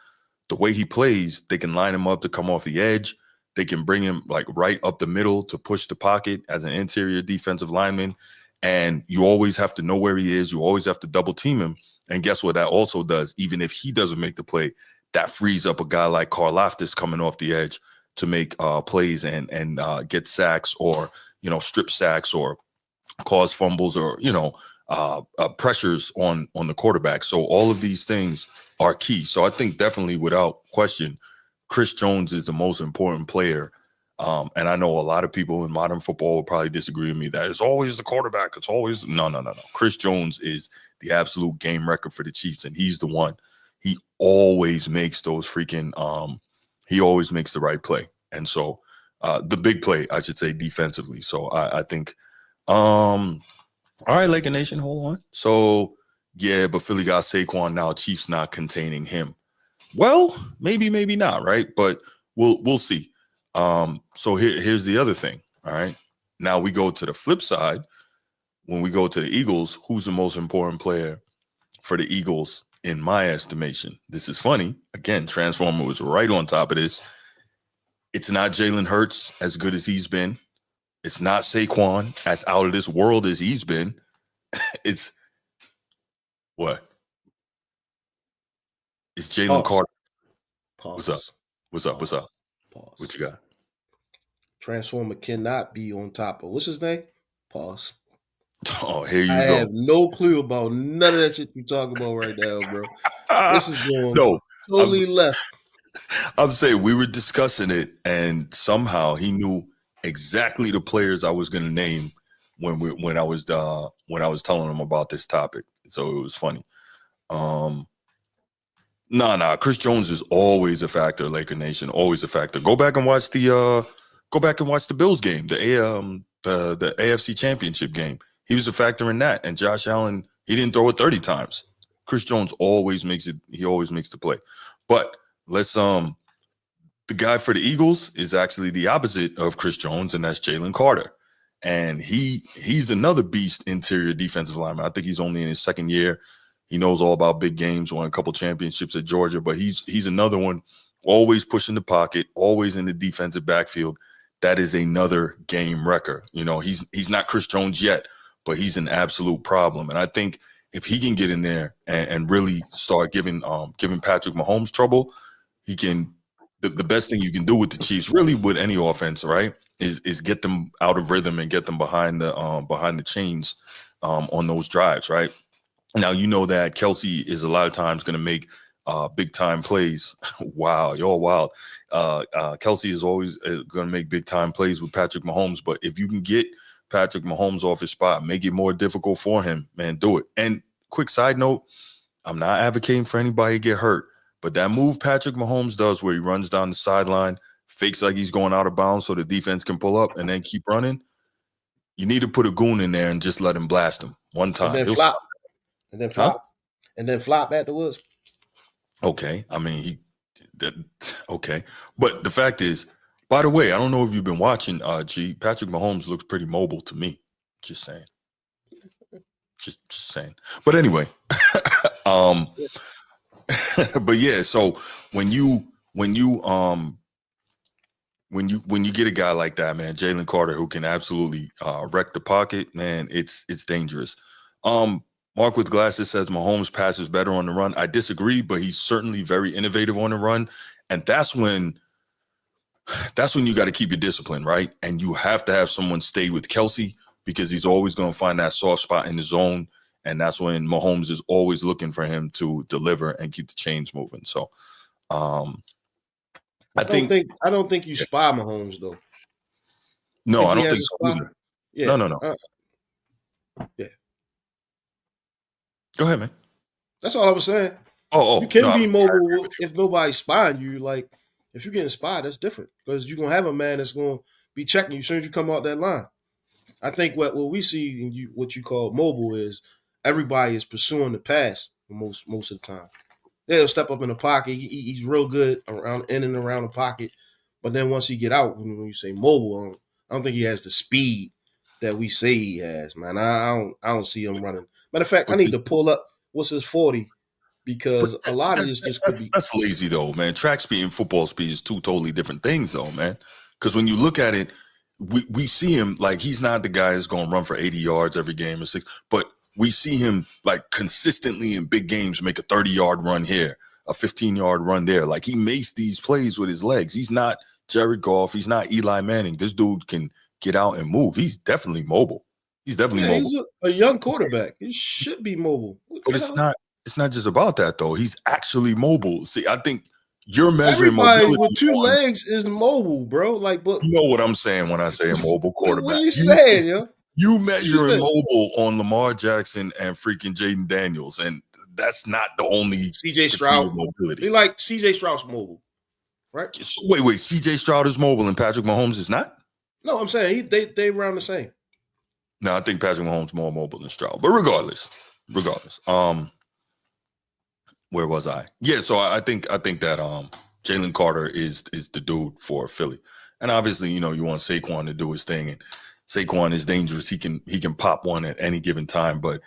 S1: the way he plays, they can line him up to come off the edge. They can bring him like right up the middle to push the pocket as an interior defensive lineman. And you always have to know where he is. You always have to double team him. And guess what that also does? Even if he doesn't make the play, that frees up a guy like Karlaftis coming off the edge to make plays and get sacks or, strip sacks or cause fumbles or, pressures on the quarterback. So all of these things are key. So I think definitely without question, Chris Jones is the most important player. And I know a lot of people in modern football will probably disagree with me that it's always the quarterback. It's always no. Chris Jones is the absolute game record for the Chiefs, and he's the one. He always makes those he always makes the right play. And so the big play, I should say, defensively. So I think, all right, Laker Nation, hold on. So yeah, but Philly got Saquon now. Chiefs not containing him. Well, maybe not, right? But we'll see. So here's the other thing. All right. Now we go to the flip side. When we go to the Eagles, who's the most important player for the Eagles in my estimation? This is funny. Again, Transformer was right on top of this. It's not Jalen Hurts, as good as he's been. It's not Saquon, as out of this world as he's been. It's what? It's Jalen Carter.
S3: Pause.
S1: What's up?
S3: Pause.
S1: What you got?
S3: Transformer cannot be on top of what's his name? Pause.
S1: Oh, here you go.
S3: I have no clue about none of that shit you talking about right now, bro. This is going totally left.
S1: I'm saying we were discussing it, and somehow he knew exactly the players I was going to name when I was telling him about this topic. So it was funny. Chris Jones is always a factor. Laker Nation, always a factor. Go back and watch the Bills game, the AFC Championship game. He was a factor in that. And Josh Allen, he didn't throw it 30 times. Chris Jones always makes it. He always makes the play. But let's the guy for the Eagles is actually the opposite of Chris Jones, and that's Jalen Carter. And he's another beast interior defensive lineman. I think he's only in his second year. He knows all about big games, won a couple championships at Georgia, but he's another one, always pushing the pocket, always in the defensive backfield. That is another game wrecker. He's not Chris Jones yet, but he's an absolute problem. And I think if he can get in there and really start giving Patrick Mahomes trouble, he can. The best thing you can do with the Chiefs, really with any offense, right, is get them out of rhythm and get them behind the chains on those drives, right? Now, you know that Kelce is a lot of times going to make big time plays. Wow, you're wild. Kelce is always going to make big time plays with Patrick Mahomes. But if you can get Patrick Mahomes off his spot, make it more difficult for him, man, do it. And quick side note, I'm not advocating for anybody to get hurt, but that move Patrick Mahomes does where he runs down the sideline, fakes like he's going out of bounds so the defense can pull up and then keep running, you need to put a goon in there and just let him blast him one time.
S3: And then flop. And then flop. Huh? And then flop afterwards.
S1: Okay. I mean, okay. But the fact is, by the way, I don't know if you've been watching, Patrick Mahomes looks pretty mobile to me. Just saying. Just saying. But anyway, but yeah, so when you get a guy like that, man, Jalen Carter, who can absolutely wreck the pocket, man, it's dangerous. Mark with glasses says Mahomes passes better on the run. I disagree, but he's certainly very innovative on the run. And that's when you got to keep your discipline, right? And you have to have someone stay with Kelsey because he's always going to find that soft spot in the zone. And that's when Mahomes is always looking for him to deliver and keep the chains moving. So I
S3: don't think you spy Mahomes though.
S1: No, I don't think so either.
S3: Yeah.
S1: No.
S3: Yeah.
S1: Go ahead, man.
S3: That's all I was saying. You can be mobile if nobody's spying you. Like, if you're getting spied, that's different because you're going to have a man that's going to be checking you as soon as you come out that line. I think what we see in what you call mobile is everybody is pursuing the pass most of the time. They'll step up in the pocket. He's real good in and around the pocket. But then once he get out, when you say mobile, I don't think he has the speed that we say he has, man. I don't see him running. Matter of fact, I need to pull up what's his 40 because a lot of this just could be.
S1: That's lazy though, man. Track speed and football speed is two totally different things though, man. Because when you look at it, we see him like he's not the guy that's going to run for 80 yards every game or 6, but we see him like consistently in big games make a 30-yard run here, a 15-yard run there. Like he makes these plays with his legs. He's not Jared Goff. He's not Eli Manning. This dude can get out and move. He's definitely mobile. He's definitely mobile.
S3: He's a young quarterback. He should be mobile.
S1: But it's not just about that though. He's actually mobile. See, I think you're measuring
S3: everybody
S1: mobility
S3: with two legs is mobile, bro. Like, but
S1: you know what I'm saying when I say a mobile quarterback.
S3: What are you saying, yo?
S1: You measuring mobile on Lamar Jackson and freaking Jaden Daniels, and that's not the only
S3: CJ Stroud mobility. They like CJ Stroud's mobile, right?
S1: So wait, CJ Stroud is mobile and Patrick Mahomes is not?
S3: No, I'm saying they around the same.
S1: No, I think Patrick Mahomes is more mobile than Stroud. But regardless. Where was I? Yeah, so I think that Jalen Carter is the dude for Philly. And obviously, you want Saquon to do his thing, and Saquon is dangerous. He can pop one at any given time, but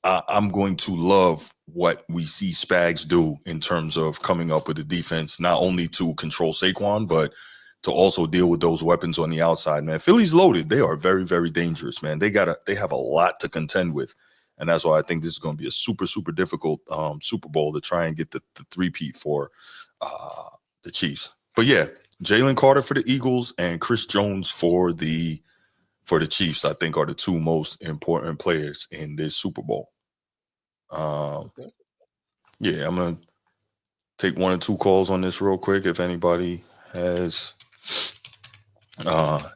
S1: I'm going to love what we see Spags do in terms of coming up with a defense, not only to control Saquon, but to also deal with those weapons on the outside, man. Philly's loaded. They are very, very dangerous, man. They have a lot to contend with. And that's why I think this is going to be a super, super difficult Super Bowl to try and get the three-peat for the Chiefs. But yeah, Jalen Carter for the Eagles and Chris Jones for the Chiefs, I think, are the two most important players in this Super Bowl. Yeah, I'm going to take one or two calls on this real quick if anybody has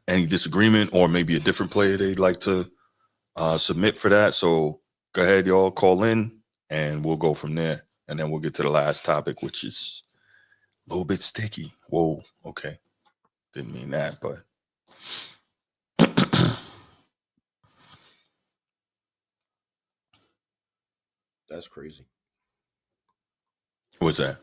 S1: any disagreement or maybe a different player they'd like to submit for that. So go ahead, y'all, call in, and we'll go from there. And then we'll get to the last topic, which is a little bit sticky. Whoa, okay. Didn't mean that, but...
S3: That's crazy.
S1: What's that?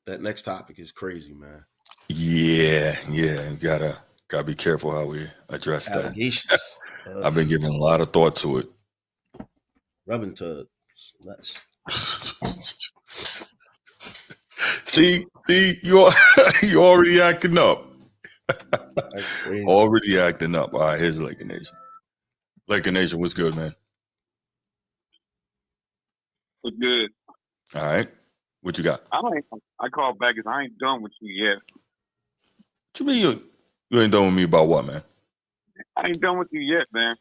S3: That next topic is crazy, man.
S1: Yeah. You gotta be careful how we address
S3: allegations.
S1: That. I've been giving a lot of thought to it.
S3: Rubbing to nuts.
S1: See, you already acting up. Already acting up. All right, here's Laker Nation. Laker Nation, what's good, man?
S5: What's good?
S1: All right. What you got?
S5: I called back because I ain't done with you yet.
S1: What you mean you ain't done with me about what, man?
S5: I ain't done with you yet, man.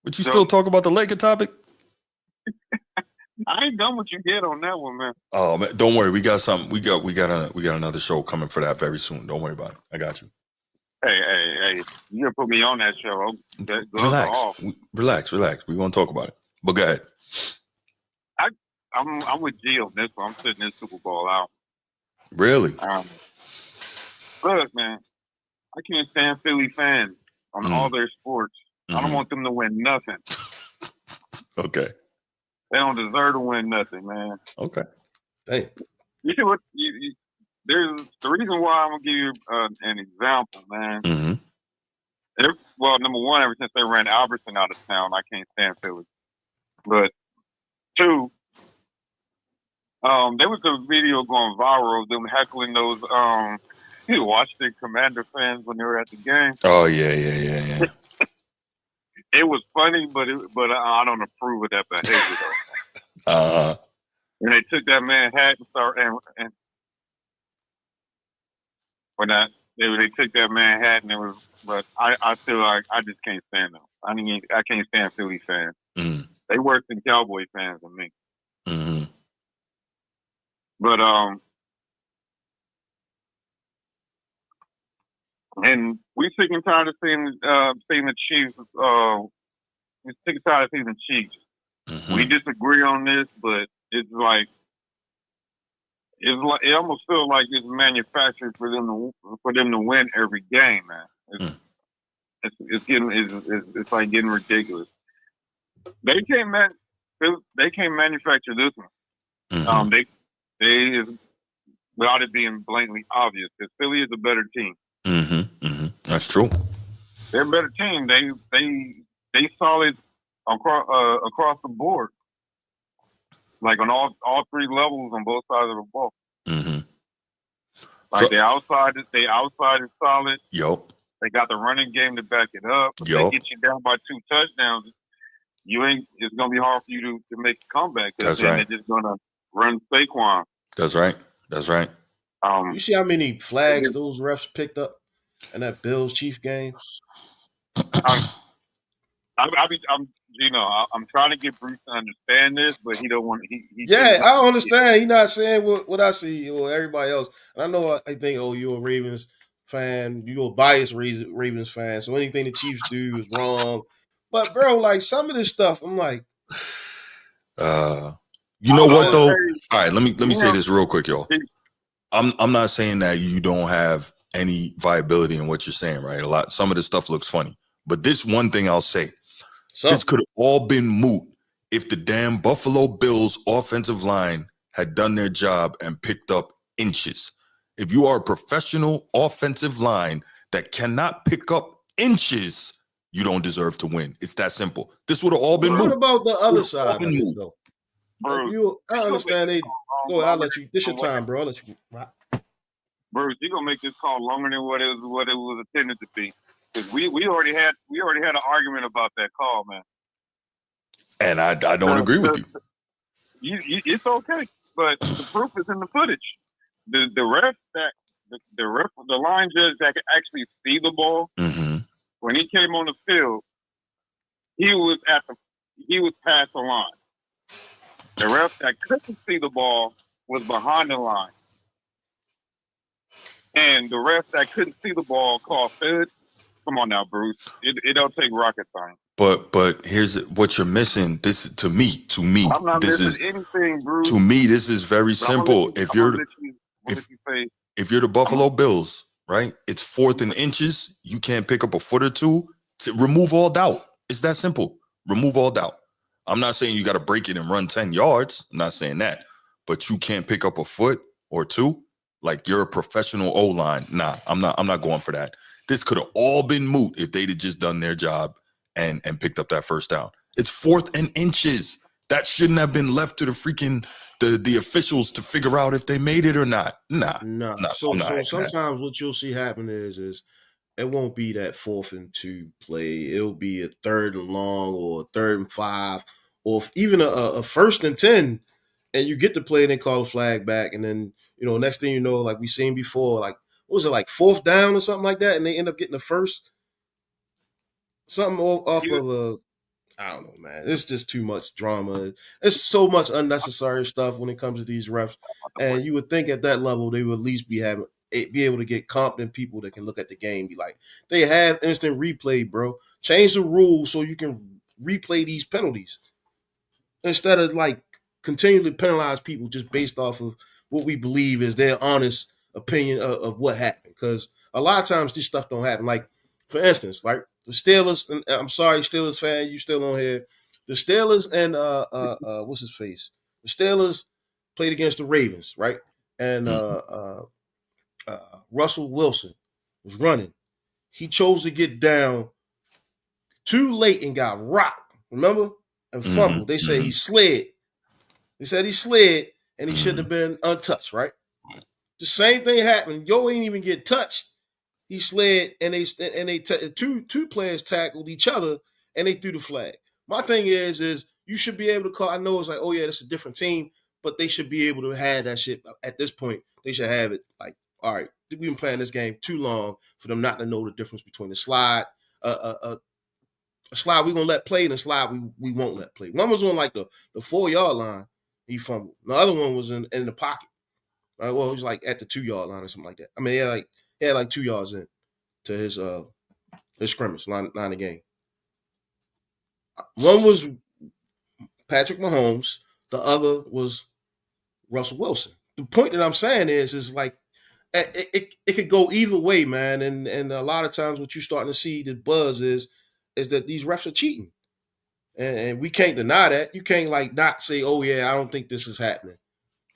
S1: But you still talk about the Laker topic?
S5: I ain't done with you yet on that one, man.
S1: Oh man, don't worry. We got something. We got another show coming for that very soon. Don't worry about it. I got you.
S5: Hey, you gonna put me on that show?
S1: Relax. We're gonna talk about it. But go ahead.
S5: I'm with G on this one. I'm sitting this Super Bowl out.
S1: Really?
S5: Look, man, I can't stand Philly fans on all their sports. I don't want them to win nothing.
S1: Okay.
S5: They don't deserve to win nothing, man.
S1: Okay.
S3: Hey.
S5: You know what? There's the reason why I'm gonna give you an example, man.
S1: Mm-hmm.
S5: Well, number one, ever since they ran Albertson out of town, I can't stand Philly. But two, there was a video going viral of them heckling those Washington Commander fans when they were at the game.
S1: Oh yeah.
S5: It was funny, but I don't approve of that behavior though. And they took that man hat and started and when that they took that man hat and it was. But I feel like I just can't stand them. I can't stand Philly fans.
S1: Mm.
S5: They worse than Cowboy fans than me.
S1: Mm-hmm.
S5: But and we sick and tired of seeing the Chiefs. We sick and tired of seeing the Chiefs.
S1: Mm-hmm.
S5: We disagree on this, but it's like it almost feels like it's manufactured for them to win every game, man. It's like getting ridiculous. They can't manufacture this one.
S1: Mm-hmm.
S5: They without it being blatantly obvious, because Philly is a better team.
S1: Mm-hmm. Mm-hmm. That's true.
S5: They're a better team. They solid across the board, like on all three levels on both sides of the ball.
S1: Mm-hmm.
S5: Like the outside is solid.
S1: Yup.
S5: They got the running game to back it up. If they get you down by 2 touchdowns, it's gonna be hard for you to make a comeback, because then they're just gonna run Saquon.
S1: That's right.
S3: You see how many flags those refs picked up in that Bills Chiefs game?
S5: I'm trying to get Bruce to understand this, but he don't want.
S3: I don't understand. He's not saying what I see or everybody else. And I know I think, you're a Ravens fan. You're a biased Ravens fan. So anything the Chiefs do is wrong. But bro, like some of this stuff, I'm like,
S1: you know what though? All right, let me say this real quick, y'all. I'm not saying that you don't have any viability in what you're saying, right? Some of this stuff looks funny, but this one thing I'll say, this could have all been moot if the damn Buffalo Bills offensive line had done their job and picked up inches. If you are a professional offensive line that cannot pick up inches, you don't deserve to win. It's that simple. This would have all been moot.
S3: What about the other side of it, though? I understand go ahead, I'll let you. This your time, bro. I'll let you.
S5: Bruce, you're gonna make this call longer than what it was intended to be. Because we already had an argument about that call, man.
S1: And I don't agree with you.
S5: It's okay, but the proof is in the footage. The line judge that could actually see the ball, when he came on the field, he was past the line. The ref that couldn't see the ball was behind the line. And the ref that couldn't see the ball called fed. Come on now, Bruce. It don't take rocket science.
S1: But here's what you're missing. This to me.
S5: I'm not missing anything, Bruce.
S1: To me, this is very simple. If you're the Buffalo Bills, right? It's 4th and inches. You can't pick up a foot or two. Remove all doubt. It's that simple. Remove all doubt. I'm not saying you got to break it and run 10 yards. I'm not saying that. But you can't pick up a foot or two. Like you're a professional O-line. Nah, I'm not going for that. This could have all been moot if they'd have just done their job and picked up that first down. It's 4th and inches. That shouldn't have been left to the officials to figure out if they made it or not. Nah.
S3: So sometimes what you'll see happen is it won't be that 4th and 2 play. It'll be a 3rd and long or a 3rd and 5 or even a 1st and 10, and you get the play and they call a flag back, and then next thing you know, like we seen before, like what was it, like 4th down or something like that, and they end up getting the first. Something off of a, I don't know, man. It's just too much drama. It's so much unnecessary stuff when it comes to these refs. And you would think at that level they would at least be able to get competent people that can look at the game, be like, they have instant replay, bro. Change the rules so you can replay these penalties instead of like continually penalize people just based off of what we believe is their honest opinion of what happened. Because a lot of times this stuff don't happen. Like, for instance, like the Steelers, and I'm sorry, Steelers fan, you still on here. The Steelers and what's his face? The Steelers played against the Ravens, right? And Russell Wilson was running. He chose to get down too late and got rocked, remember? And fumbled. They say he slid. They said he slid and he shouldn't have been untouched, right? The same thing happened. Yo ain't even get touched. He slid and two players tackled each other and they threw the flag. My thing is you should be able to call. I know it's like, oh yeah, this is a different team, but they should be able to have that shit at this point. They should have it like, all right, we've been playing this game too long for them not to know the difference between the slide, a slide we're gonna let play and a slide we won't let play. One was on like the 4-yard line, he fumbled. The other one was in the pocket. Well, it was like at the 2-yard line or something like that. I mean, he had like 2 yards in to his scrimmage line of game. One was Patrick Mahomes, the other was Russell Wilson. The point that I'm saying is like it could go either way, man. And a lot of times what you're starting to see the buzz is that these refs are cheating. And we can't deny that. You can't like not say, oh yeah, I don't think this is happening.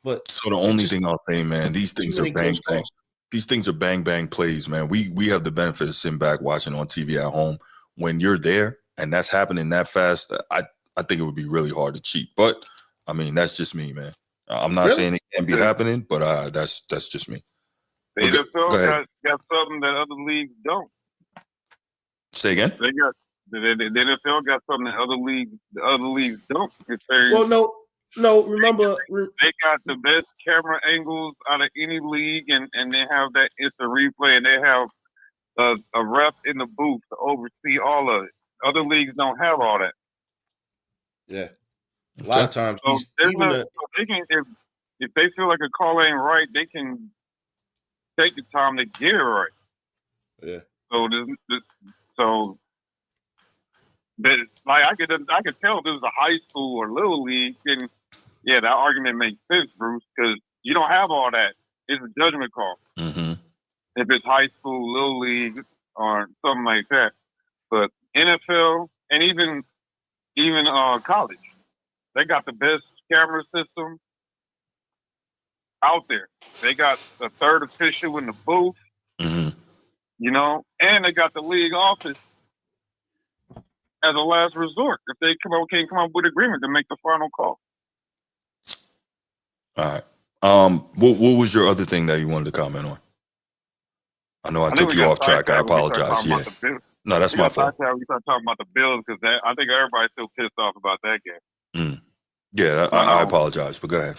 S3: But
S1: so the only thing I'll say, man, these things are bang bang. These things are bang bang plays, man. We have the benefit of sitting back watching on TV at home. When you're there and that's happening that fast, I think it would be really hard to cheat. But I mean, that's just me, man. I'm not saying it can't be happening, but that's just me.
S5: The NFL got something that other leagues don't.
S1: Say again?
S5: They got the NFL got something that the other leagues don't.
S3: Well, no. Remember,
S5: they got the best camera angles out of any league, and they have that instant replay, and they have a ref in the booth to oversee all of it. Other leagues don't have all that.
S3: Yeah, a lot of times.
S5: So they can, if they feel like a call ain't right, they can take the time to get it right.
S3: Yeah.
S5: So that like I could tell this is a high school or little league, and yeah, that argument makes sense, Bruce, because you don't have all that. It's a judgment call.
S1: Mm-hmm.
S5: If it's high school, little league, or something like that. But NFL and even college, they got the best camera system out there. They got the third official in the booth, you know, and they got the league office as a last resort if they can't come up with agreement to make the final call.
S1: All right. What was your other thing that you wanted to comment on? I know I took you off track. I apologize. Yeah. No, that's my fault.
S5: We start talking about the Bills because I think everybody's still pissed off about that game.
S1: Yeah, I apologize, but go ahead.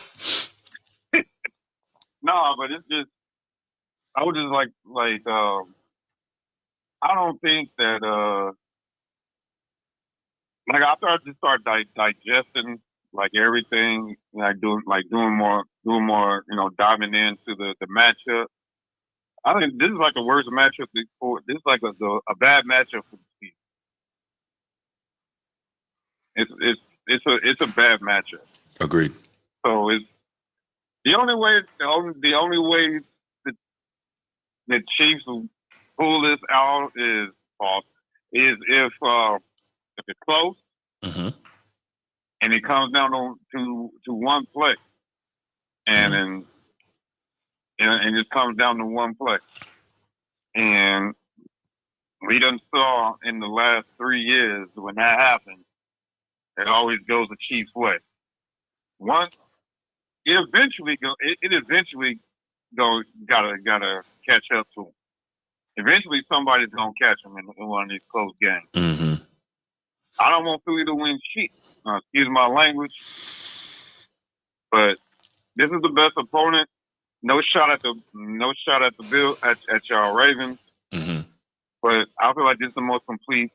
S5: No, but it's just I would just like I don't think that like after I just start digesting like everything, like doing more, you know, diving into the matchup. I think this is like the worst matchup before. This is like a bad matchup for the team. It's a bad matchup.
S1: Agreed.
S5: So it's the only way the Chiefs will pull this out is if it's close and it comes down to one play, and then and it comes down to one play, and we done saw in the last 3 years when that happens, it always goes the Chiefs' way. Once it eventually gotta catch up to them. Eventually, somebody's gonna catch them in one of these close games. I don't want Philly to win shit. Excuse my language, but this is the best opponent. No shot at the Bill at y'all Ravens. But I feel like this is the most complete,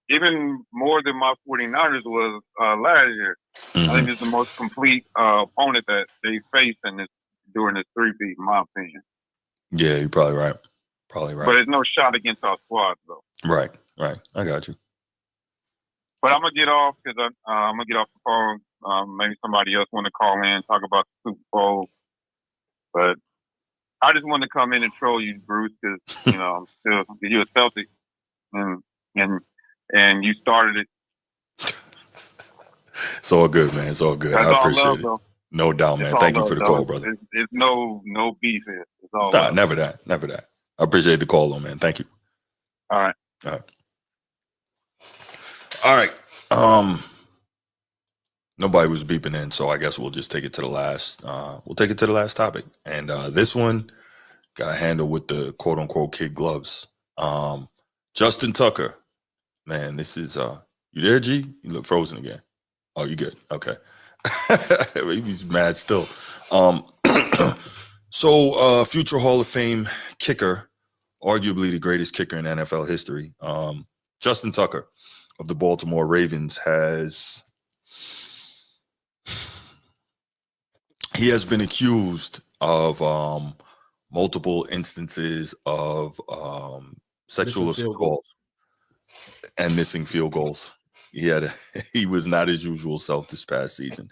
S5: even more than my 49ers was last year. I think this is the most complete opponent that they faced during this three-peat, in my opinion.
S1: Yeah, you're probably right.
S5: But there's no shot against our squad, though.
S1: Right. I got you.
S5: But I'm gonna get off because I'm gonna get off the phone. Maybe somebody else want to call in, talk about the Super Bowl. But I just wanted to come in and troll you, Bruce, because you know you're a Celtic, and you started it.
S1: It's all good, man. It's all good. I appreciate it.
S5: Though.
S1: No doubt, man. Thank you for the call, brother.
S5: It's no beef here. It's all
S1: never that. I appreciate the call, though, man. Thank you.
S5: All right.
S1: Nobody was beeping in, so I guess we'll just take it to the last. We'll take it to the last topic, and this one got handled with the quote unquote kid gloves. Justin Tucker, man, this is you there, G? You look frozen again. Oh, you good? Okay. Maybe he's mad still. So future Hall of Fame kicker, arguably the greatest kicker in NFL history, Justin Tucker of the Baltimore Ravens has been accused of multiple instances of sexual assault and missing field goals. He was not his usual self this past season,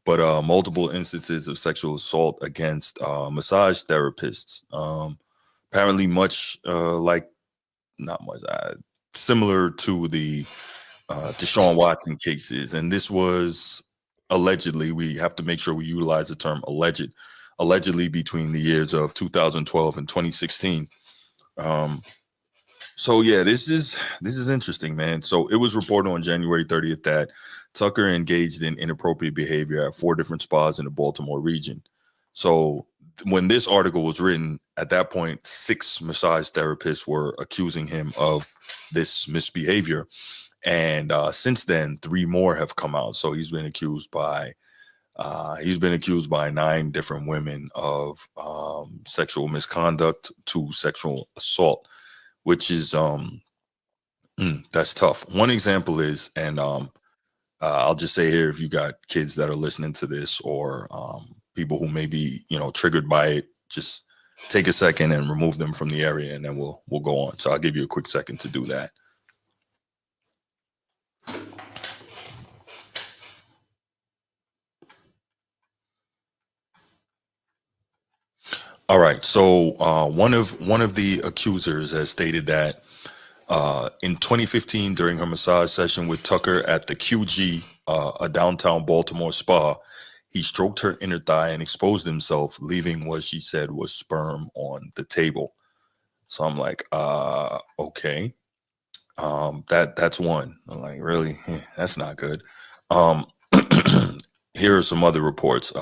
S1: but multiple instances of sexual assault against massage therapists. Apparently, similar to the Deshaun Watson cases, and this was allegedly. We have to make sure we utilize the term allegedly between the years of 2012 and 2016. So yeah, this is interesting, man. So it was reported on January 30th that Tucker engaged in inappropriate behavior at 4 different spas in the Baltimore region. So when this article was written, at that point, 6 massage therapists were accusing him of this misbehavior, and since then, 3 more have come out. So he's been accused by 9 different women of sexual misconduct to sexual assault, which is that's tough. One example is, and I'll just say here, if you got kids that are listening to this, or people who may be triggered by it, just take a second and remove them from the area, and then we'll go on. So I'll give you a quick second to do that. All right. So one of the accusers has stated that in 2015, during her massage session with Tucker at the QG, a downtown Baltimore spa, he stroked her inner thigh and exposed himself, leaving what she said was sperm on the table. So I'm like, okay, that's one. I'm like, really? That's not good. Here are some other reports.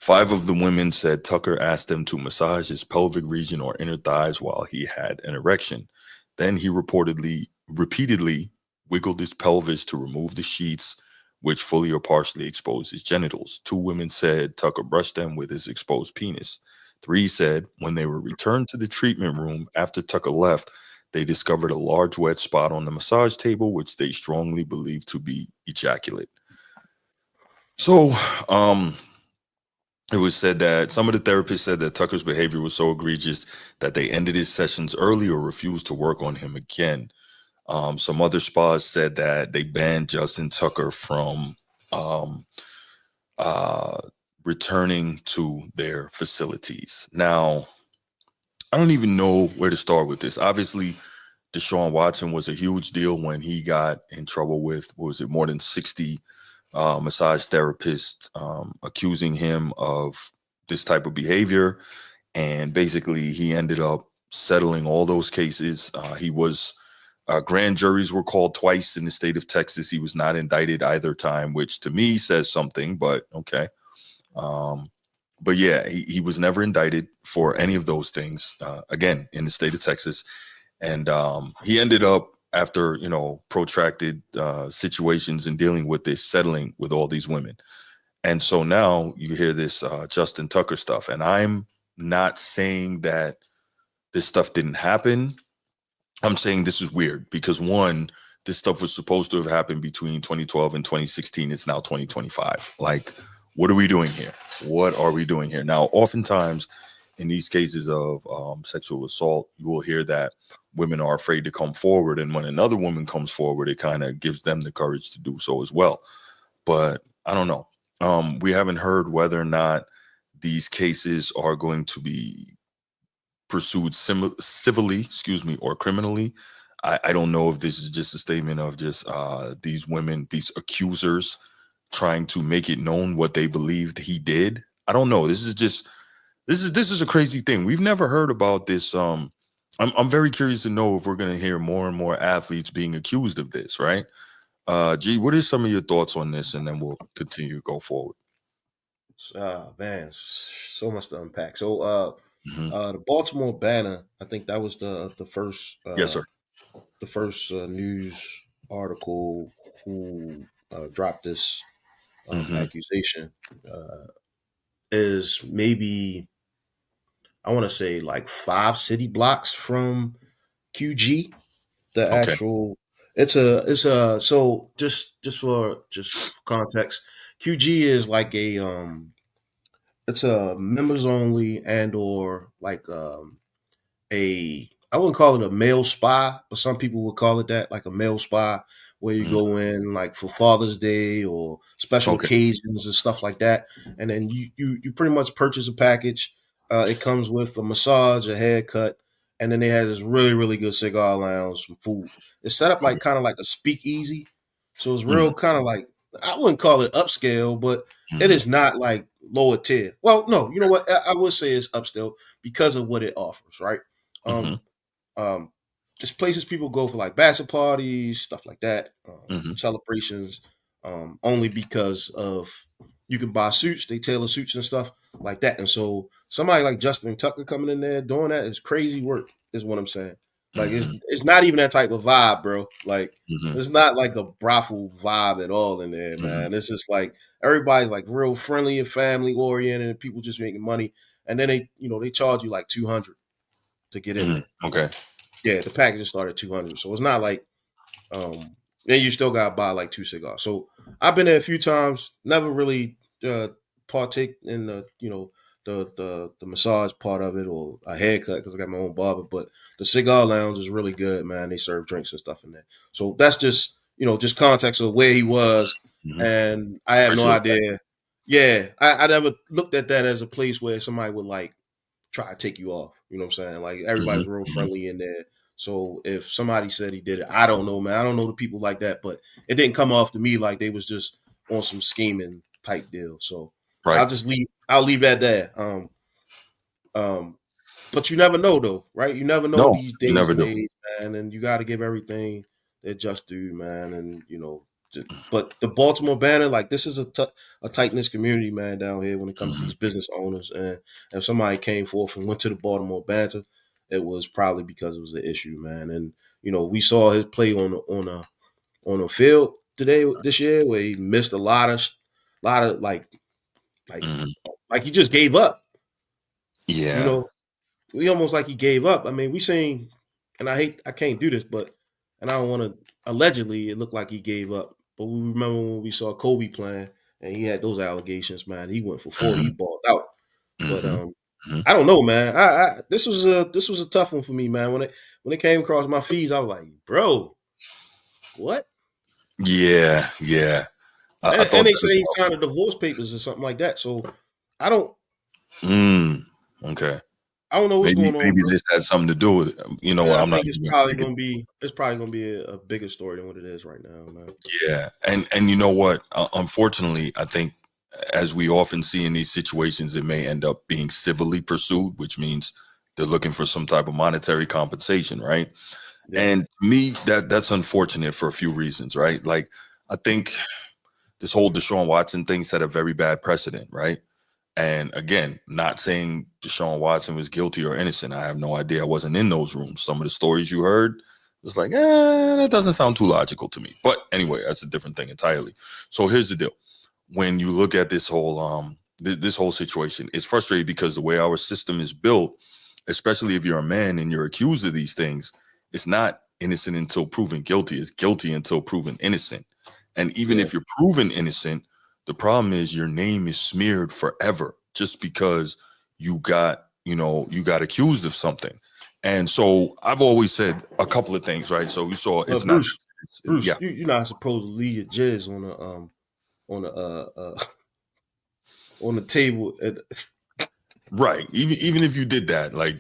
S1: 5 of the women said Tucker asked them to massage his pelvic region or inner thighs while he had an erection. Then he repeatedly wiggled his pelvis to remove the sheets, which fully or partially exposed his genitals. 2 women said Tucker brushed them with his exposed penis. 3 said when they were returned to the treatment room after Tucker left, they discovered a large wet spot on the massage table, which they strongly believed to be ejaculate. So, it was said that some of the therapists said that Tucker's behavior was so egregious that they ended his sessions early or refused to work on him again. Some other spas said that they banned Justin Tucker from returning to their facilities. Now, I don't even know where to start with this. Obviously, Deshaun Watson was a huge deal when he got in trouble with, more than 60 massage therapists accusing him of this type of behavior. And basically, he ended up settling all those cases. Grand juries were called twice in the state of Texas. He was not indicted either time, which to me says something, but okay. But yeah, he was never indicted for any of those things, again, in the state of Texas. And he ended up, after protracted situations and dealing with this, settling with all these women. And so now you hear this Justin Tucker stuff, and I'm not saying that this stuff didn't happen. I'm saying this is weird because, one, this stuff was supposed to have happened between 2012 and 2016. It's now 2025. Like, what are we doing here? What are we doing here? Now, oftentimes in these cases of sexual assault, you will hear that women are afraid to come forward. And when another woman comes forward, it kind of gives them the courage to do so as well. But I don't know. We haven't heard whether or not these cases are going to be pursued civilly, or criminally. I don't know if this is just a statement of just these women, these accusers, trying to make it known what they believed he did. I don't know. This is a crazy thing. We've never heard about this. I'm very curious to know if we're going to hear more and more athletes being accused of this, right? G, what are some of your thoughts on this? And then we'll continue to go forward.
S3: Man, so much to unpack. So the Baltimore Banner, I think that was the first
S1: yes, sir.
S3: The first news article who dropped this accusation is maybe, I want to say, like 5 city blocks from QG. The
S1: Okay.
S3: actual, so just for context, QG is like it's a members only and or like a, I wouldn't call it a male spa, but some people would call it that, like a male spa, where you
S1: Mhm.
S3: go in like for Father's Day or special
S1: Okay.
S3: occasions and stuff like that, and then you pretty much purchase a package. It comes with a massage, a haircut, and then they have this really good cigar lounge, some food. It's set up like kind of like a speakeasy, so it's real kind of like, I wouldn't call it upscale, but it is not like lower tier. Well, no, you know what? I would say it's upscale because of what it offers, right? Um, um, just places people go for like bachelor parties, stuff like that, celebrations, only because of, you can buy suits, they tailor suits and stuff like that. And so somebody like Justin Tucker coming in there doing that is crazy work, is what I'm saying. Like it's not even that type of vibe, bro. Like it's not like a brothel vibe at all in there, man. It's just like everybody's like real friendly and family oriented, and people just making money. And then they charge you like 200 to get in there.
S1: Okay.
S3: Yeah, the packages start at 200, so it's not like then you still gotta buy like 2 cigars. So I've been there a few times, never really partake in the massage part of it or a haircut because I got my own barber. But the cigar lounge is really good, man. They serve drinks and stuff in there. So that's just context of where he was, and I have no idea. Yeah, I never looked at that as a place where somebody would like try to take you off. You know what I'm saying? Like everybody's real friendly in there. So if somebody said he did it, I don't know, man. I don't know the people like that, but it didn't come off to me like they was just on some scheming type deal. So
S1: Right.
S3: I'll leave that there. But you never know though, right? You never know these days and age, man, and you got to give everything their just due, man. And but the Baltimore Banner, like this is a tight knit community, man, down here when it comes to these business owners. And if somebody came forth and went to the Baltimore Banter, it was probably because it was an issue, man. And we saw his play on a field this year where he missed a lot of like he just gave up.
S1: Yeah.
S3: We almost like he gave up. I mean, we seen, and I can't do this, but, and I don't want to, allegedly, it looked like he gave up. But we remember when we saw Kobe playing and he had those allegations, man. He went for 40, he balled out. But I don't know, man. This was a tough one for me, man. When it came across my feeds, I was like, bro, what?
S1: Yeah. I thought
S3: And they say he signed the divorce papers or something like that. So I don't.
S1: Okay.
S3: I don't know what's going on.
S1: Maybe this has something to do with it. You know what?
S3: I think it's probably going to be a bigger story than what it is right now, man.
S1: Yeah, and you know what? Unfortunately, I think as we often see in these situations, it may end up being civilly pursued, which means they're looking for some type of monetary compensation, right? Yeah. And to me, that's unfortunate for a few reasons, right? Like, I think this whole Deshaun Watson thing set a very bad precedent, right? And again, not saying Deshaun Watson was guilty or innocent. I have no idea. I wasn't in those rooms. Some of the stories you heard was like, that doesn't sound too logical to me. But anyway, that's a different thing entirely. So here's the deal. When you look at this whole this whole situation, it's frustrating because the way our system is built, especially if you're a man and you're accused of these things, it's not innocent until proven guilty. It's guilty until proven innocent. And even if you're proven innocent, the problem is your name is smeared forever just because you got accused of something. And so I've always said a couple of things, right? So we saw it's
S3: Bruce,
S1: not. Yeah.
S3: You're not supposed to leave your jizz on the table.
S1: Right. Even if you did that, like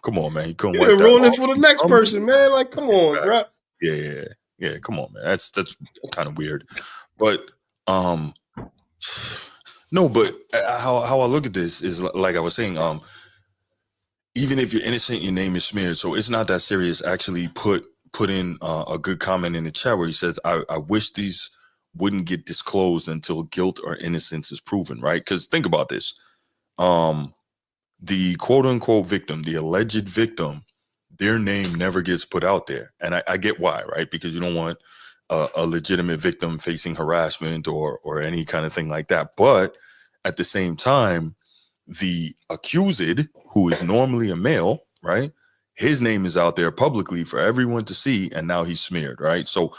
S1: come on, man. You couldn't
S3: wipe that ruin it for the next person, man. Like, come on, bro.
S1: Yeah. Come on, man. That's kind of weird. But no, but how I look at this is like I was saying, even if you're innocent, your name is smeared. So it's not that serious. Actually put in a good comment in the chat where he says, I wish these wouldn't get disclosed until guilt or innocence is proven, right? Because think about this. The quote unquote victim, the alleged victim, their name never gets put out there. And I get why, right? Because you don't want a legitimate victim facing harassment or any kind of thing like that. But at the same time, the accused, who is normally a male, right? His name is out there publicly for everyone to see, and now he's smeared, right? So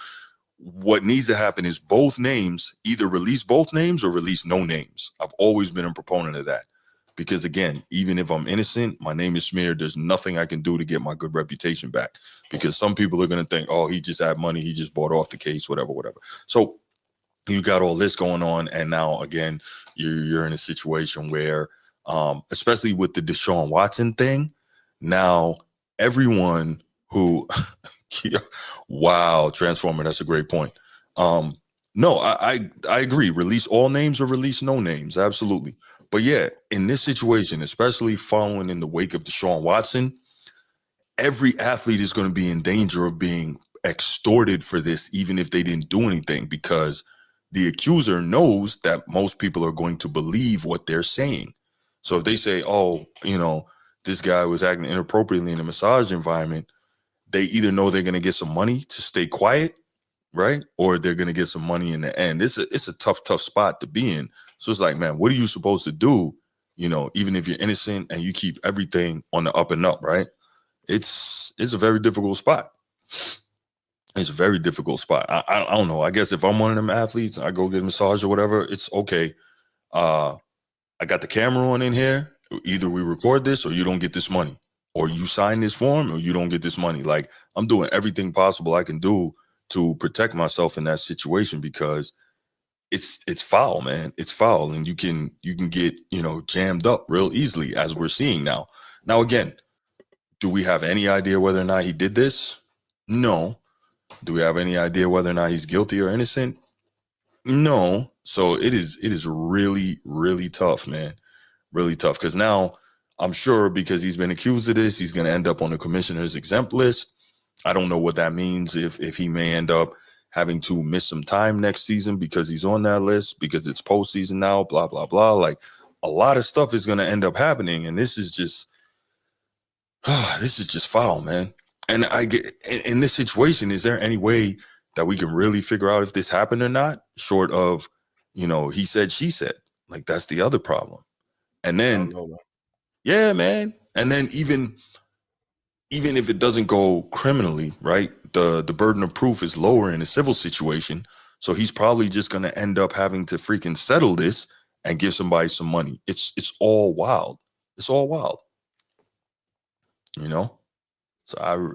S1: what needs to happen is both names, either release both names or release no names. I've always been a proponent of that. Because again, even if I'm innocent, my name is smeared. There's nothing I can do to get my good reputation back. Because some people are going to think, oh, he just had money. He just bought off the case, whatever. So you got all this going on. And now, again, you're in a situation where, especially with the Deshaun Watson thing, now everyone who, wow, Transformer, that's a great point. No, I agree. Release all names or release no names. Absolutely. But yeah, in this situation, especially following in the wake of Deshaun Watson, every athlete is going to be in danger of being extorted for this, even if they didn't do anything, because the accuser knows that most people are going to believe what they're saying. So if they say, oh, this guy was acting inappropriately in a massage environment, they either know they're going to get some money to stay quiet, right? Or they're going to get some money in the end. It's a tough spot to be in. So it's like, man, what are you supposed to do? Even if you're innocent and you keep everything on the up and up, right? It's a very difficult spot. It's a very difficult spot. I don't know. I guess if I'm one of them athletes, I go get a massage or whatever, it's okay. I got the camera on in here. Either we record this or you don't get this money. Or you sign this form or you don't get this money. Like, I'm doing everything possible I can do to protect myself in that situation, because it's foul, man. It's foul, and you can get jammed up real easily, as we're seeing now. Now, again, do we have any idea whether or not he did this? No. Do we have any idea whether or not he's guilty or innocent? No. So it is really, really tough, man. Really tough, because now I'm sure, because he's been accused of this, he's going to end up on the commissioner's exempt list. I don't know what that means, if he may end up having to miss some time next season because he's on that list, because it's postseason now, blah, blah, blah. Like, a lot of stuff is going to end up happening. And this is just foul, man. And I get in this situation, is there any way that we can really figure out if this happened or not, short of, he said, she said? Like, that's the other problem. And then, yeah, man. And then even if it doesn't go criminally, right, the burden of proof is lower in a civil situation. So he's probably just going to end up having to freaking settle this and give somebody some money. It's all wild. It's all wild. So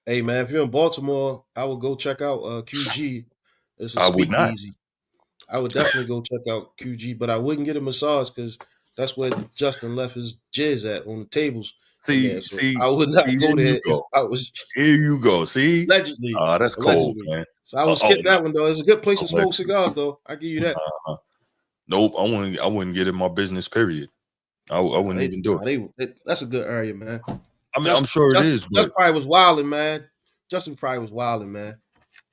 S3: hey, man, if you're in Baltimore, I would go check out QG. It's a speakeasy. I would definitely go check out QG, but I wouldn't get a massage, because that's where Justin left his jizz at, on the tables.
S1: See,
S3: I would not go there if I was.
S1: Here you go. See,
S3: allegedly.
S1: That's cold, man.
S3: So I would skip that one, though. It's a good place to smoke cigars, though. I give you that.
S1: Nope, I wouldn't get in my business. Period. I wouldn't even do
S3: it. That's a good area, man.
S1: I mean, I'm sure it is.
S3: Justin probably was wilding, man. Justin probably was wilding, man.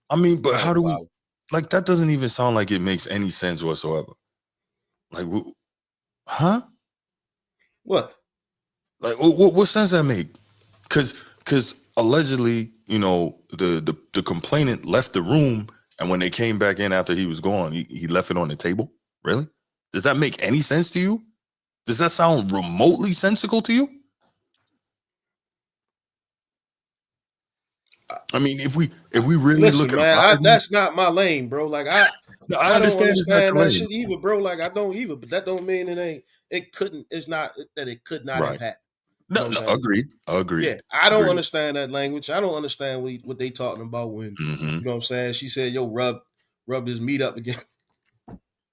S1: I mean, but how do we? Like, that doesn't even sound like it makes any sense whatsoever. Like, huh?
S3: What?
S1: Like, what sense does that make? Because allegedly, the complainant left the room, and when they came back in after he was gone, he left it on the table. Really? Does that make any sense to you? Does that sound remotely sensical to you? I mean, if we really look at
S3: that's not my lane, bro. Like, I don't understand that shit either, bro. Like, I don't either, but that don't mean it could not have happened.
S1: No, agreed.
S3: Yeah, I don't understand that language. I don't understand what they talking about when, you know what I'm saying? She said, yo, rub his meat up again.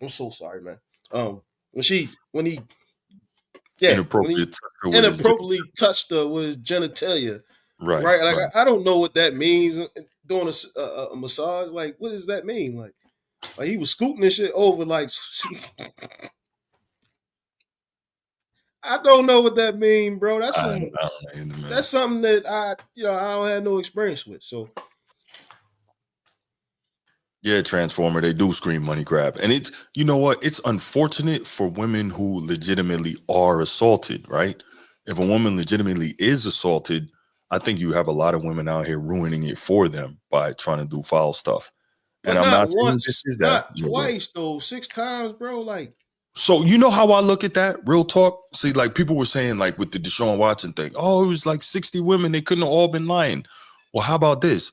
S3: I'm so sorry, man. When he inappropriately touched her with his genitalia. Right. Like, I don't know what that means. Doing a massage, like, what does that mean? Like he was scooting this shit over, like, I don't know what that means, bro. That's that's something that I don't have no experience with. So
S1: yeah, Transformer, they do scream money grab. And it's, you know what? It's unfortunate for women who legitimately are assaulted, right? If a woman legitimately is assaulted, I think you have a lot of women out here ruining it for them by trying to do foul stuff. And
S3: But
S1: I'm
S3: not
S1: not saying this
S3: once,
S1: is that.
S3: not twice, though. 6 times, bro. Like,
S1: So you know how I look at that? Real talk. See, like people were saying, like with the Deshaun Watson thing, oh, it was like 60 women. They couldn't have all been lying. Well, how about this?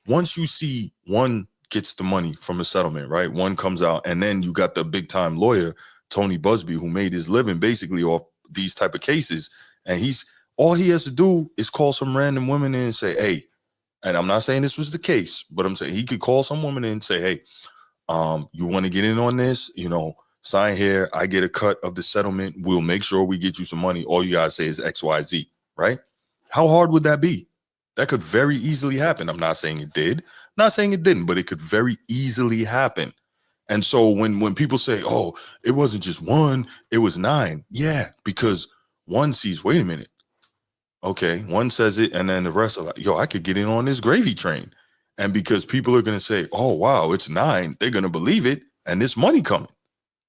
S1: Once you see one gets the money from a settlement, right? One comes out, and then you got the big time lawyer, Tony Busby, who made his living basically off these type of cases. And all he has to do is call some random women in and say, hey, and I'm not saying this was the case, but I'm saying he could call some woman in and say, hey, you want to get in on this? Sign here. I get a cut of the settlement. We'll make sure we get you some money. All you gotta say is XYZ, right? How hard would that be? That could very easily happen. I'm not saying it did, not saying it didn't, but it could very easily happen. And so when people say, oh, it wasn't just one, it was 9. Yeah, because one sees, wait a minute. Okay, one says it, and then the rest are like, yo, I could get in on this gravy train. And because people are going to say, oh, wow, it's 9, they're going to believe it, and this money coming.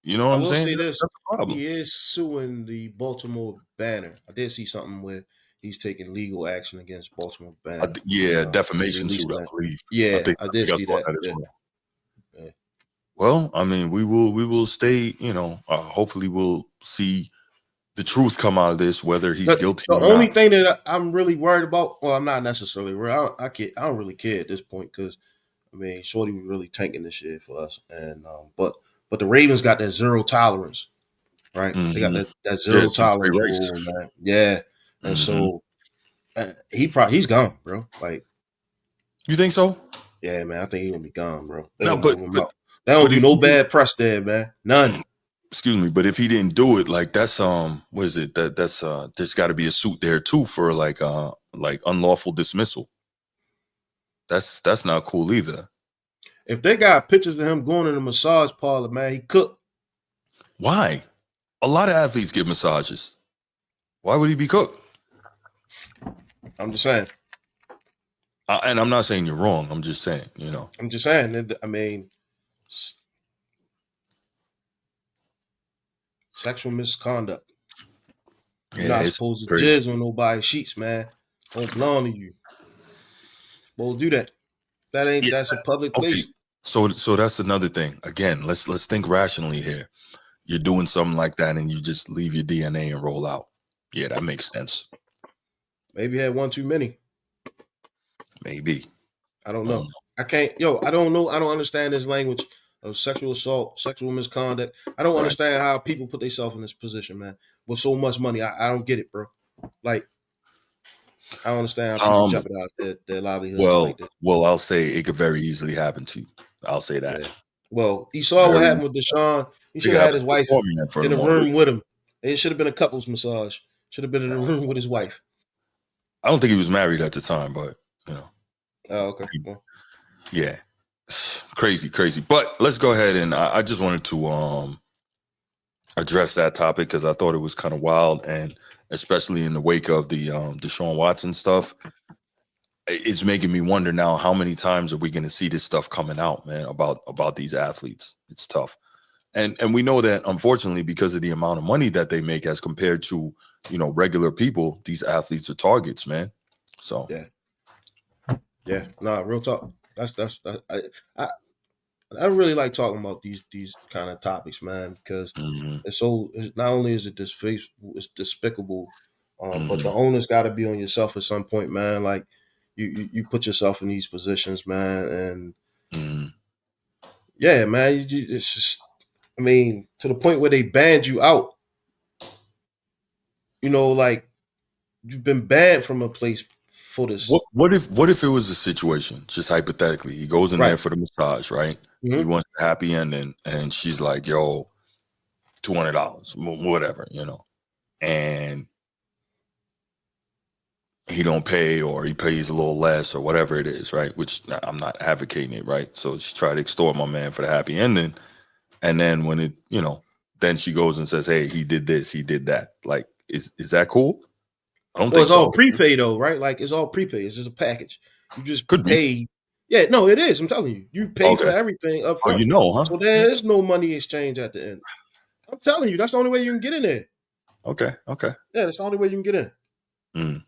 S1: You know what
S3: I
S1: I'm
S3: will
S1: saying?
S3: say this:
S1: That's the problem.
S3: he is suing the Baltimore Banner. I did see something where he's taking legal action against Baltimore Banner.
S1: Defamation
S3: released
S1: suit, I
S3: that.
S1: believe.
S3: Yeah, I
S1: I
S3: did
S1: think I
S3: see
S1: saw
S3: that.
S1: that as
S3: Yeah.
S1: well.
S3: Yeah.
S1: Well, I mean, we will stay, hopefully we'll see the truth come out of this, whether he's guilty
S3: The
S1: or
S3: only
S1: not.
S3: thing that I'm really worried about, well, I'm not necessarily worried. I don't really care at this point because, I mean, Shorty was really tanking this shit for us, and but the Ravens got that zero tolerance, right? They got
S1: Mhm.
S3: that
S1: Yeah,
S3: zero
S1: some free
S3: tolerance
S1: race.
S3: rule, man. Yeah, and
S1: Mhm.
S3: so he's gone, bro. Like,
S1: You think so?
S3: yeah, man, I think he's gonna be gone, bro. They're
S1: No,
S3: gonna move him out. They
S1: but
S3: don't do
S1: if
S3: no
S1: he didn't,
S3: bad press there, man. None.
S1: excuse me, but if he didn't do it, like that's what is it? That's there's got to be a suit there too for like unlawful dismissal. That's not cool either.
S3: If they got pictures of him going in a massage parlor, man, he cooked.
S1: Why? A lot of athletes get massages. Why would he be cooked?
S3: I'm just saying.
S1: And I'm not saying you're wrong. I'm just saying,
S3: I'm just saying. I mean, sexual misconduct. You're
S1: Yeah,
S3: not
S1: it's
S3: supposed to
S1: crazy.
S3: jizz on nobody's sheets, man. Don't belong to you. Supposed to do that.
S1: Yeah,
S3: That's a public
S1: okay.
S3: place.
S1: So that's another thing. Again, let's think rationally here. You're doing something like that and you just leave your DNA and roll out. Yeah, that makes sense.
S3: Maybe he had one too many.
S1: Maybe.
S3: I don't know. I can't. I don't know. I don't understand this language of sexual assault, sexual misconduct. I don't
S1: Right.
S3: understand how people put themselves in this position, man. With so much money, I don't get it, bro. Like, I don't understand how people jeopardize their livelihoods like this.
S1: Well, I'll say it could very easily happen to you. I'll say that.
S3: Yeah. Well, you saw what
S1: Very,
S3: happened with Deshaun. He
S1: it
S3: should
S1: could
S3: have had
S1: happen
S3: his
S1: to
S3: wife
S1: a poor man,
S3: in the
S1: furthermore.
S3: room with him. It should have been a couples massage. Should have been in the room with his wife.
S1: I don't think he was married at the time, but
S3: Oh, okay. Well,
S1: yeah, crazy. But let's go ahead and I just wanted to address that topic because I thought it was kind of wild, and especially in the wake of the Deshaun Watson stuff, it's making me wonder now how many times are we going to see this stuff coming out, man, about these athletes. It's tough. And we know that unfortunately, because of the amount of money that they make as compared to, regular people, these athletes are targets, man. So
S3: yeah. Nah, real talk. I really like talking about these kind of topics, man, because it's not only is it it's despicable, but the onus got to be on yourself at some point, man. Like you put yourself in these positions, man, and yeah, man, it's just, I mean, to the point where they banned you out. Like you've been banned from a place for this.
S1: what if it was a situation, just hypothetically, he goes in there
S3: Right.
S1: for the massage, right? He wants a happy ending, and she's like, yo, $200, whatever, and he don't pay, or he pays a little less, or whatever it is, right? Which I'm not advocating it, right? So she tried to extort my man for the happy ending, and then when it, then she goes and says, hey, he did this, he did that. Like, is that cool? I don't
S3: Well,
S1: think
S3: it's all
S1: so.
S3: prepaid though, right? Like it's all prepaid. It's just a package. You just
S1: Could be.
S3: pay. Yeah, no, it is. I'm telling you, you pay for
S1: Okay.
S3: everything up
S1: Oh,
S3: front.
S1: huh?
S3: So there is no money exchange at the end. I'm telling you, that's the only way you can get in there.
S1: Okay.
S3: Yeah, that's the only way you can get in.
S1: Mm.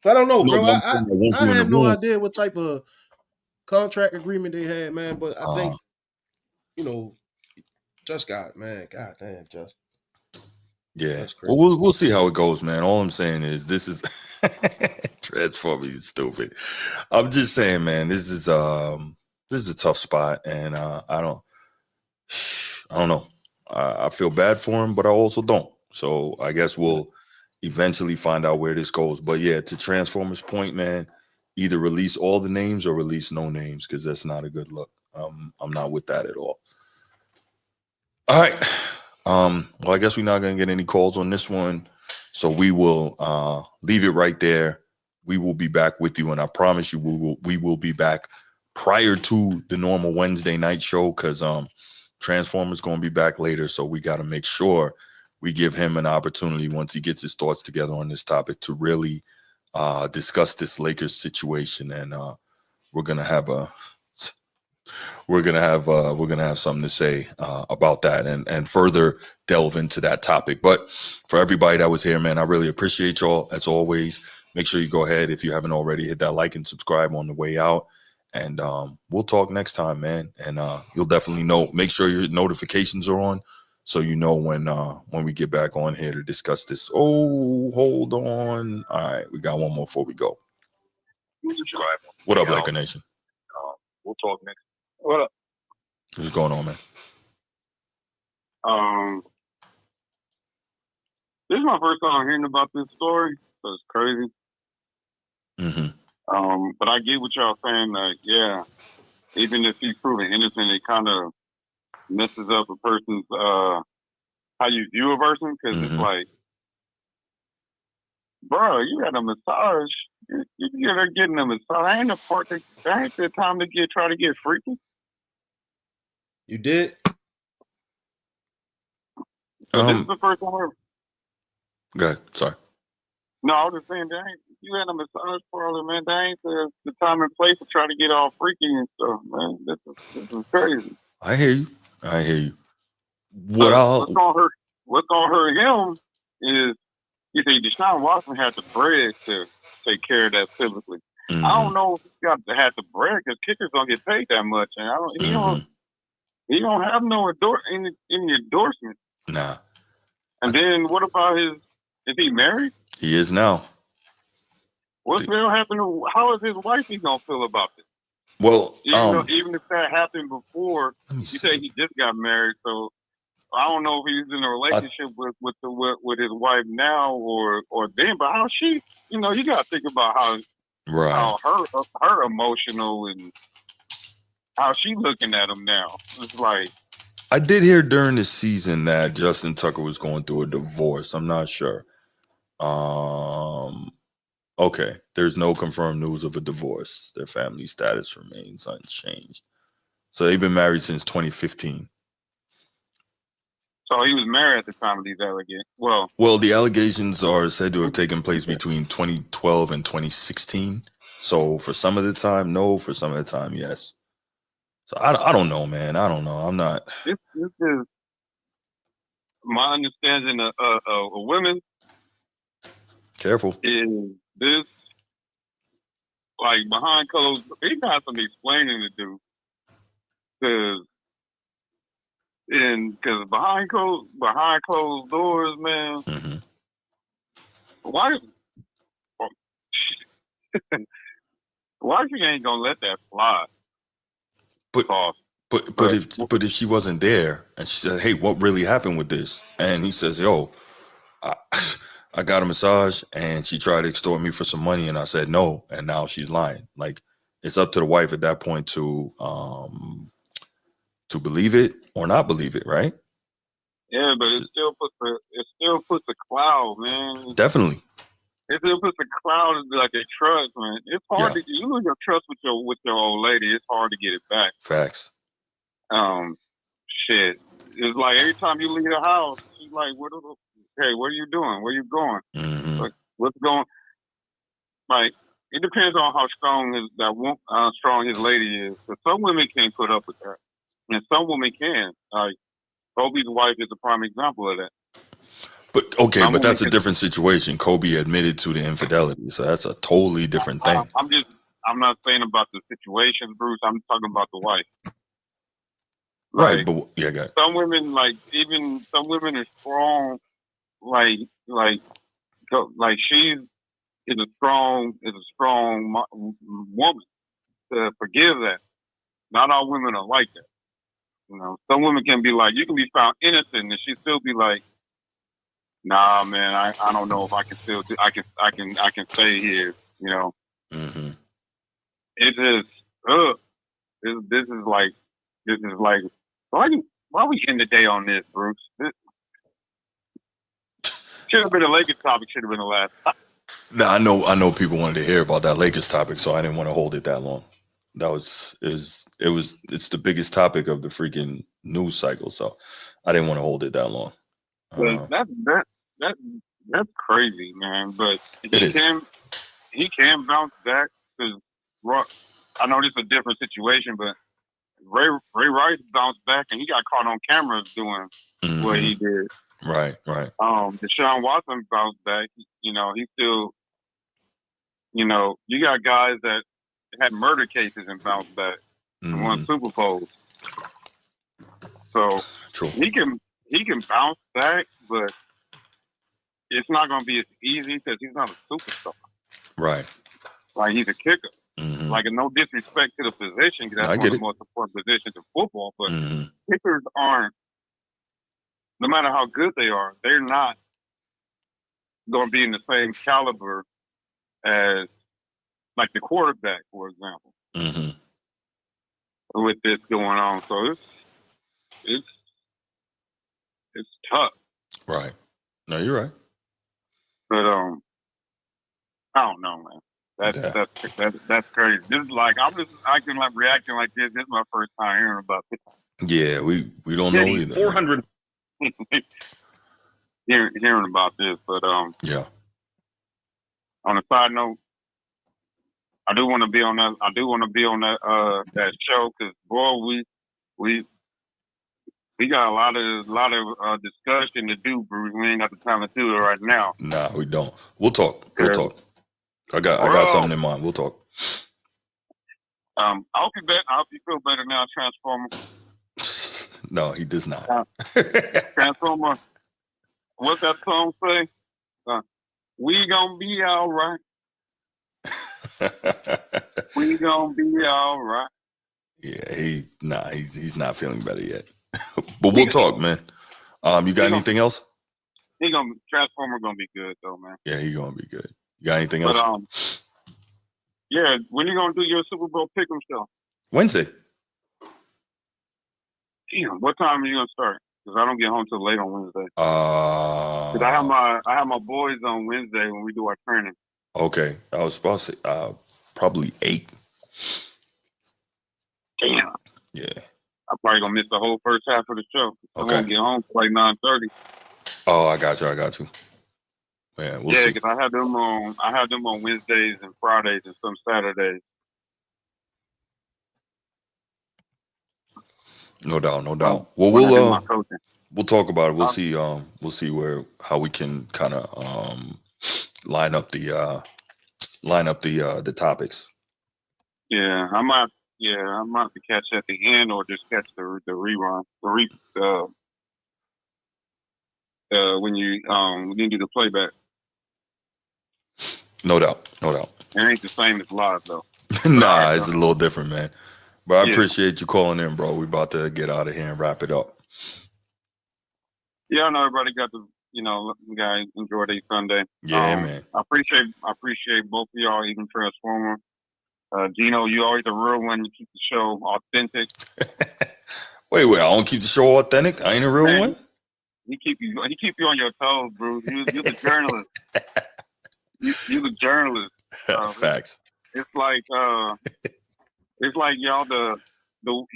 S3: So I don't know,
S1: No,
S3: bro.
S1: but I'm saying that once
S3: I
S1: you're in the
S3: have no
S1: room,
S3: idea what type of contract agreement they had, man. But I think, Just got, man. God damn, Just.
S1: Yeah.
S3: That's crazy.
S1: Well, we'll see how it goes, man. All I'm saying is this is Transformer, you stupid. I'm just saying, man, this is a tough spot, and I don't know. I feel bad for him, but I also don't. So I guess we'll eventually find out where this goes. But yeah, to Transformers' point, man, either release all the names or release no names, because that's not a good look. I'm not with that at all. All right. Well, I guess we're not going to get any calls on this one. So we will leave it right there. We will be back with you. And I promise you, we will be back prior to the normal Wednesday night show, because Transformer's going to be back later. So we got to make sure we give him an opportunity once he gets his thoughts together on this topic to really discuss this Lakers situation. And we're going to have something to say about that and further delve into that topic. But for everybody that was here, man, I really appreciate y'all. As always, make sure you go ahead, if you haven't already, hit that like and subscribe on the way out. And we'll talk next time, man. And you'll definitely know. Make sure your notifications are on, so you know when we get back on here to discuss this. Oh, hold on. All right, we got one more before we go. What up, Laker Nation?
S5: We'll talk next. What up?
S1: What's going on, man?
S5: This is my first time hearing about this story, so it's crazy.
S1: Mm-hmm.
S5: But I get what y'all saying. Yeah, even if he's proven innocent, it kind of messes up a person's how you view a person, because it's like, bro, you got a massage. You're getting a massage. Ain't the time to try to get freaky.
S3: You did?
S5: So this is the first time ever.
S1: Go ahead. Sorry.
S5: No, I was just saying, you had a massage parlor, man. That ain't the time and place to try to get all freaky and stuff, man. This is crazy.
S1: I hear you.
S5: What's gonna hurt him is, you see, Deshaun Watson had the bread to take care of that typically.
S1: Mm-hmm.
S5: I don't know if he got to have the bread, because kickers don't get paid that much, and he don't have no any endorsement.
S1: Nah.
S5: And then what about is he married?
S1: He is now.
S5: What's going to happen? How is his wife going to feel about this?
S1: Well,
S5: even if that happened before, you say he just got married, so I don't know if he's in a relationship with his wife now or then. But how she, you got to think about how her emotional and how she looking at him now. It's like,
S1: I did hear during the season that Justin Tucker was going through a divorce. I'm not sure. Okay, there's no confirmed news of a divorce. Their family status remains unchanged. So they've been married since 2015.
S5: So he was married at the time of these allegations.
S1: Well, the allegations are said to have taken place between 2012 and 2016. So for some of the time, no. For some of the time, yes. So I don't know, man. I don't know. I'm not.
S5: This is my understanding of women.
S1: Careful.
S5: Is this like behind closed? He got some explaining to do, because behind closed doors, man.
S1: Mm-hmm.
S5: Why she ain't gonna let that fly?
S1: But if she wasn't there and she said, "Hey, what really happened with this?" and he says, "Yo, I got a massage and she tried to extort me for some money and I said no, and now she's lying." Like, it's up to the wife at that point to believe it or not believe it, right?
S5: Yeah, but it still puts a cloud, man.
S1: Definitely.
S5: It still puts a cloud, like a trust, man. It's hard to you lose your trust with your old lady. It's hard to get it back.
S1: Facts.
S5: Shit. It's like every time you leave the house, she's like, what are you doing? Where you going?
S1: Mm-hmm.
S5: Like, what's going? Like, it depends on how strong his lady is. But some women can't put up with that, and some women can. Like Kobe's wife is a prime example of that.
S1: But that's a different situation. Kobe admitted to the infidelity, so that's a totally different thing.
S5: I'm I'm not saying about the situation, Bruce. I'm talking about the wife.
S1: Right, but yeah, got it.
S5: Some women, like even some women are strong, like she is a strong woman to forgive that. Not all women are like that. You know, some women can be like, you can be found innocent and she still be like, nah, man, I don't know if I can still do, I can stay here. You know, it just this is like why we end the day on this, Bruce? This should have been a Lakers topic. Should have been the last topic.
S1: No, I know people wanted to hear about that Lakers topic, so I didn't want to hold it that long. It's the biggest topic of the freaking news cycle, so I didn't want to hold it that long.
S5: That's crazy, man. But he can bounce back because I know this is a different situation, but Ray Rice bounced back and he got caught on camera doing what he did.
S1: Right.
S5: Deshaun Watson bounced back. You know, he still. You know, you got guys that had murder cases and bounced back and won Super Bowls. So
S1: true.
S5: He can bounce back, but it's not going to be as easy because he's not a superstar.
S1: Right.
S5: Like he's a kicker. Like, no disrespect to the position, because that's one of the most important positions in football. But kickers aren't. No matter how good they are, they're not going to be in the same caliber as like the quarterback, for example, with this going on. So it's tough.
S1: Right. No, you're right.
S5: But I don't know, man. That's crazy. This is like I'm just reacting like this. This is my first time hearing about this.
S1: Yeah, we don't know either.
S6: 400.
S5: hearing about this, but
S1: yeah.
S5: On a side note, I do want to be on that. I do want to be on that show because boy, we got a lot of discussion to do, Bruce. We ain't got the time to do it right now.
S1: Nah, we don't. We'll talk. I got something in mind. We'll talk.
S5: I hope you feel better now, Transformer.
S1: No, he does not.
S5: Transformer. What's that song say? We gonna be all right. We gonna be all right.
S1: Yeah, he's not feeling better yet. But we'll talk, man. You got anything else?
S5: Transformer gonna be good though, man.
S1: Yeah, he gonna be good. You got anything else?
S5: Yeah, when you gonna do your Super Bowl pick'em show?
S1: Wednesday.
S5: Damn, what time are you gonna start? Because I don't get home till late on Wednesday. Because I have my boys on Wednesday when we do our training.
S1: Okay, I was supposed to say probably 8.
S5: Damn.
S1: Yeah.
S5: I'm probably gonna miss the whole first half of the show.
S1: Okay.
S5: I'm gonna get home for like 9:30.
S1: Oh, I got you. Man, we'll see.
S5: Because I have them on Wednesdays and Fridays and some Saturdays.
S1: No doubt. Well, we'll talk about it. We'll see. We'll see how we can kind of line up the topics.
S5: Yeah, I might have to catch at the end or just catch the rerun. When you do the playback.
S1: No doubt.
S5: It ain't the same as live though.
S1: Nah, it's a little different, man. But I appreciate you calling in, bro. We about to get out of here and wrap it up.
S5: Yeah, I know everybody got to, you guys enjoy their Sunday.
S1: Yeah, man.
S5: I appreciate both of y'all, even Transformer. Gino, you always a real one. You keep the show authentic.
S1: Wait, I don't keep the show authentic? I ain't a real one?
S5: He keep you on your toes, Bruce. You the journalist. You the journalist.
S1: Facts.
S5: It's like y'all the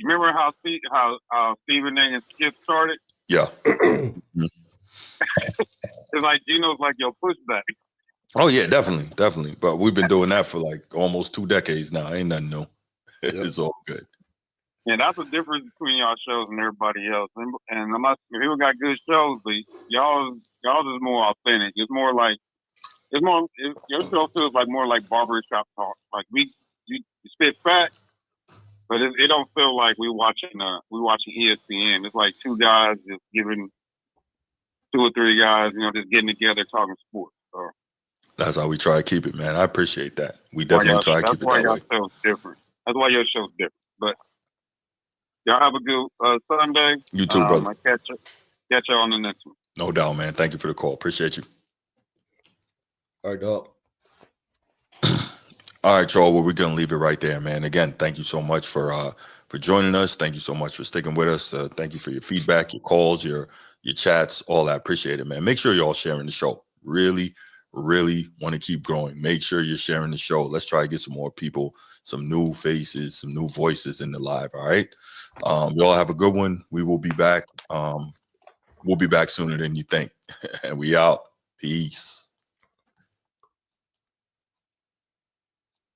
S5: remember how Stephen A and Skip started?
S1: Yeah.
S5: It's like Gino's like your pushback.
S1: Oh yeah, definitely. But we've been doing that for like almost 2 decades now. Ain't nothing new. It's all good.
S5: Yeah, that's the difference between y'all shows and everybody else. And I'm not people got good shows, but y'all is more authentic. It's more like your show feels like more like barbershop talk. Like we you spit facts, but it don't feel like we watching ESPN. It's like two guys just giving two or three guys, just getting together talking sports. So
S1: that's how we try to keep it, man. I appreciate that. We definitely try to keep it that way.
S5: That's why your show's different. That's why your show's different. But y'all have a good Sunday.
S1: You too, brother.
S5: I catch you on the next one.
S1: No doubt, man. Thank you for the call. Appreciate you.
S3: All right, dog.
S1: All right, y'all. Well, we're gonna leave it right there, man. Again, thank you so much for joining us. Thank you so much for sticking with us. Thank you for your feedback, your calls, your chats, all that. Appreciate it, man. Make sure you're all sharing the show. Really, really want to keep growing. Make sure you're sharing the show. Let's try to get some more people, some new faces, some new voices in the live. All right. You all have a good one. We will be back. We'll be back sooner than you think. And we out. Peace.